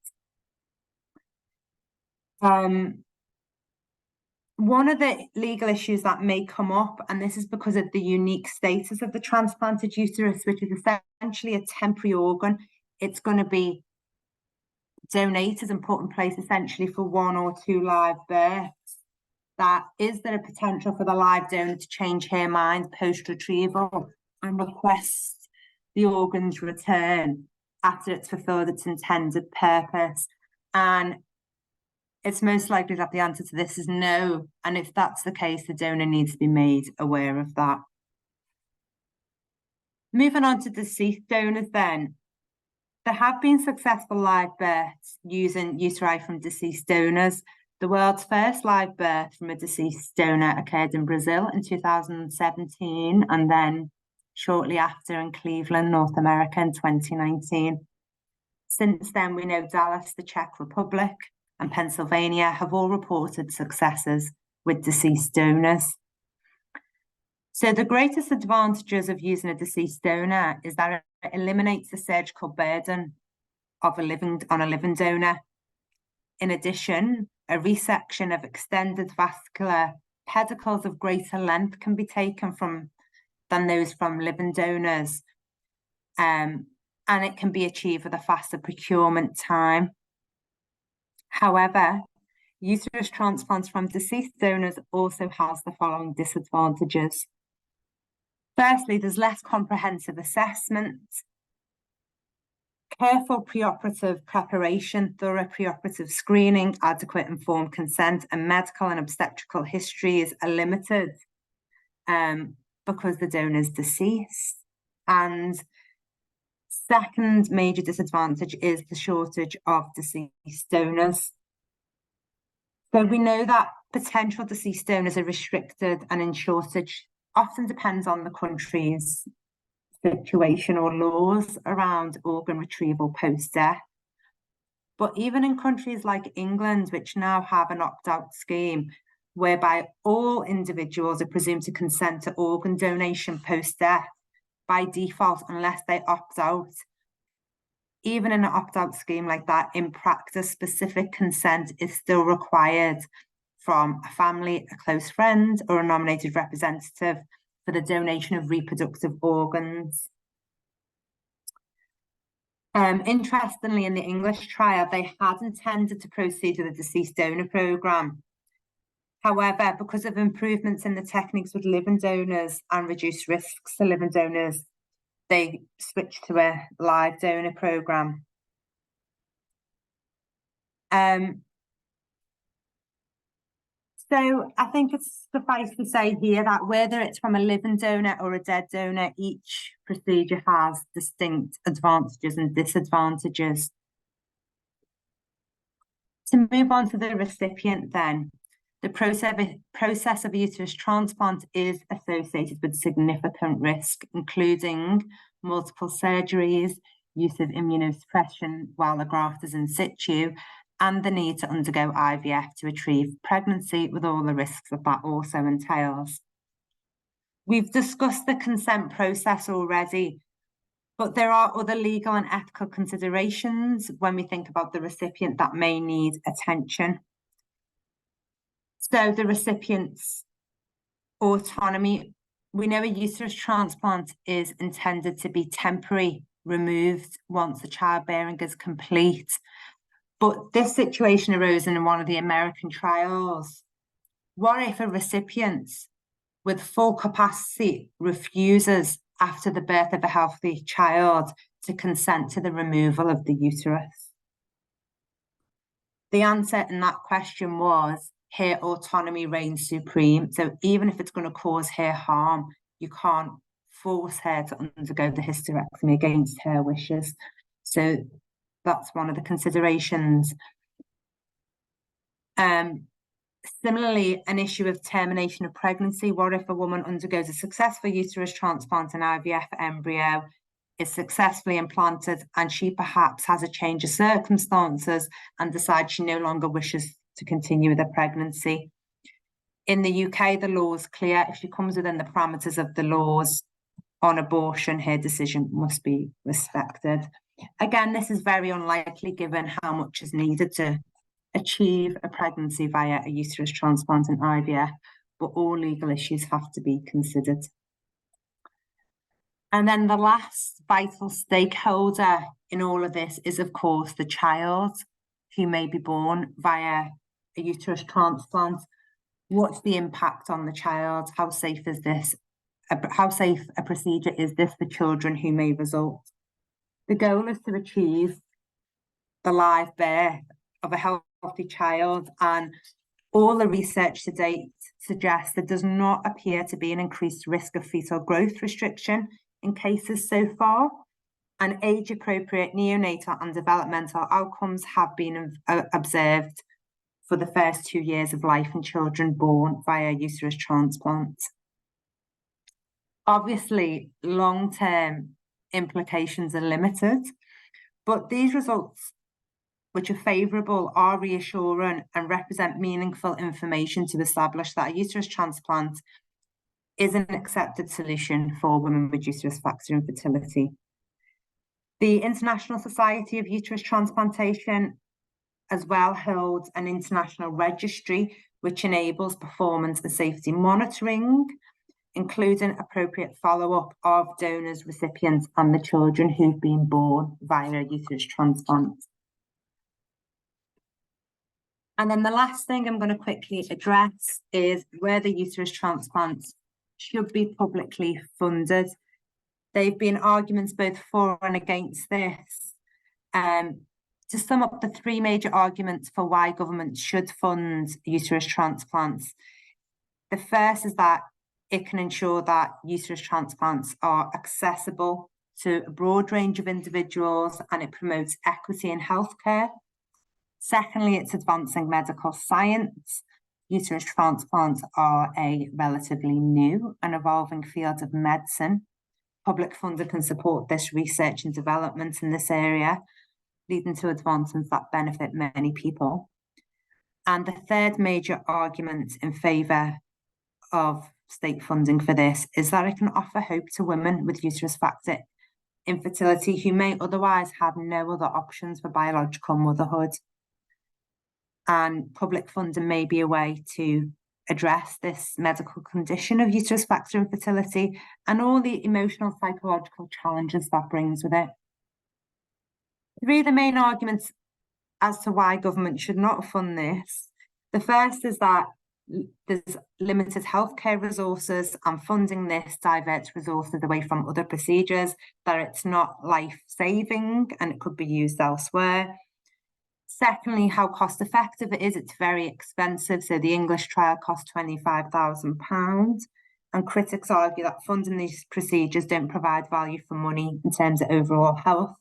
One of the legal issues that may come up, and this is because of the unique status of the transplanted uterus, which is essentially a temporary organ, it's going to be donated and put in place essentially for 1 or 2 live births. That is there a potential for the live donor to change her mind post-retrieval and request the organ's return after it's fulfilled its intended purpose? And it's most likely that the answer to this is no. And if that's the case, the donor needs to be made aware of that. Moving on to deceased donors then. There have been successful live births using uteri from deceased donors. The world's first live birth from a deceased donor occurred in Brazil in 2017, and then shortly after in Cleveland, North America in 2019. Since then, we know Dallas, the Czech Republic, and Pennsylvania have all reported successes with deceased donors. So the greatest advantages of using a deceased donor is that it eliminates the surgical burden of a living donor. In addition, a resection of extended vascular pedicles of greater length can be taken than those from living donors, and it can be achieved with a faster procurement time. However, uterus transplants from deceased donors also has the following disadvantages. Firstly, there's less comprehensive assessment. Careful preoperative preparation, thorough preoperative screening, adequate informed consent, and medical and obstetrical histories are limited because the donor is deceased. And second major disadvantage is the shortage of deceased donors. So we know that potential deceased donors are restricted and in shortage, often depends on the countries. situation or laws around organ retrieval post-death. But even in countries like England, which now have an opt-out scheme, whereby all individuals are presumed to consent to organ donation post-death by default unless they opt out, even in an opt-out scheme like that, in practice, specific consent is still required from a family, a close friend, or a nominated representative for the donation of reproductive organs. Interestingly, in the English trial, they had intended to proceed with a deceased donor programme. However, because of improvements in the techniques with living donors and reduced risks to living donors, they switched to a live donor programme. So I think it's suffice to say here that whether it's from a living donor or a dead donor, each procedure has distinct advantages and disadvantages. To move on to the recipient then, the process of uterus transplant is associated with significant risk, including multiple surgeries, use of immunosuppression while the graft is in situ, and the need to undergo IVF to retrieve pregnancy with all the risks that that also entails. We've discussed the consent process already, but there are other legal and ethical considerations when we think about the recipient that may need attention. So the recipient's autonomy. We know a uterus transplant is intended to be temporary, removed once the childbearing is complete. But this situation arose in one of the American trials. What if a recipient with full capacity refuses after the birth of a healthy child to consent to the removal of the uterus? The answer in that question was her autonomy reigns supreme. So even if it's going to cause her harm, you can't force her to undergo the hysterectomy against her wishes. So that's one of the considerations. Similarly, an issue of termination of pregnancy. What if a woman undergoes a successful uterus transplant and IVF embryo is successfully implanted and she perhaps has a change of circumstances and decides she no longer wishes to continue with her pregnancy? In the UK, the law is clear. If she comes within the parameters of the laws on abortion, her decision must be respected. Again, this is very unlikely given how much is needed to achieve a pregnancy via a uterus transplant and IVF, but all legal issues have to be considered. And then the last vital stakeholder in all of this is, of course, the child who may be born via a uterus transplant. What's the impact on the child? How safe is this? How safe a procedure is this for children who may result? The goal is to achieve the live birth of a healthy child, and all the research to date suggests there does not appear to be an increased risk of fetal growth restriction in cases so far, and age-appropriate neonatal and developmental outcomes have been observed for the first 2 years of life in children born via uterus transplant. Obviously, long-term implications are limited, but these results, which are favourable, are reassuring and represent meaningful information to establish that a uterus transplant is an accepted solution for women with uterus factor infertility. The International Society of Uterus Transplantation as well holds an international registry which enables performance and safety monitoring, including appropriate follow-up of donors, recipients, and the children who've been born via a uterus transplant. And then the last thing I'm going to quickly address is whether uterus transplants should be publicly funded. There have been arguments both for and against this. To sum up the three major arguments for why governments should fund uterus transplants, the first is that it can ensure that uterus transplants are accessible to a broad range of individuals and it promotes equity in healthcare. Secondly, it's advancing medical science. Uterus transplants are a relatively new and evolving field of medicine. public funding can support this research and development in this area, leading to advancements that benefit many people. And the third major argument in favour of state funding for this is that it can offer hope to women with uterus factor infertility who may otherwise have no other options for biological motherhood. And public funding may be a way to address this medical condition of uterus factor infertility and all the emotional, psychological challenges that brings with it. Three of the main arguments as to why government should not fund this. The first is that there's limited healthcare resources, and funding this diverts resources away from other procedures, that it's not life-saving and it could be used elsewhere. Secondly, how cost effective it is. It's very expensive. So the English trial cost £25,000. And critics argue that funding these procedures don't provide value for money in terms of overall health.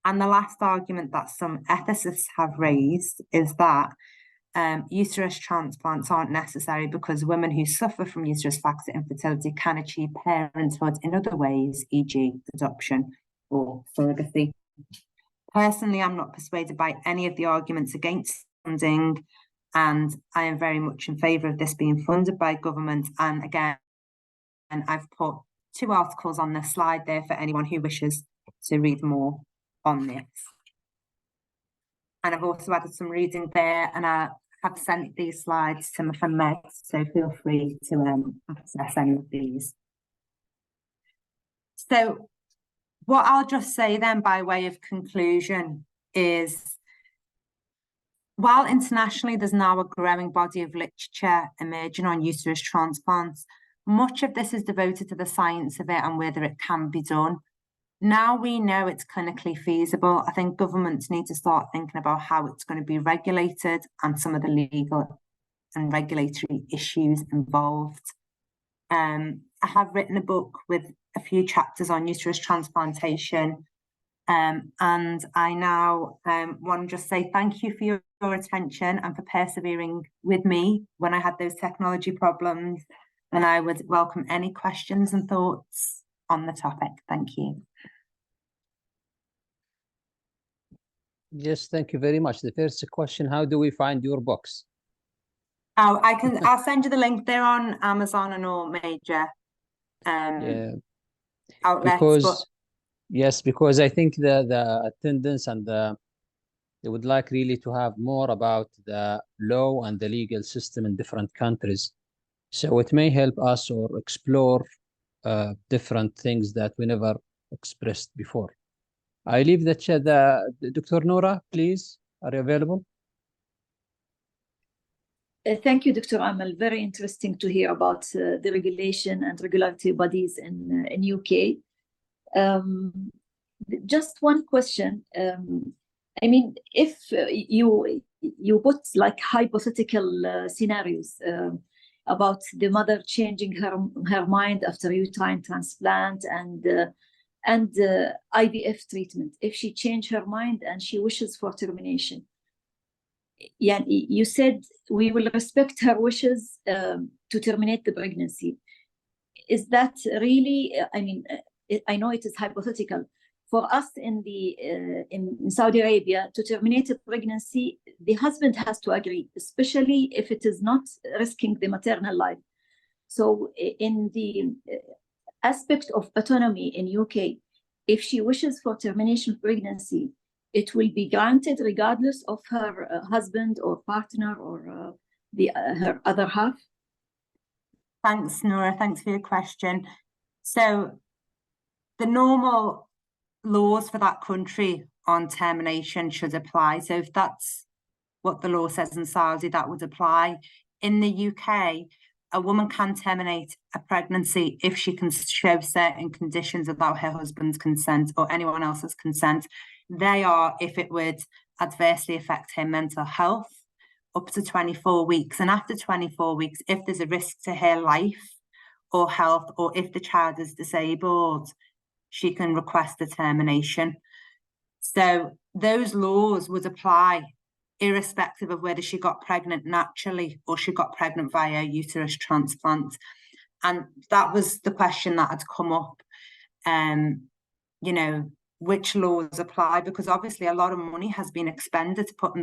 And the last argument that some ethicists have raised is that uterus transplants aren't necessary because women who suffer from uterus factor infertility can achieve parenthood in other ways, e.g. adoption or surrogacy. Personally, I'm not persuaded by any of the arguments against funding, and I am very much in favour of this being funded by government. And again, I've put 2 articles on this slide there for anyone who wishes to read more on this. And I've also added some reading there, and I have sent these slides to Mohammed, so feel free to access any of these. So what I'll just say then by way of conclusion is, while internationally there's now a growing body of literature emerging on uterus transplants, much of this is devoted to the science of it and whether it can be done. Now we know it's clinically feasible. I think governments need to start thinking about how it's going to be regulated and some of the legal and regulatory issues involved. I have written a book with a few chapters on uterus transplantation, and I now want to just say thank you for your attention and for persevering with me when I had those technology problems, and I would welcome any questions and thoughts on the topic. Thank you. Yes, thank you very much. The first question, how do we find your books? Oh, I'll send you the link. They're on Amazon and all major outlets. Because I think the attendance and they would like really to have more about the law and the legal system in different countries. So it may help us or explore different things that we never expressed before. I leave the chat. Dr. Noura, please, are you available? Thank you, Dr. Amal. Very interesting to hear about the regulation and regulatory bodies in UK. Just one question. I mean, if you put like hypothetical scenarios about the mother changing her mind after uterine transplant and IVF treatment, if she changed her mind and she wishes for termination. Yeah, you said we will respect her wishes to terminate the pregnancy. Is that really, I mean, I know it is hypothetical. For us in Saudi Arabia, to terminate a pregnancy, the husband has to agree, especially if it is not risking the maternal life. So in the aspect of autonomy in UK, if she wishes for termination of pregnancy, it will be granted regardless of her husband or partner or her other half? Thanks, Noura. Thanks for your question. So the normal laws for that country on termination should apply. So if that's what the law says in Saudi, that would apply. In the UK, a woman can terminate a pregnancy if she can show certain conditions without her husband's consent or anyone else's consent. They are if it would adversely affect her mental health, up to 24 weeks. And after 24 weeks, if there's a risk to her life or health, or if the child is disabled, she can request a termination. So those laws would apply irrespective of whether she got pregnant naturally or she got pregnant via uterus transplant. And that was the question that had come up. you know, which laws apply, because obviously a lot of money has been expended to put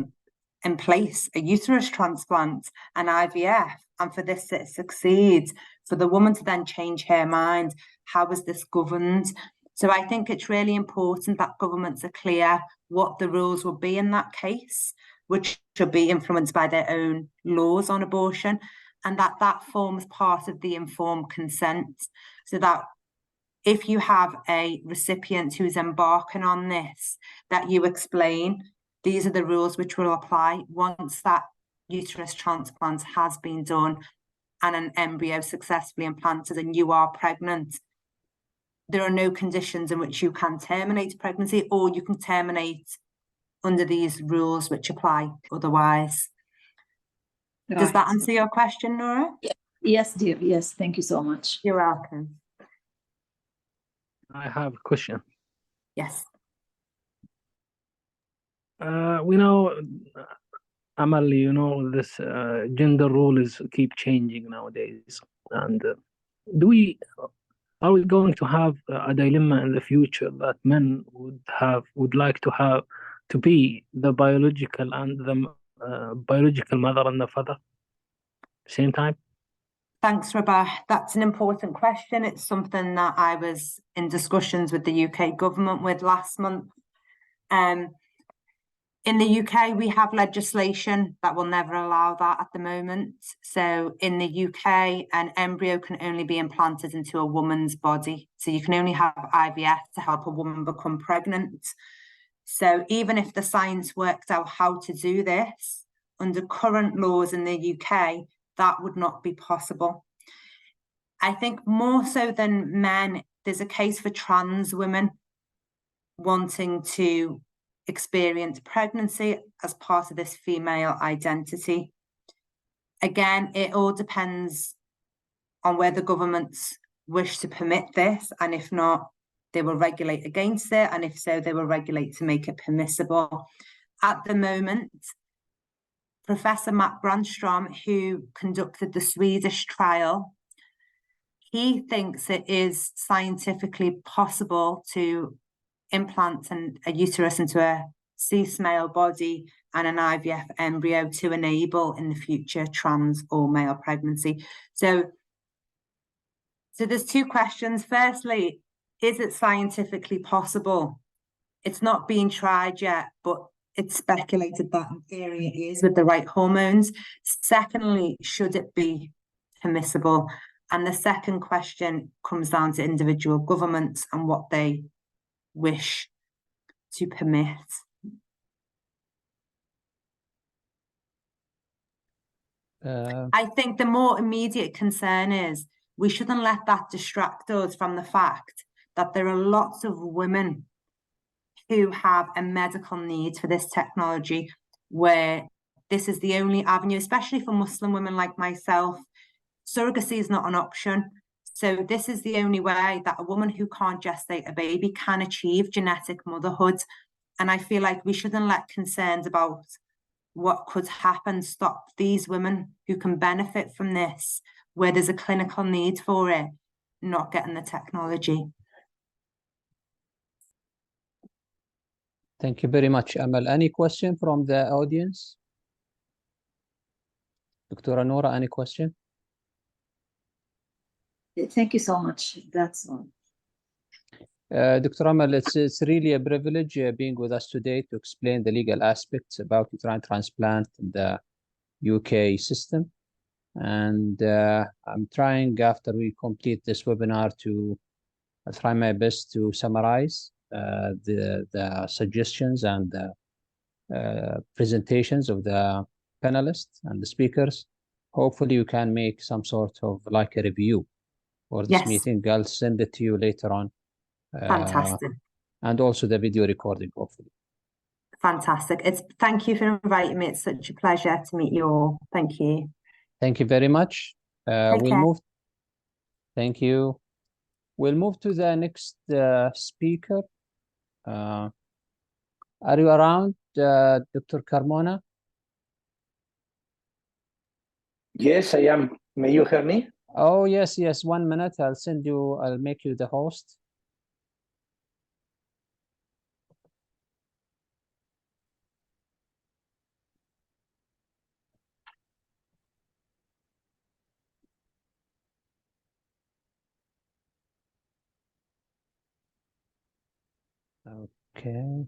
in place a uterus transplant and IVF, and for this to succeed, for the woman to then change her mind, how is this governed? So I think it's really important that governments are clear what the rules will be in that case, which should be influenced by their own laws on abortion, and that forms part of the informed consent, so that if you have a recipient who's embarking on this, that you explain these are the rules which will apply once that uterus transplant has been done and an embryo successfully implanted and you are pregnant. There are no conditions in which you can terminate pregnancy, or you can terminate under these rules which apply otherwise. Right. Does that answer your question, Nora? Yes, dear. Yes, thank you so much. You're welcome. I have a question. Yes. We know, Amal, you know, this gender roles keep changing nowadays. And are we going to have a dilemma in the future that men would like to have to be the biological and the biological mother and the father same time? Thanks, Rabah. That's an important question. It's something that I was in discussions with the UK government with last month. In the UK, we have legislation that will never allow that at the moment. So in the UK, an embryo can only be implanted into a woman's body. So you can only have IVF to help a woman become pregnant. So even if the science worked out how to do this, under current laws in the UK, that would not be possible. I think more so than men, there's a case for trans women wanting to experience pregnancy as part of this female identity. Again, it all depends on whether governments wish to permit this, and if not, they will regulate against it, and if so, they will regulate to make it permissible. At the moment, Professor Matt Brandstrom, who conducted the Swedish trial, he thinks it is scientifically possible to implant a uterus into a cis male body and an IVF embryo to enable in the future trans or male pregnancy. So there's two questions. Firstly, is it scientifically possible? It's not being tried yet, but it's speculated that in theory it is with the right hormones. Secondly, should it be permissible? And the second question comes down to individual governments and what they wish to permit. I think the more immediate concern is we shouldn't let that distract us from the fact that there are lots of women who have a medical need for this technology, where this is the only avenue, especially for Muslim women like myself. Surrogacy is not an option. So this is the only way that a woman who can't gestate a baby can achieve genetic motherhood. And I feel like we shouldn't let concerns about what could happen stop these women who can benefit from this, where there's a clinical need for it, not getting the technology. Thank you very much, Amal. Any question from the audience? Dr. Noura, any question? Thank you so much. That's all. Dr. Amal, it's really a privilege being with us today to explain the legal aspects about uterine transplant in the UK system. And I'm trying, after we complete this webinar, to try my best to summarize the suggestions and the presentations of the panelists and the speakers. Hopefully you can make some sort of like a review for this meeting. I'll send it to you later on. Fantastic. And also the video recording, hopefully. Fantastic. Thank you for inviting me. It's such a pleasure to meet you all. Thank you. Thank you very much. We'll move. Thank you. We'll move to the next speaker. Are you around, Dr. Carmona? Yes, I am. May you hear me? Oh, yes. 1 minute. I'll make you the host. Okay.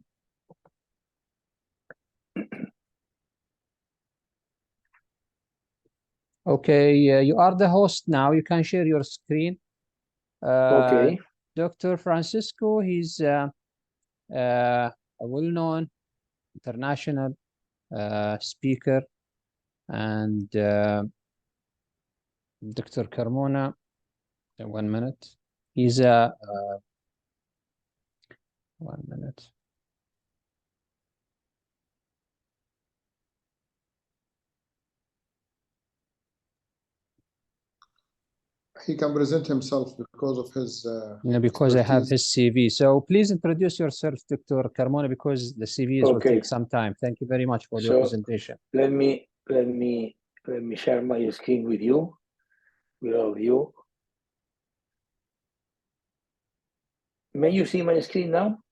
Okay, you are the host now. You can share your screen. Okay. Dr. Francisco, he's a well-known international speaker, and Dr. Carmona, 1 minute. He's a 1 minute. He can present himself because of his because I have expertise. his CV. So please introduce yourself, Dr. Carmona, because the CVs will Okay. take some time. Thank you very much for your So presentation. let me share my screen with you, with all of you. May you see my screen now?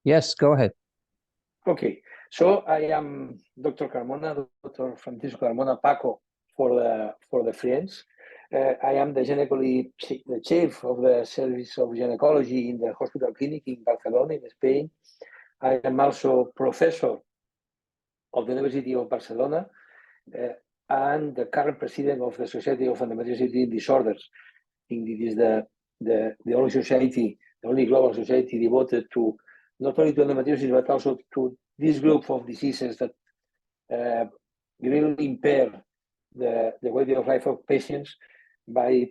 Yes, go ahead. Okay. So I am Dr. Carmona, Dr. Francisco Carmona Paco for the friends. I am the chief of the service of gynecology in the hospital clinic in Barcelona, in Spain. I am also professor of the University of Barcelona and the current president of the Society of Endometrial Disorders. I think it is the only society, the only global society devoted to not only to endometriosis but also to this group of diseases that really impair the quality of life of patients by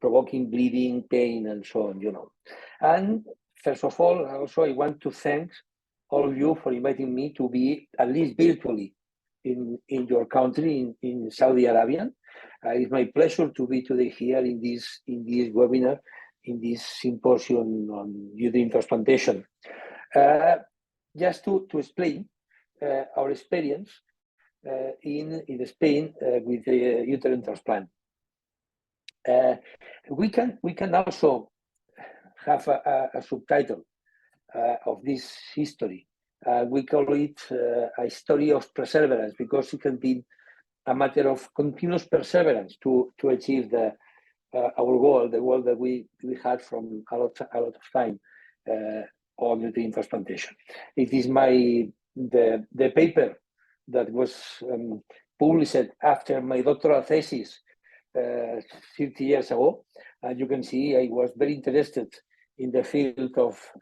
provoking bleeding, pain, and so on, you know. And first of all, also I want to thank all of you for inviting me to be at least virtually in your country, in Saudi Arabia. It's my pleasure to be today here in this webinar, in this symposium on uterine transplantation. Just to explain our experience in Spain with the uterine transplant. We can also have a subtitle of this history. We call it a story of perseverance, because it can be a matter of continuous perseverance to achieve our goal, the goal that we had from a lot of time on uterine transplantation. It is the paper that was published after my doctoral thesis 50 years ago. And you can see I was very interested in the field of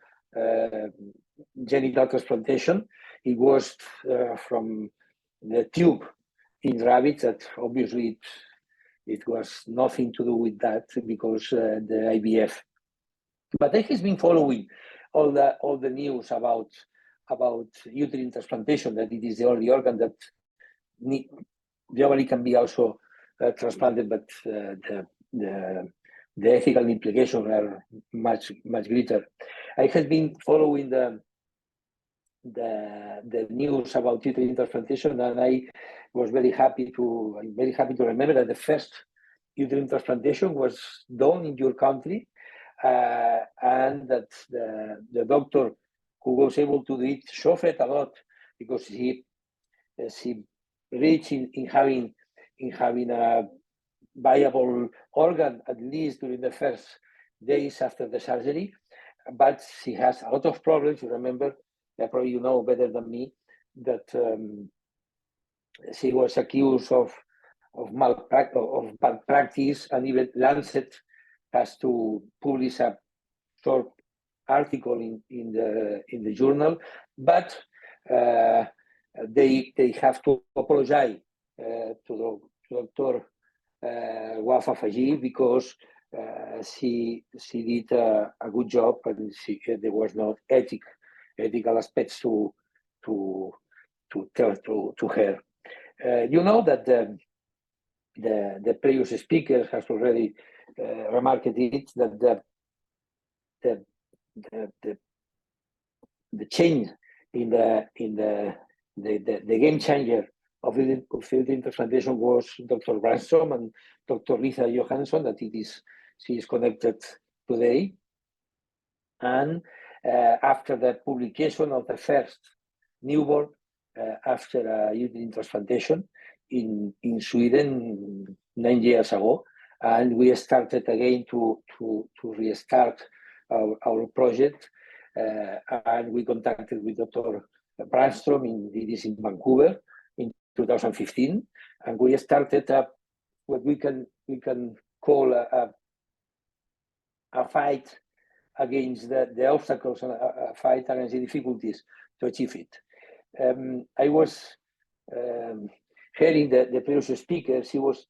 genital transplantation. It was from the tube in rabbits that obviously it was nothing to do with that, because the IVF. But I have been following all the news about uterine transplantation, that it is the only organ that globally can be also transplanted, but the ethical implications are much greater. I have been following the news about uterine transplantation, and I'm very happy to remember that the first uterine transplantation was done in your country, and that the doctor who was able to do it suffered a lot, because he reached in having a viable organ, at least during the first days after the surgery. But she has a lot of problems. You remember, probably you know better than me, that she was accused of bad practice, and even Lancet has to publish a short article in the journal. But they have to apologize to Dr. Wafa Faji, because she did a good job, and there was no ethical aspects to tell to her. You know that the previous speaker has already remarked it, that the change in the game changer of uterine transplantation was Dr. Brandstrom and Dr. Lisa Johansson, that she is connected today. And after the publication of the first newborn after a uterine transplantation in Sweden 9 years ago, and we started again to restart our project. and we contacted with Dr. Brandstrom it is in Vancouver in 2015, and we started up what we can call a fight against the obstacles and a fight against the difficulties to achieve it. I was hearing the previous speaker. She was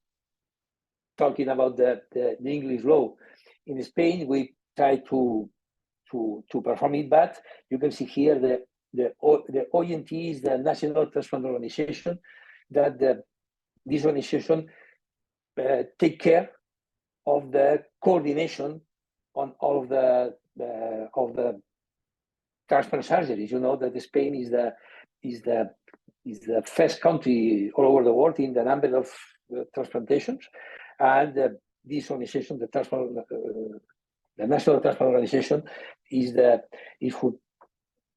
talking about the English law. In Spain, we try to perform it, but you can see here the ONT is the National Transplant Organization, that this organization take care of the coordination on all of the transplant surgeries. You know that Spain is the first country all over the world in the number of transplantations, and this organization, the National Transplant Organization, is who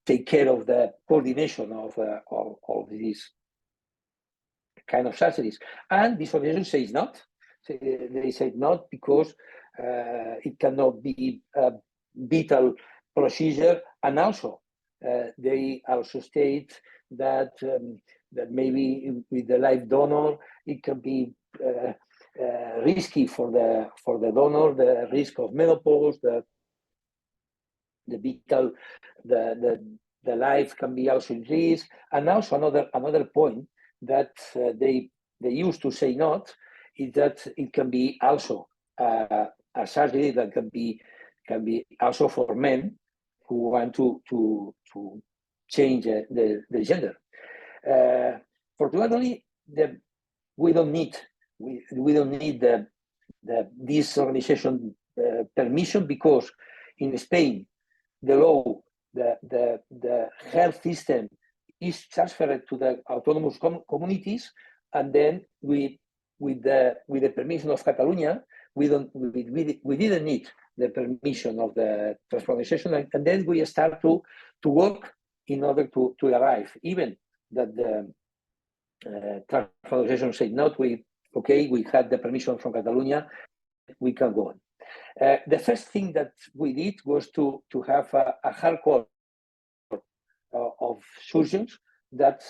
take care of the coordination of these kind of surgeries. And this organization says not. They say not because it cannot be a vital procedure, and also they also state that that maybe with the live donor it can be risky for the donor, the risk of menopause, the vital, the life can be also in risk. And also another point that they used to say not is that it can be also a surgery that can be also for men who want to change the gender. Fortunately, we don't need this organization permission, because in Spain the law, the health system is transferred to the autonomous communities, and then with the permission of Catalonia, we didn't need the permission of the transplantation, and then we start to work in order to arrive. Even that the transplantation said not, we had the permission from Catalonia, we can go on. The first thing that we did was to have a hardcore of surgeons that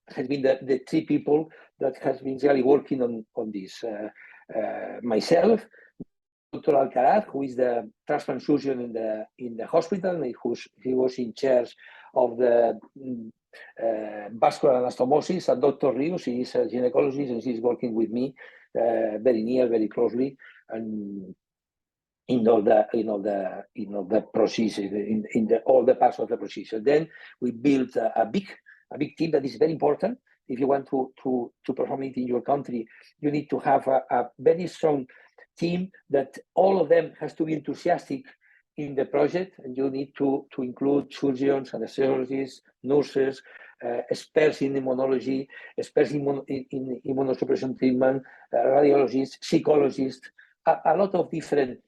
has been the three people that has been really working on this. Myself, Dr. Alcaraz, who is the transplant surgeon in the hospital, and he was in charge of the vascular anastomosis, and Dr. Rios, he is a gynecologist, and she's working with me very closely, and in all the procedure, in all the parts of the procedure. Then we built a big team that is very important. If you want to perform it in your country, you need to have a very strong team that all of them has to be enthusiastic in the project, and you need to include surgeons, anesthesiologists, nurses, experts in immunology, experts in immunosuppression treatment, radiologists, psychologists, a lot of different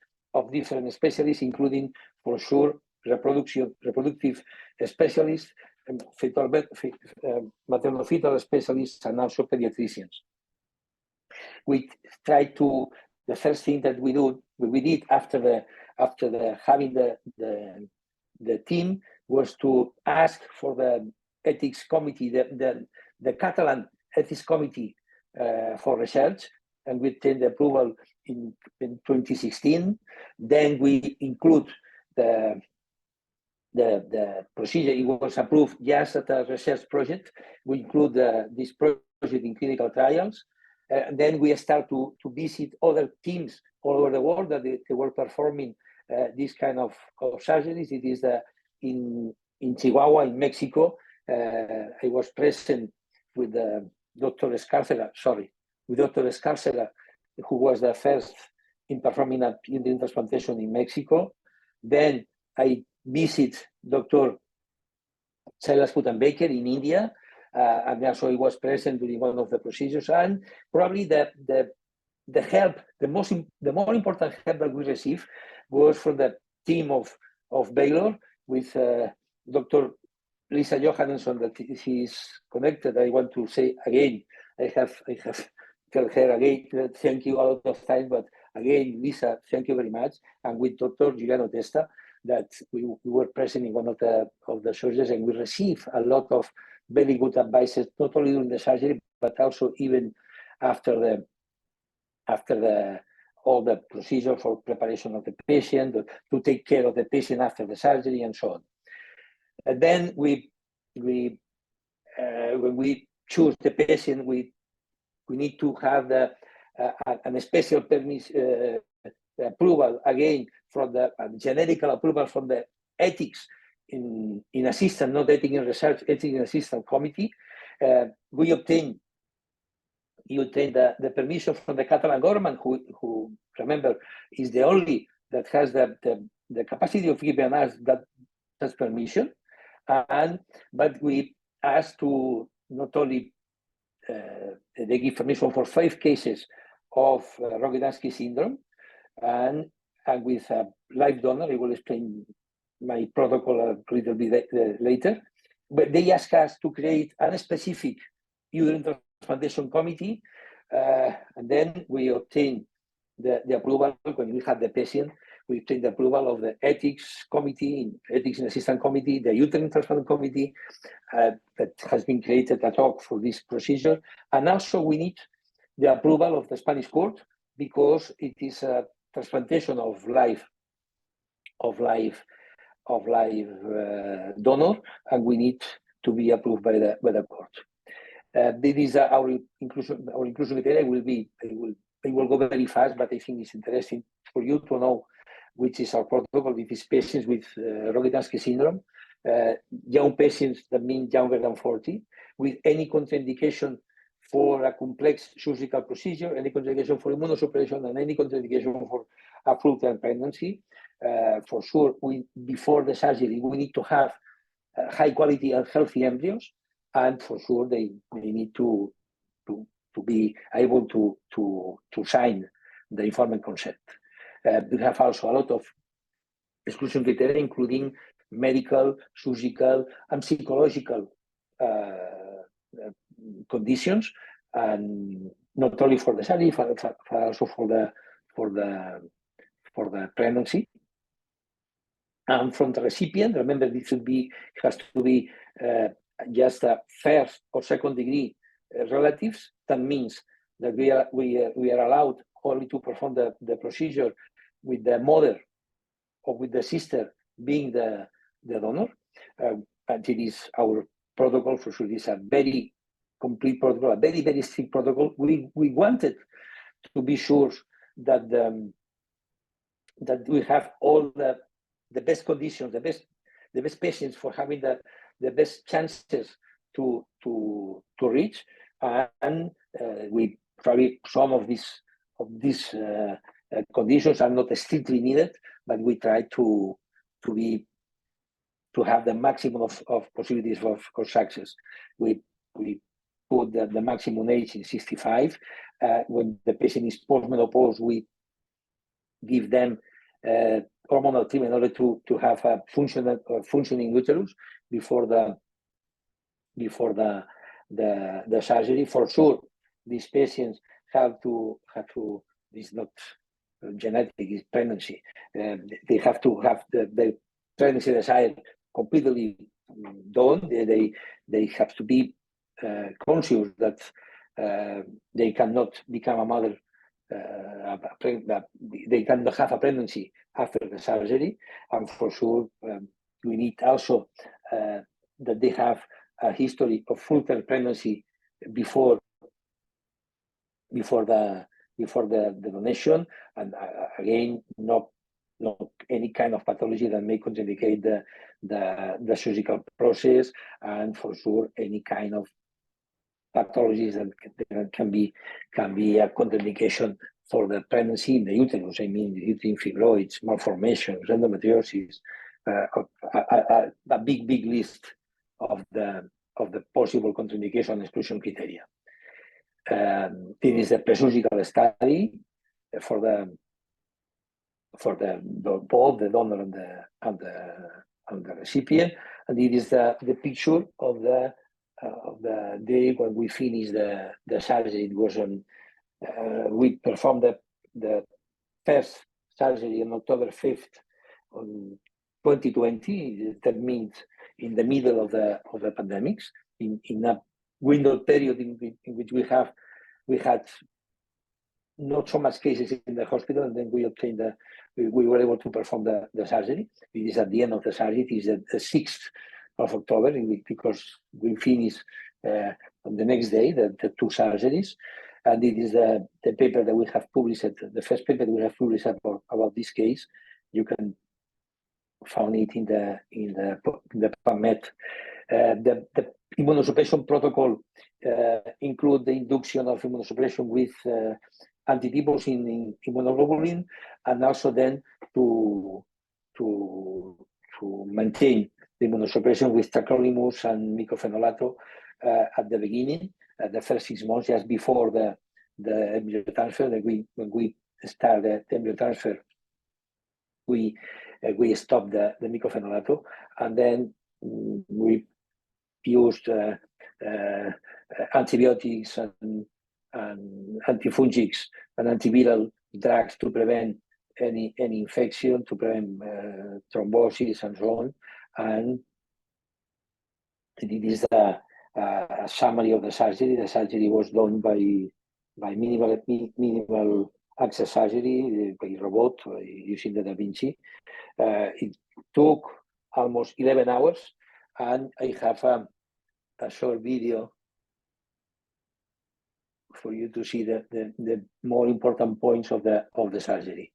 specialists, including for sure reproductive specialists, maternal-fetal specialists, and also pediatricians. We tried to. The first thing that we did after having the team was to ask for the ethics committee, the Catalan ethics committee for research, and we obtained the approval in 2016. Then we include the procedure. It was approved just as a research project. We include this project in clinical trials. Then we start to visit other teams all over the world that they were performing this kind of surgeries. It is in Chihuahua, in Mexico. I was present with Dr. Escárcega, who was the first in performing a uterine transplantation in Mexico. Then I visit Dr. Silas Putan-Baker in India, and also he was present during one of the procedures. And probably the help, the more important help that we received was from the team of Baylor with Dr. Lisa Johansson, that she's connected. I want to say again, I have tell her again, thank you a lot of time, but again, Lisa, thank you very much. And with Dr. Giuliano Testa, that we were present in one of the surgeries, and we received a lot of very good advices, not only during the surgery, but also even after all the procedure for preparation of the patient, to take care of the patient after the surgery, and so on. And then when we choose the patient, we need to have a special approval again from the generic approval from the ethics in assistant, not ethics in research, ethics in assistant committee. We obtained the permission from the Catalan government, who remember is the only that has the capacity of giving us that permission. But we asked to not only they give permission for 5 cases of Rogers-Dansky syndrome, and with a live donor. I will explain my protocol a little bit later. But they asked us to create a specific uterine transplantation committee, and then we obtained the approval when we had the patient. We obtained the approval of the ethics committee, ethics and assistant committee, the uterine transplant committee that has been created ad hoc for this procedure, and also we need the approval of the Spanish court, because it is a transplantation of live donor, and we need to be approved by the court. This is our inclusion criteria. I will go very fast, but I think it's interesting for you to know which is our protocol with these patients with Rogers-Dansky syndrome, young patients, that means younger than 40, with any contraindication for a complex surgical procedure, any contraindication for immunosuppression, and any contraindication for a full-term pregnancy. For sure, before the surgery, we need to have high quality and healthy embryos, and for sure they need to be able to sign the informed consent. We have also a lot of exclusion criteria, including medical, surgical, and psychological conditions, and not only for the surgery, but also for the pregnancy. And from the recipient, remember, this has to be just a first or second degree relatives. That means that we are allowed only to perform the procedure with the mother or with the sister being the donor. And it is our protocol. For sure, it is a very complete protocol, a very, very strict protocol. We wanted to be sure that that we have all the best conditions, the best patients for having the best chances to reach, and we probably some of these conditions are not strictly needed, but we try to have the maximum of possibilities of success. We put the maximum age in 65. When the patient is postmenopause, we give them hormonal treatment in order to have a functioning uterus before the surgery. For sure, these patients have to this is not genetic, it's pregnancy. They have to have the pregnancy desire completely done. They have to be conscious that they cannot become a mother. They cannot have a pregnancy after the surgery, and for sure we need also that they have a history of full-term pregnancy before the donation, and again not any kind of pathology that may contraindicate the surgical process, and for sure any kind of pathologies that can be a contraindication for the pregnancy in the uterus. I mean, uterine fibroids, malformations, endometriosis, a big list of the possible contraindication and exclusion criteria. It is a pre-surgical study for both the donor and the recipient, and it is the picture of the day when we finished the surgery. It was on we performed the first surgery on October 5th 2020. That means in the middle of the pandemics, in a window period in which we had not so much cases in the hospital, and then we were able to perform the surgery. It is at the end of the surgery. It is the 6th of October, because we finished on the next day the 2 surgeries. And it is the paper that we have published, the first paper that we have published about this case. You can find it in the PubMed. The immunosuppression protocol include the induction of immunosuppression with anti-T-cells in immunoglobulin, and also then to maintain the immunosuppression with tacrolimus and mycophenolato at the beginning, the first 6 months, just before the embryo transfer. When we start the embryo transfer, we stop the mycophenolato, and then we used antibiotics and antifungics and antiviral drugs to prevent any infection, to prevent thrombosis and so on. And it is a summary of the surgery. The surgery was done by minimal access surgery, by robot, using the Da Vinci. It took almost 11 hours, and I have a short video for you to see the more important points of the surgery.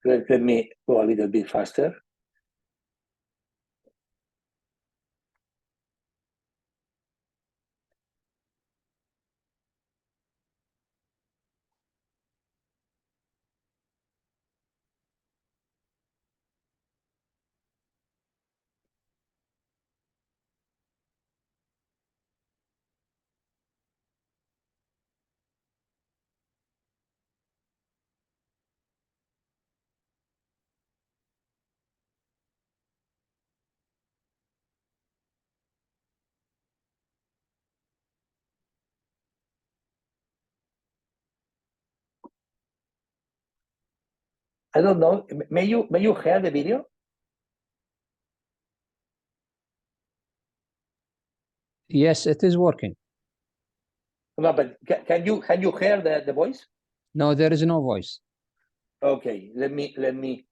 Let me go a little bit faster. I don't know. May you hear the video? Yes, it is working. No, but can you hear the voice? No, there is no voice. Okay, let me.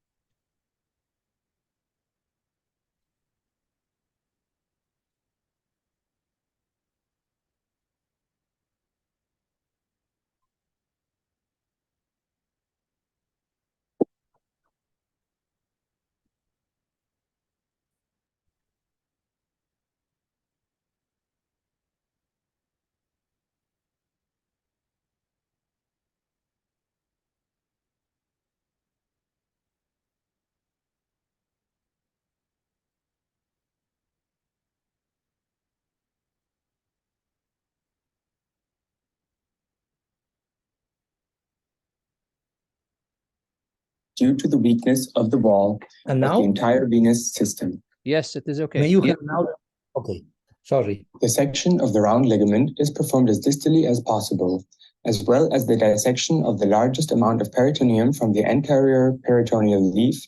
Due to the weakness of the wall And of now? the entire venous system. Yes, it is okay. May you hear now? Okay, sorry. The section of the round ligament is performed as distally as possible, as well as the dissection of the largest amount of peritoneum from the anterior peritoneal leaf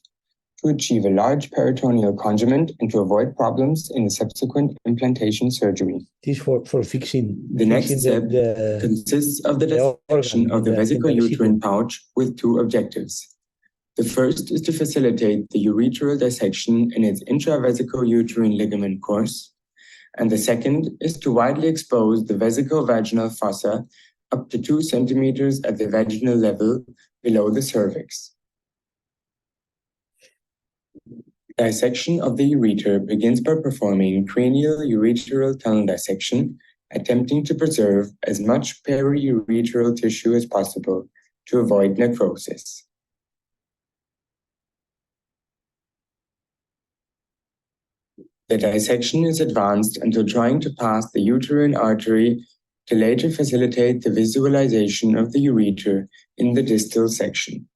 to achieve a large peritoneal conjoint and to avoid problems in the subsequent implantation surgery. This for fixing. The next step consists of the dissection of the vesicouterine pouch with 2 objectives. The first is to facilitate the ureteral dissection in its intravesicouterine ligament course, and the second is to widely expose the vesicovaginal fossa up to 2 centimeters at the vaginal level below the cervix. Dissection of the ureter begins by performing cranial ureteral tunnel dissection, attempting to preserve as much periureteral tissue as possible to avoid necrosis. The dissection is advanced until trying to pass the uterine artery to later facilitate the visualization of the ureter in the distal section.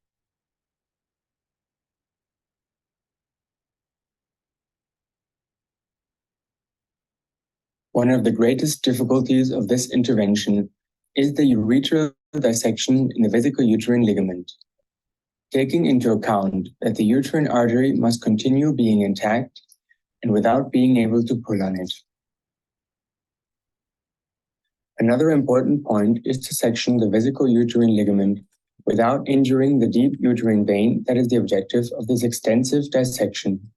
One of the greatest difficulties of this intervention is the urethral dissection in the vesico-uterine ligament. Taking into account that the uterine artery must continue being intact and without being able to pull on it. Another important point is to section the vesico-uterine ligament without injuring the deep uterine vein that is the objective of this extensive dissection,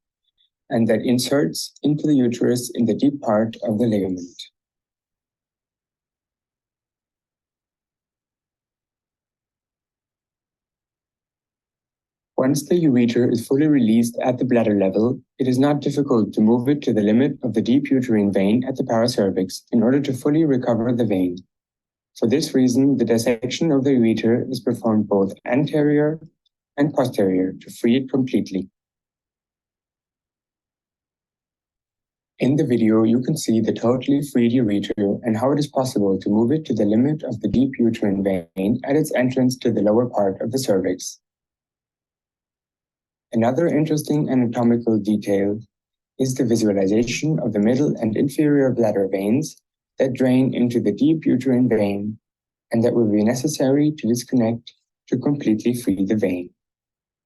and that inserts into the uterus in the deep part of the ligament. Once the ureter is fully released at the bladder level, it is not difficult to move it to the limit of the deep uterine vein at the paracervix in order to fully recover the vein. For this reason, the dissection of the ureter is performed both anterior and posterior to free it completely. In the video, you can see the totally freed ureter and how it is possible to move it to the limit of the deep uterine vein at its entrance to the lower part of the cervix. Another interesting anatomical detail is the visualization of the middle and inferior bladder veins that drain into the deep uterine vein and that will be necessary to disconnect to completely free the vein.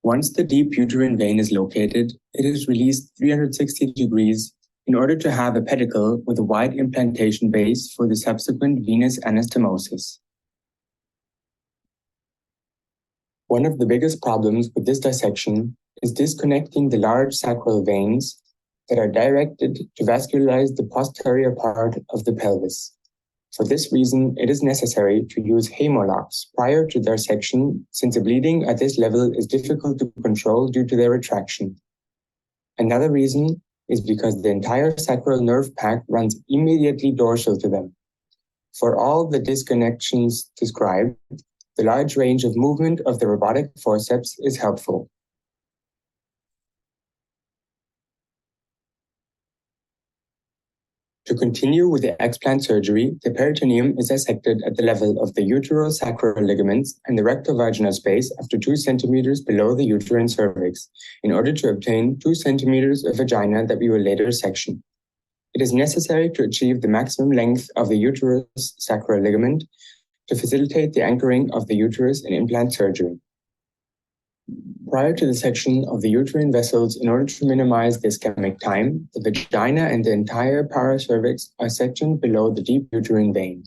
Once the deep uterine vein is located, it is released 360 degrees in order to have a pedicle with a wide implantation base for the subsequent venous anastomosis. One of the biggest problems with this dissection is disconnecting the large sacral veins that are directed to vascularize the posterior part of the pelvis. For this reason, it is necessary to use hemolocks prior to their section, since the bleeding at this level is difficult to control due to their retraction. Another reason is because the entire sacral nerve pack runs immediately dorsal to them. For all the disconnections described, the large range of movement of the robotic forceps is helpful. To continue with the explant surgery, the peritoneum is dissected at the level of the uterosacral ligaments and the rectovaginal space up to 2 centimeters below the uterine cervix, in order to obtain 2 centimeters of vagina that we will later section. It is necessary to achieve the maximum length of the uterosacral ligament to facilitate the anchoring of the uterus in implant surgery. Prior to the section of the uterine vessels, in order to minimize the ischemic time, the vagina and the entire paracervix are sectioned below the deep uterine vein,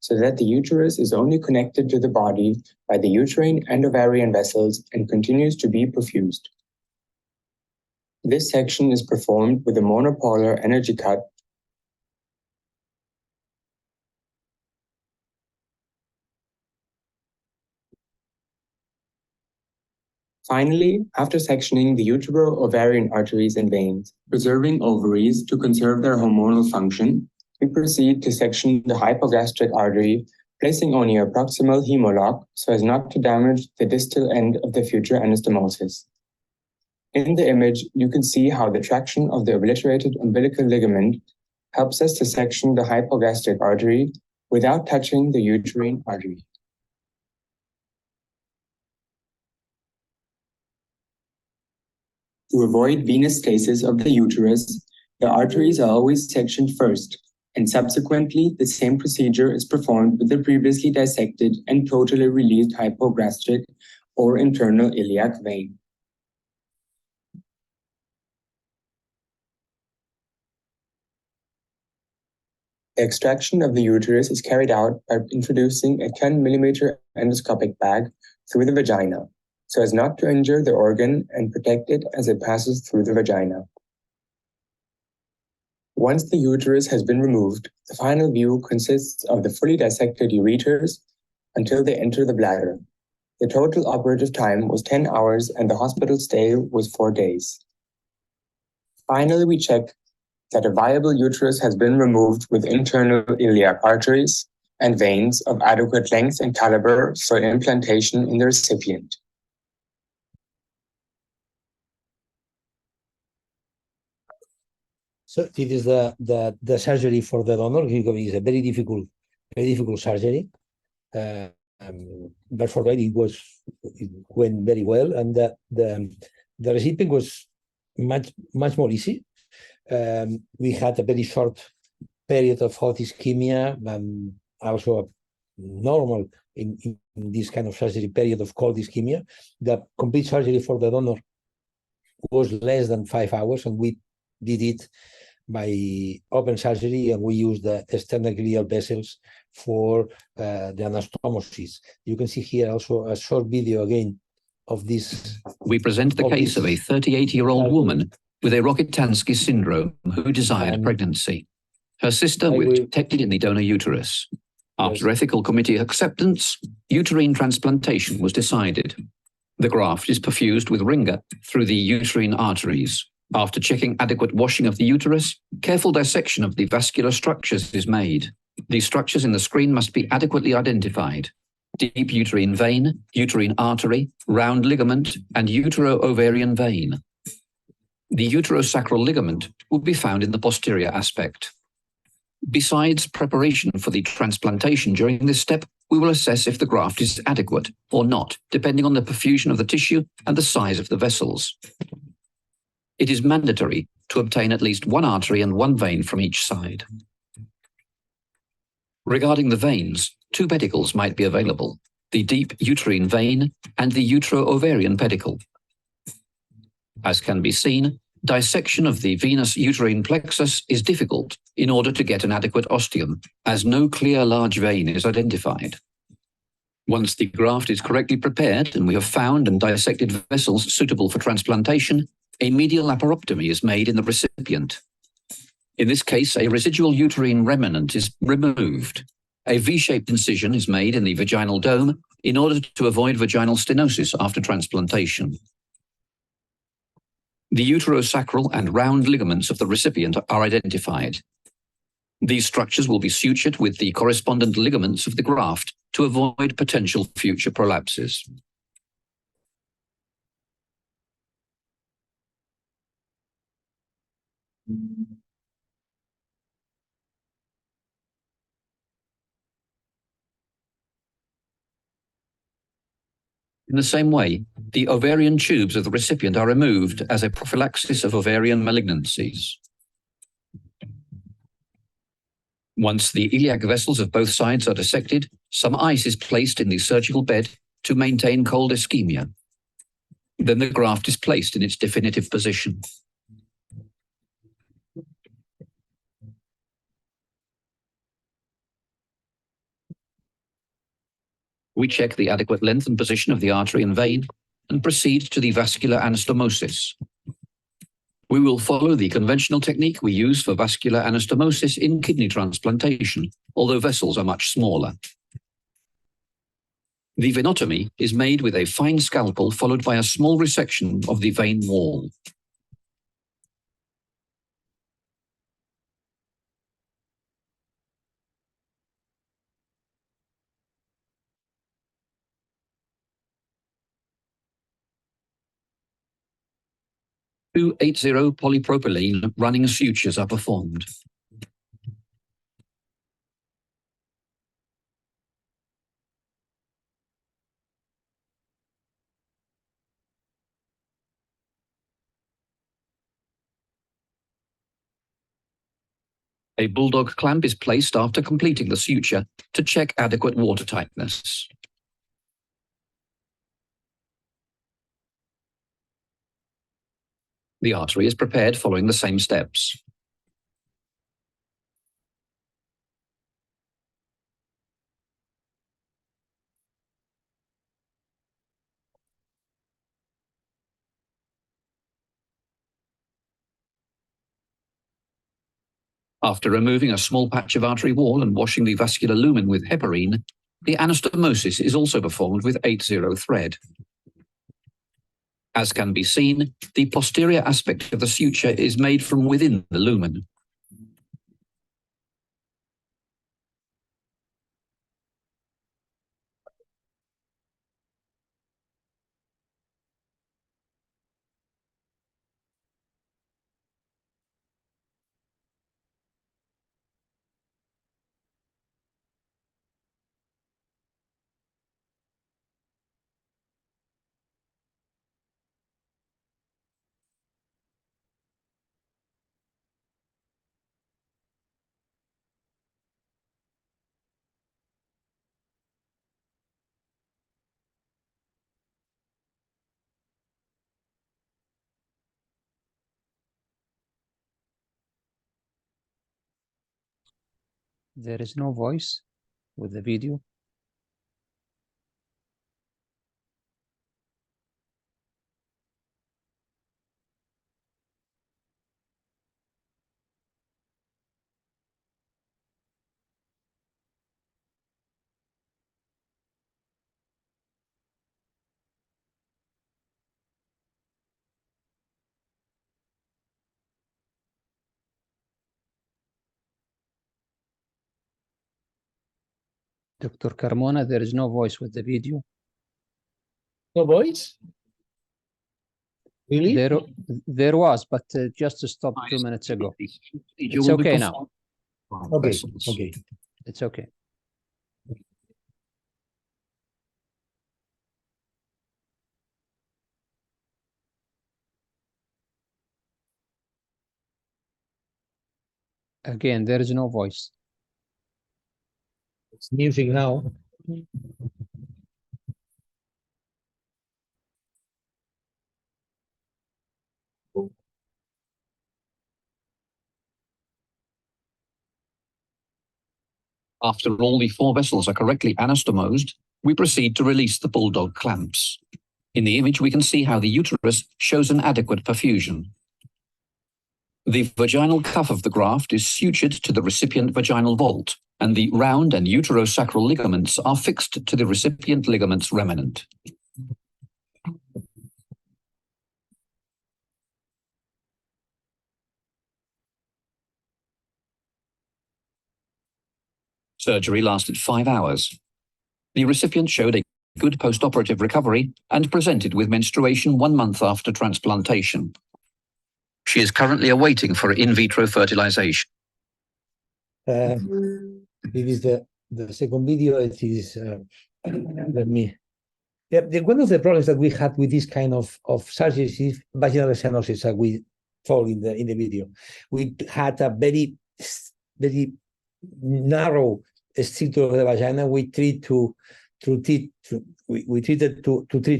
so that the uterus is only connected to the body by the uterine and ovarian vessels and continues to be perfused. This section is performed with a monopolar energy cut . Finally, after sectioning the utero-ovarian arteries and veins, preserving ovaries to conserve their hormonal function, we proceed to section the hypogastric artery, placing only a proximal hemolock so as not to damage the distal end of the future anastomosis. In the image, you can see how the traction of the obliterated umbilical ligament helps us to section the hypogastric artery without touching the uterine artery. To avoid venous stasis of the uterus, the arteries are always sectioned first, and subsequently the same procedure is performed with the previously dissected and totally released hypogastric or internal iliac vein. The extraction of the uterus is carried out by introducing a 10 millimeter endoscopic bag through the vagina, so as not to injure the organ and protect it as it passes through the vagina. Once the uterus has been removed, the final view consists of the fully dissected ureters until they enter the bladder. The total operative time was 10 hours and the hospital stay was 4 days. Finally, we check that a viable uterus has been removed with internal iliac arteries and veins of adequate length and caliber for implantation in the recipient. So it is the surgery for the donor. It's a very difficult surgery. But for it went very well, and the recipient was much more easy. We had a very short period of hot ischemia, and also a normal in this kind of surgery period of cold ischemia. The complete surgery for the donor was less than 5 hours, and we did it by open surgery, and we used the external glial vessels for the anastomosis. You can see here also a short video again of this. We present the case of a 38-year-old woman with a Rokitansky syndrome who desired pregnancy. Her sister was detected in the donor uterus. After ethical committee acceptance, uterine transplantation was decided. The graft is perfused with ringer through the uterine arteries. After checking adequate washing of the uterus, careful dissection of the vascular structures is made. These structures in the screen must be adequately identified. Deep uterine vein, uterine artery, round ligament, and utero-ovarian vein. The uterosacral ligament will be found in the posterior aspect. Besides preparation for the transplantation during this step, we will assess if the graft is adequate or not, depending on the perfusion of the tissue and the size of the vessels. It is mandatory to obtain at least one artery and one vein from each side. Regarding the veins, two pedicles might be available, the deep uterine vein and the utero-ovarian pedicle. As can be seen, dissection of the venous uterine plexus is difficult in order to get an adequate ostium, as no clear large vein is identified. Once the graft is correctly prepared and we have found and dissected vessels suitable for transplantation, a medial laparoptomy is made in the recipient. In this case, a residual uterine remnant is removed. A V-shaped incision is made in the vaginal dome in order to avoid vaginal stenosis after transplantation. The uterosacral and round ligaments of the recipient are identified. These structures will be sutured with the correspondent ligaments of the graft to avoid potential future prolapses. In the same way, the ovarian tubes of the recipient are removed as a prophylaxis of ovarian malignancies. Once the iliac vessels of both sides are dissected, some ice is placed in the surgical bed to maintain cold ischemia. Then the graft is placed in its definitive position. We check the adequate length and position of the artery and vein and proceed to the vascular anastomosis. We will follow the conventional technique we use for vascular anastomosis in kidney transplantation, although vessels are much smaller. The venotomy is made with a fine scalpel followed by a small resection of the vein wall. Two 80 polypropylene running sutures are performed. A bulldog clamp is placed after completing the suture to check adequate water tightness. The artery is prepared following the same steps. After removing a small patch of artery wall and washing the vascular lumen with heparine, the anastomosis is also performed with 80 thread. As can be seen, the posterior aspect of the suture is made from within the lumen. There is no voice with the video. Dr. Carmona, there is no voice with the video. No voice? Really? There was, but just stopped 2 minutes ago. It's okay now. Okay, okay. It's okay. Again, there is no voice. It's music now. After all the 4 vessels are correctly anastomosed, we proceed to release the bulldog clamps. In the image, we can see how the uterus shows an adequate perfusion. The vaginal cuff of the graft is sutured to the recipient vaginal vault, and the round and uterosacral ligaments are fixed to the recipient ligaments remanent. Surgery lasted 5 hours. The recipient showed a good post-operative recovery and presented with menstruation 1 month after transplantation. She is currently awaiting for in vitro fertilization. This is the second video. It is, let me. Yeah, one of the problems that we had with this kind of surgeries is vaginal stenosis, that we told in the video. We had a very narrow stricture of the vagina. We treated to treat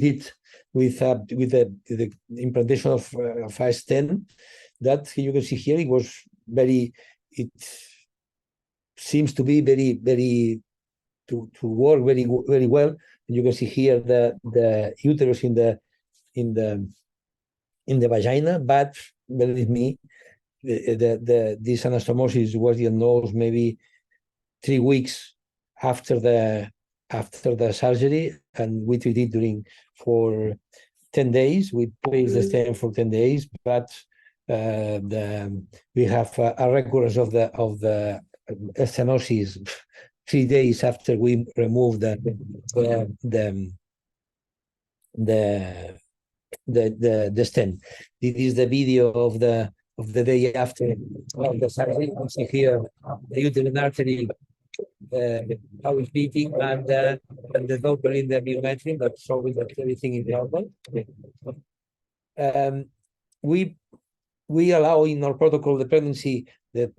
it with the implantation of a stent. That you can see here, it was very. It seems to be very to work very well. And you can see here the uterus in the vagina, but believe me, this anastomosis was diagnosed maybe 3 weeks after the surgery, and we treated for 10 days. We placed the stent for 10 days, but we have a recurrence of the stenosis 3 days after we removed the stent. This is the video of the day after the surgery. You can see here the uterine artery, how it's beating, and the doctor in the myometry, but showing that everything is normal. We allow in our protocol the pregnancy the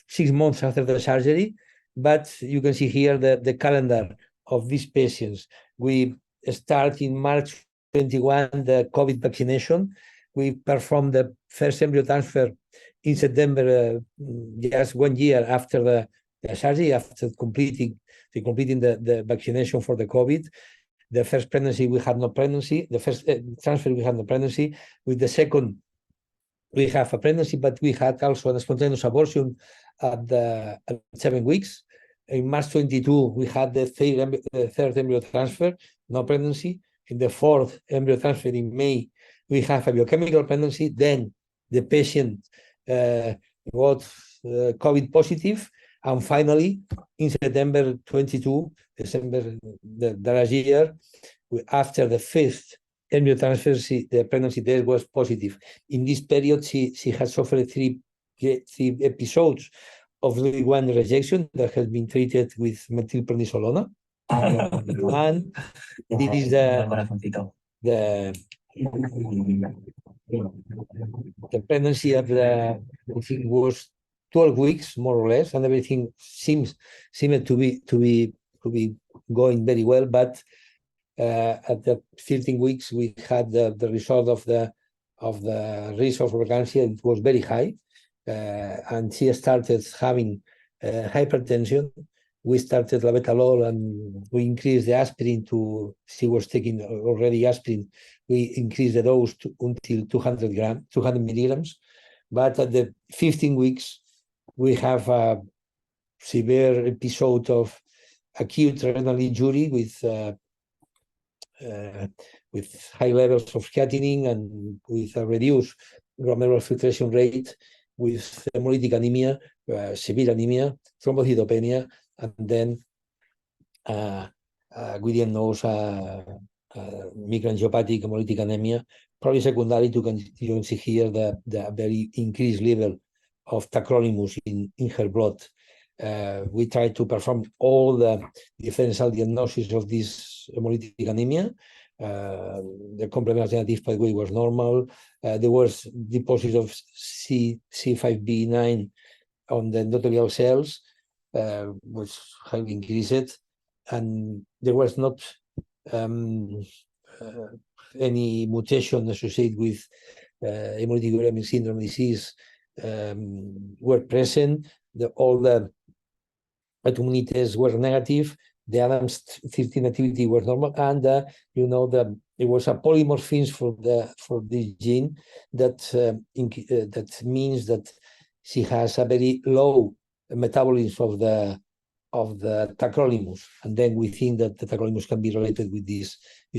6 months after the surgery, but you can see here the calendar of these patients. We start in March 21 the COVID vaccination. We performed the first embryo transfer in September, just 1 year after the surgery, after completing the vaccination for the COVID. The first pregnancy, we had no pregnancy. The first transfer, we had no pregnancy. With the second, we have a pregnancy, but we had also a spontaneous abortion at 7 weeks. In March 22, we had the third embryo transfer, no pregnancy. In the fourth embryo transfer in May, we have a biochemical pregnancy. Then the patient got COVID positive. And finally, in September 22, the last year, after the fifth embryo transfer, the pregnancy test was positive. In this period, she has suffered three episodes of Luig-1 rejection that has been treated with methylprednisolone. And this is the pregnancy of I think was 12 weeks, more or less, and everything seemed to be going very well. But at the 13 weeks, we had the result of the risk of pregnancy. It was very high, and she started having hypertension. We started labetalol and we increased the aspirin to, she was taking already aspirin. We increased the dose until 200 milligrams. But at the 15 weeks, we have a severe episode of acute renal injury with high levels of creatinine and with a reduced glomerular filtration rate, with hemolytic anemia, severe anemia, thrombocytopenia, and then we diagnose microangiopathic hemolytic anemia, probably secondary to, you can see here the very increased level of tacrolimus in her blood. We try to perform all the differential diagnosis of this hemolytic anemia. The complement alternative pathway was normal. There was deposits of C5b9 on the endothelial cells, which have increased, and there was not any mutation associated with hemolytic uremic syndrome disease were present. All the autoimmune tests were negative. The Adams 13 activity was normal, and there was a polymorphism for this gene that means that she has a very low metabolism of the tacrolimus, and then we think that the tacrolimus can be related with this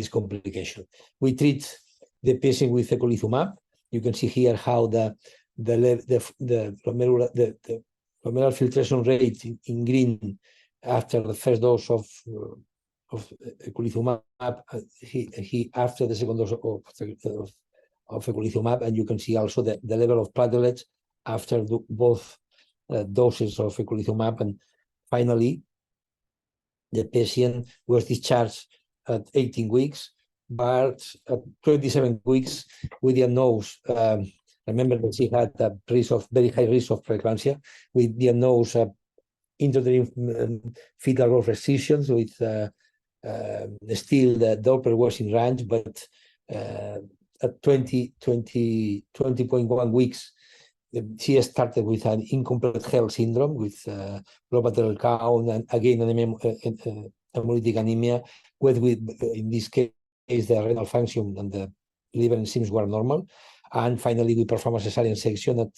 complication. We treat the patient with eculizumab. You can see here how the glomerular filtration rate in green after the first dose of eculizumab, after the second dose of eculizumab, and you can see also the level of platelets after both doses of eculizumab. And finally, the patient was discharged at 18 weeks, but at 27 weeks, we diagnosed, remember that she had a very high risk of preeclampsia. We diagnosed intrauterine fetal growth restrictions with still the Doppler was in range, but at 20.1 weeks, she started with an incomplete health syndrome with low platelet count and again hemolytic anemia, with in this case the renal function and the liver enzymes were normal. And finally, we performed a cesarean section at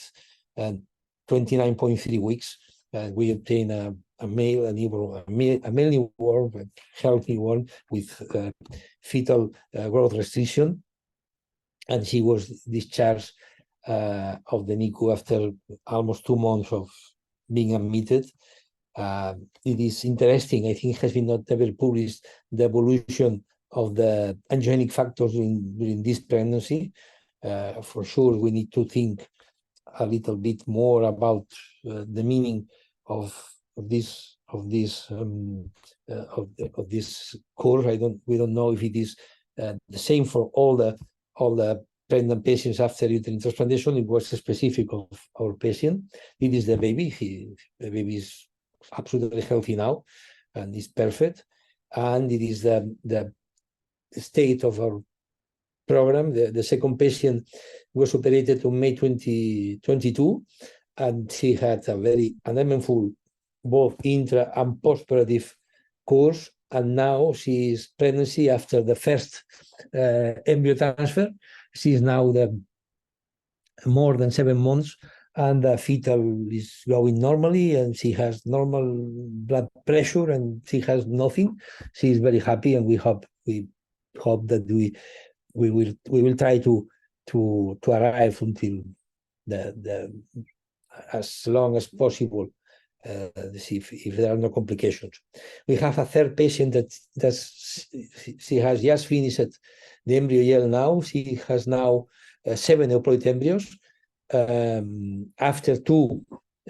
29.3 weeks. We obtained a male newborn, a male newborn, a healthy one with fetal growth restriction, and she was discharged of the NICU after almost 2 months of being admitted. It is interesting, I think it has been not ever published, the evolution of the angiogenic factors during this pregnancy. For sure, we need to think a little bit more about the meaning of this course. We don't know if it is the same for all the pregnant patients after uterine transplantation. It was specific of our patient. It is the baby. The baby is absolutely healthy now and is perfect. And it is the state of our program. The second patient was operated on May 2022, and she had a very uneventful both intra and post-operative course. And now she is pregnancy after the first embryo transfer. She is now more than 7 months, and the fetal is growing normally, and she has normal blood pressure, and she has nothing. She is very happy, and we hope that we will try to arrive until as long as possible, if there are no complications. We have a third patient that she has just finished the embryo gel now. She has now 7 euploid embryos after 2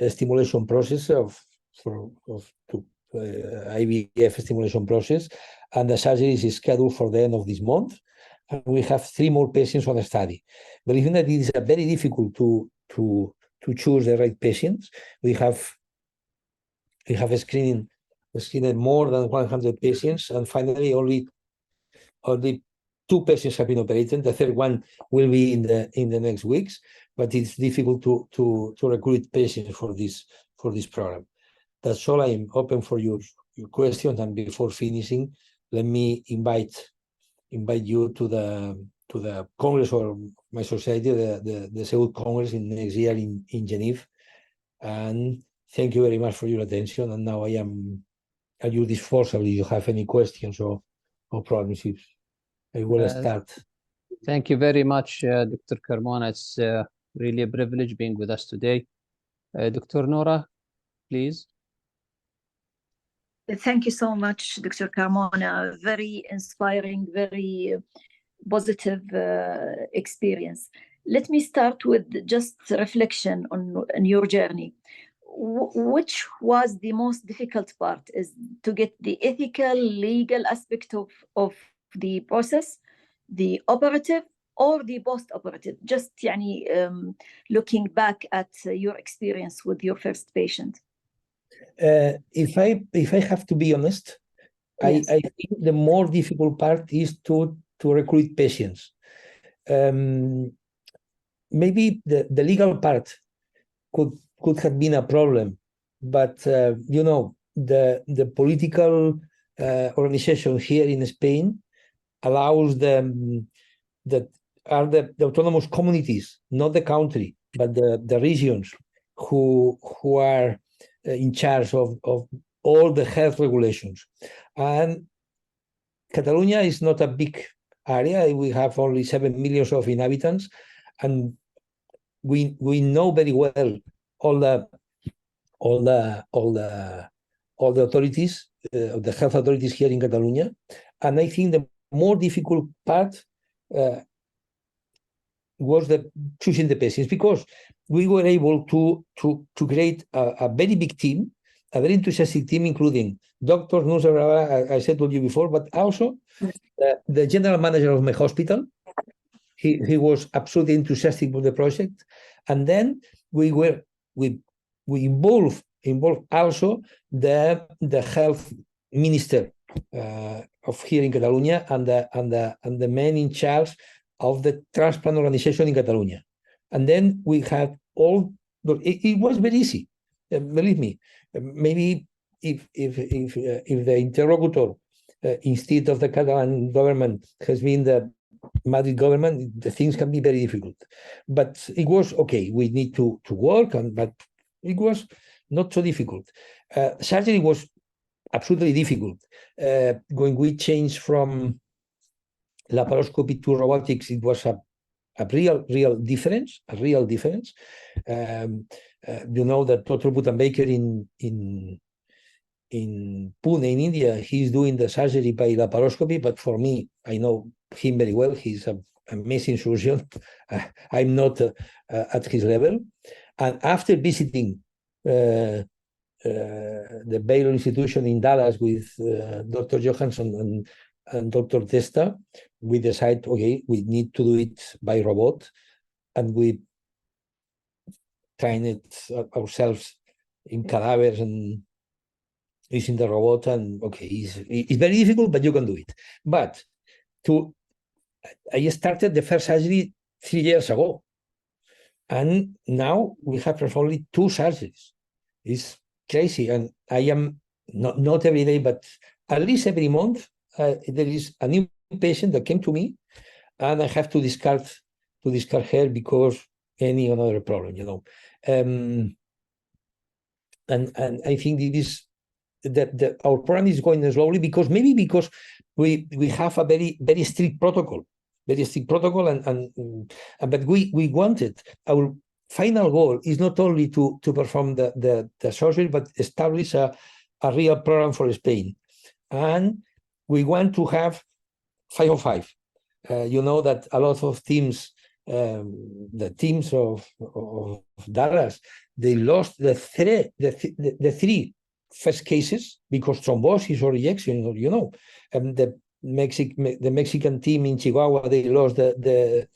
stimulation process of IVF stimulation process, and the surgery is scheduled for the end of this month. And we have 3 more patients on the study. Believe me that it is very difficult to choose the right patients. We have screened more than 100 patients, and finally only 2 patients have been operated. The third one will be in the next weeks, but it's difficult to recruit patients for this program. That's all. I am open for your questions. And before finishing, let me invite you to the Congress or my society, the Seoul Congress in next year in Geneva. And thank you very much for your attention. And now I am at your disposal if you have any questions or problems. I will start. Thank you very much, Dr. Carmona. It's really a privilege being with us today. Dr. Nora, please. Thank you so much, Dr. Carmona. Very inspiring, very positive experience. Let me start with just reflection on your journey. Which was the most difficult part? Is to get the ethical, legal aspect of the process, the operative, or the post-operative? Just looking back at your experience with your first patient. If I have to be honest, yes. I think the more difficult part is to recruit patients. Maybe the legal part could have been a problem, but you know, the political organization here in Spain allows them that are the autonomous communities, not the country, but the regions who are in charge of all the health regulations. And Catalonia is not a big area. We have only 7 million of inhabitants, and we know very well all the authorities, the health authorities here in Catalonia. And I think the more difficult part was choosing the patients, because we were able to create a very big team, a very enthusiastic team, including doctors, nurses, I said to you before, but also the general manager of my hospital. He was absolutely enthusiastic with the project. And then we involved also the health minister of here in Catalonia and the man in charge of the transplant organization in Catalonia. And then we had all. It was very easy, believe me. Maybe if the interlocutor instead of the Catalan government has been the Madrid government, the things can be very difficult. But it was okay. We need to work on, but it was not so difficult. Surgery was absolutely difficult. When we changed from laparoscopy to robotics, it was a real difference. You know that Dr. Bhutan-Baker in Pune, in India, he's doing the surgery by laparoscopy, but for me, I know him very well. He's an amazing surgeon. I'm not at his level. And after visiting the Baylor Institution in Dallas with Dr. Johansson and Dr. Testa, we decided, okay, we need to do it by robot, and we trained it ourselves in cadavers and using the robot. And okay, it's very difficult, but you can do it. But I started the first surgery 3 years ago, and now we have performed 2 surgeries. It's crazy, and I am not every day, but at least every month there is a new patient that came to me, and I have to discard her because any other problem, you know. And I think it is that our program is going slowly because we have a very strict protocol, but we wanted, our final goal is not only to perform the surgery, but establish a real program for Spain. And we want to have 5 of 5. You know that a lot of teams, the teams of Dallas, they lost the 3 first cases because thrombosis or rejection, you know. The Mexican team in Chihuahua, they lost the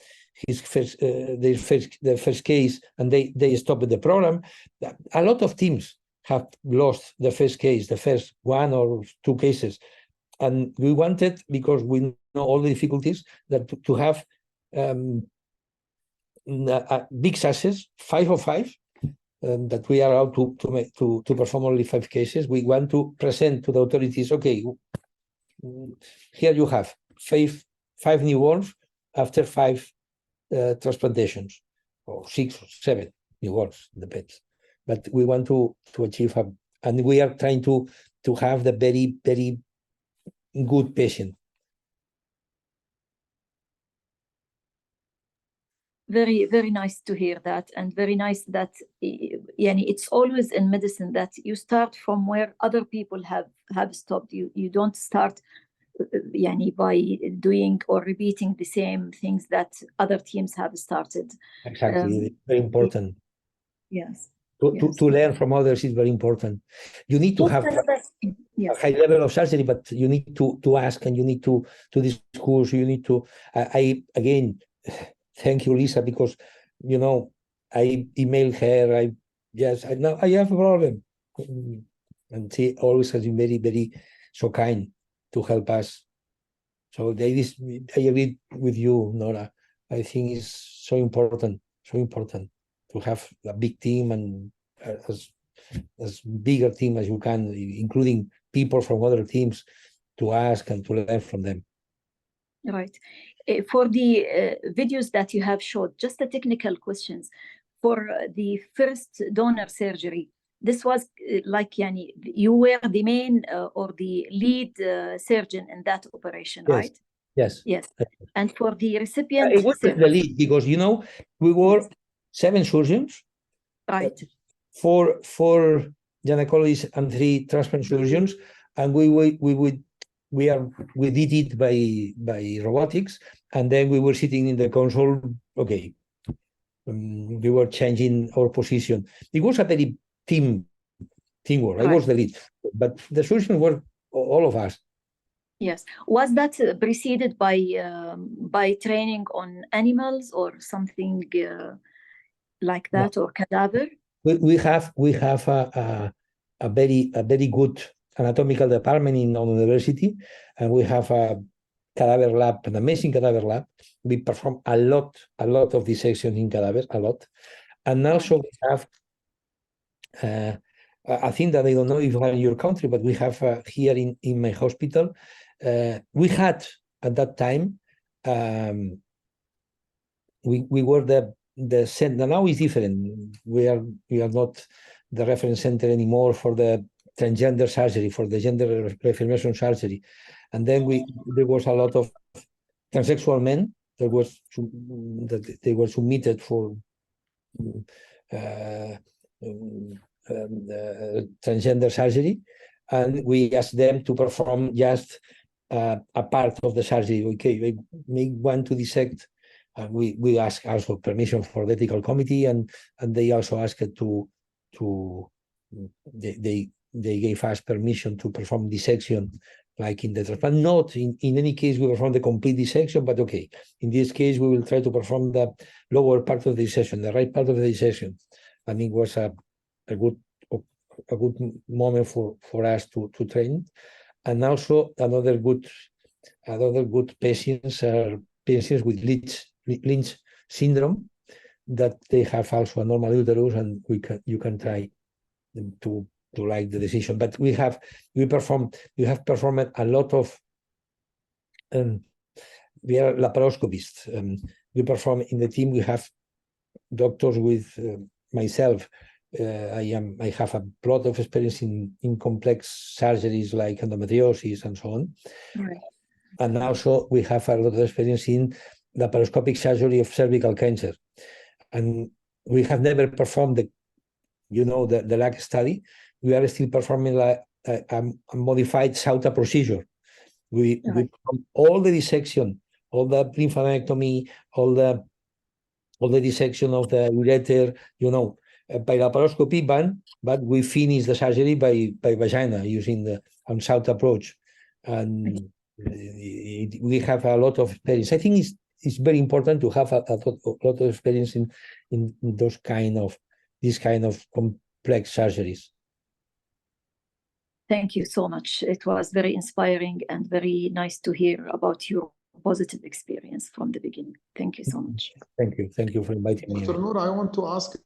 first case, and they stopped the program. A lot of teams have lost the first case, the first 1 or 2 cases. And we wanted, because we know all the difficulties, that to have a big success, 5 of 5, that we are allowed to perform only 5 cases. We want to present to the authorities, okay, here you have 5 newborns after 5 transplantations, or 6 or 7 newborns, depends. But we want to achieve and we are trying to have the very, very good patient. Very, very nice to hear that, and very nice that it's always in medicine that you start from where other people have stopped. You don't start by doing or repeating the same things that other teams have started. Exactly, it's very important. Yes. To learn from others is very important. You need to have a high level of surgery, but you need to ask, and you need to discuss. You need to. I again thank you, Lisa, because I emailed her. I have a problem, and she always has been very, very so kind to help us. So I agree with you, Nora. I think it's so important to have a big team, and as big a team as you can, including people from other teams, to ask and to learn from them. Right. For the videos that you have showed, just the technical questions. For the first donor surgery, this was you were the main or the lead surgeon in that operation, yes. right? Yes. Yes. And for the recipient, it was the lead, because we were 7 surgeons, right? 4 gynecologists and 3 transplant surgeons, and we did it by robotics, and then we were sitting in the console. Okay, we were changing our position. It was a very teamwork. Right. I was the lead, but the surgeons were all of us. Yes. Was that preceded by training on animals or something like that, or cadaver? We have a very good anatomical department in our university, and we have a cadaver lab, an amazing cadaver lab. We perform a lot of dissection in cadavers, a lot, and also we have a thing that I don't know if you have in your country, but we have here in my hospital. We had at that time, we were the center. Now is different. We are not the reference center anymore for the transgender surgery, for the gender reaffirmation surgery, and then there was a lot of transsexual men that they were submitted for transgender surgery, and we asked them to perform just a part of the surgery. Okay, we may want to dissect, and we ask also permission for the ethical committee, and they also asked they gave us permission to perform dissection, like in the transplant. Not in any case we perform the complete dissection, but okay, in this case we will try to perform the lower part of the dissection, the right part of the dissection. I think it was a good moment for us to train. And also another good patients are patients with Lynch syndrome, that they have also a normal uterus, and you can try to like the decision. But we have performed a lot of we are laparoscopists. We perform in the team. We have doctors with myself. I have a lot of experience in complex surgeries like endometriosis and so on. Right. And also we have a lot of experience in laparoscopic surgery of cervical cancer. And we have never performed the LAC study. We are still performing a modified SAUTA procedure. We perform all the dissection, all the lymphadenectomy, all the dissection of the ureter, by laparoscopy, but we finish the surgery by vagina using the SAUTA approach. And we have a lot of experience. I think it's very important to have a lot of experience in these kind of complex surgeries. Thank you so much. It was very inspiring and very nice to hear about your positive experience from the beginning. Thank you so much. Thank you for inviting me. Dr. Noor, I want to ask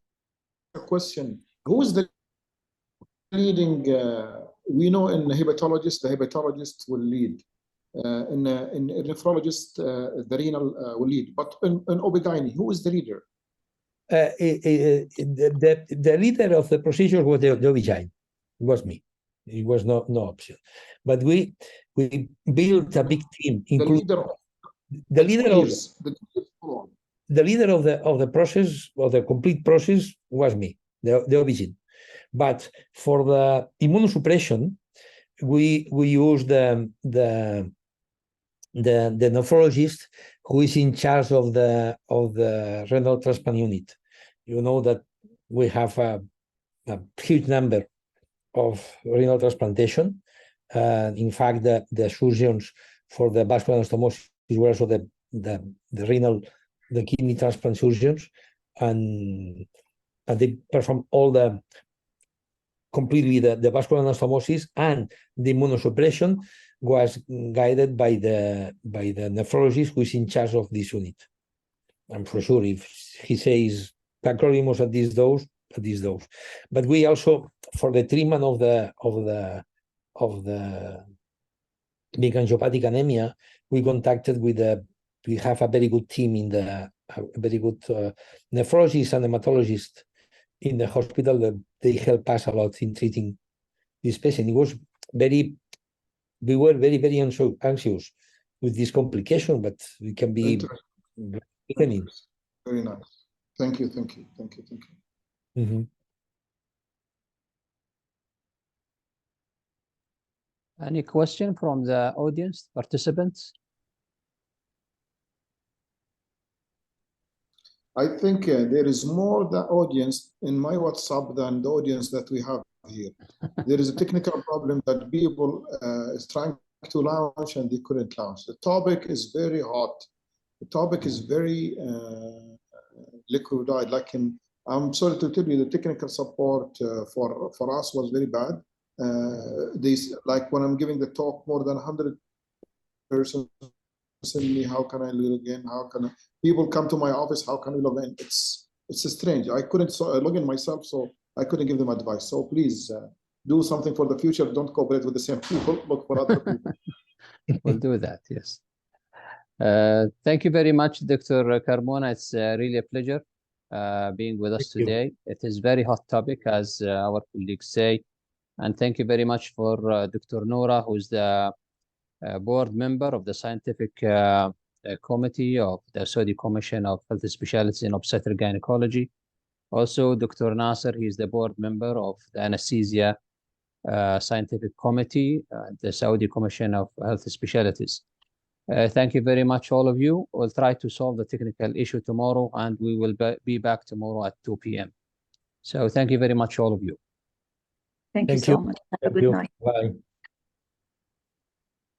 question. Who is the leading? We know in the hepatologist will lead. In nephrologist, the renal will lead. But in OB/GYN, who is the leader? The leader of the procedure was the OB/GYN. It was me. It was no option. But we built a big team, including the leader of the process, of the complete process, was me, the OB/GYN. But for the immunosuppression, we used the nephrologist who is in charge of the renal transplant unit. You know that we have a huge number of renal transplantation. In fact, the surgeons for the vascular anastomosis were also the kidney transplant surgeons, and they perform all the vascular anastomosis, and the immunosuppression was guided by the nephrologist who is in charge of this unit. I'm for sure if he says tacrolimus at this dose. But we also, for the treatment of the big angiopathic anemia, we contacted with we have a very good team in a very good nephrologist and hematologist in the hospital that they help us a lot in treating this patient. We were very anxious with this complication, but we can be very nice. Thank you. Mm-hmm. Any question from the audience, participants? I think there is more the audience in my WhatsApp than the audience that we have here. There is a technical problem that people is trying to launch and they couldn't launch. The topic is very hot. The topic is very liquefied. I'm sorry to tell you, the technical support for us was very bad. When I'm giving the talk, more than 100 persons send me, how can I log in? How can people come to my office? How can we log in? It's strange. I couldn't log in myself, so I couldn't give them advice. So please do something for the future. Don't cooperate with the same people. Look for other people. We'll do that. Yes. Thank you very much, Dr. Carmona. It's really a pleasure being with us today. It is a very hot topic, as our colleagues say. And thank you very much for Dr. Noura, who's the board member of the scientific committee of the Saudi Commission of Health Specialities in Obstetric Gynecology. Also, Dr. Nasser, he's the board member of the anesthesia scientific committee, the Saudi Commission of Health Specialities. Thank you very much, all of you. We'll try to solve the technical issue tomorrow, and we will be back tomorrow at 2 p.m. So thank you very much, all of you. Thank you so much. Have a good night. Bye.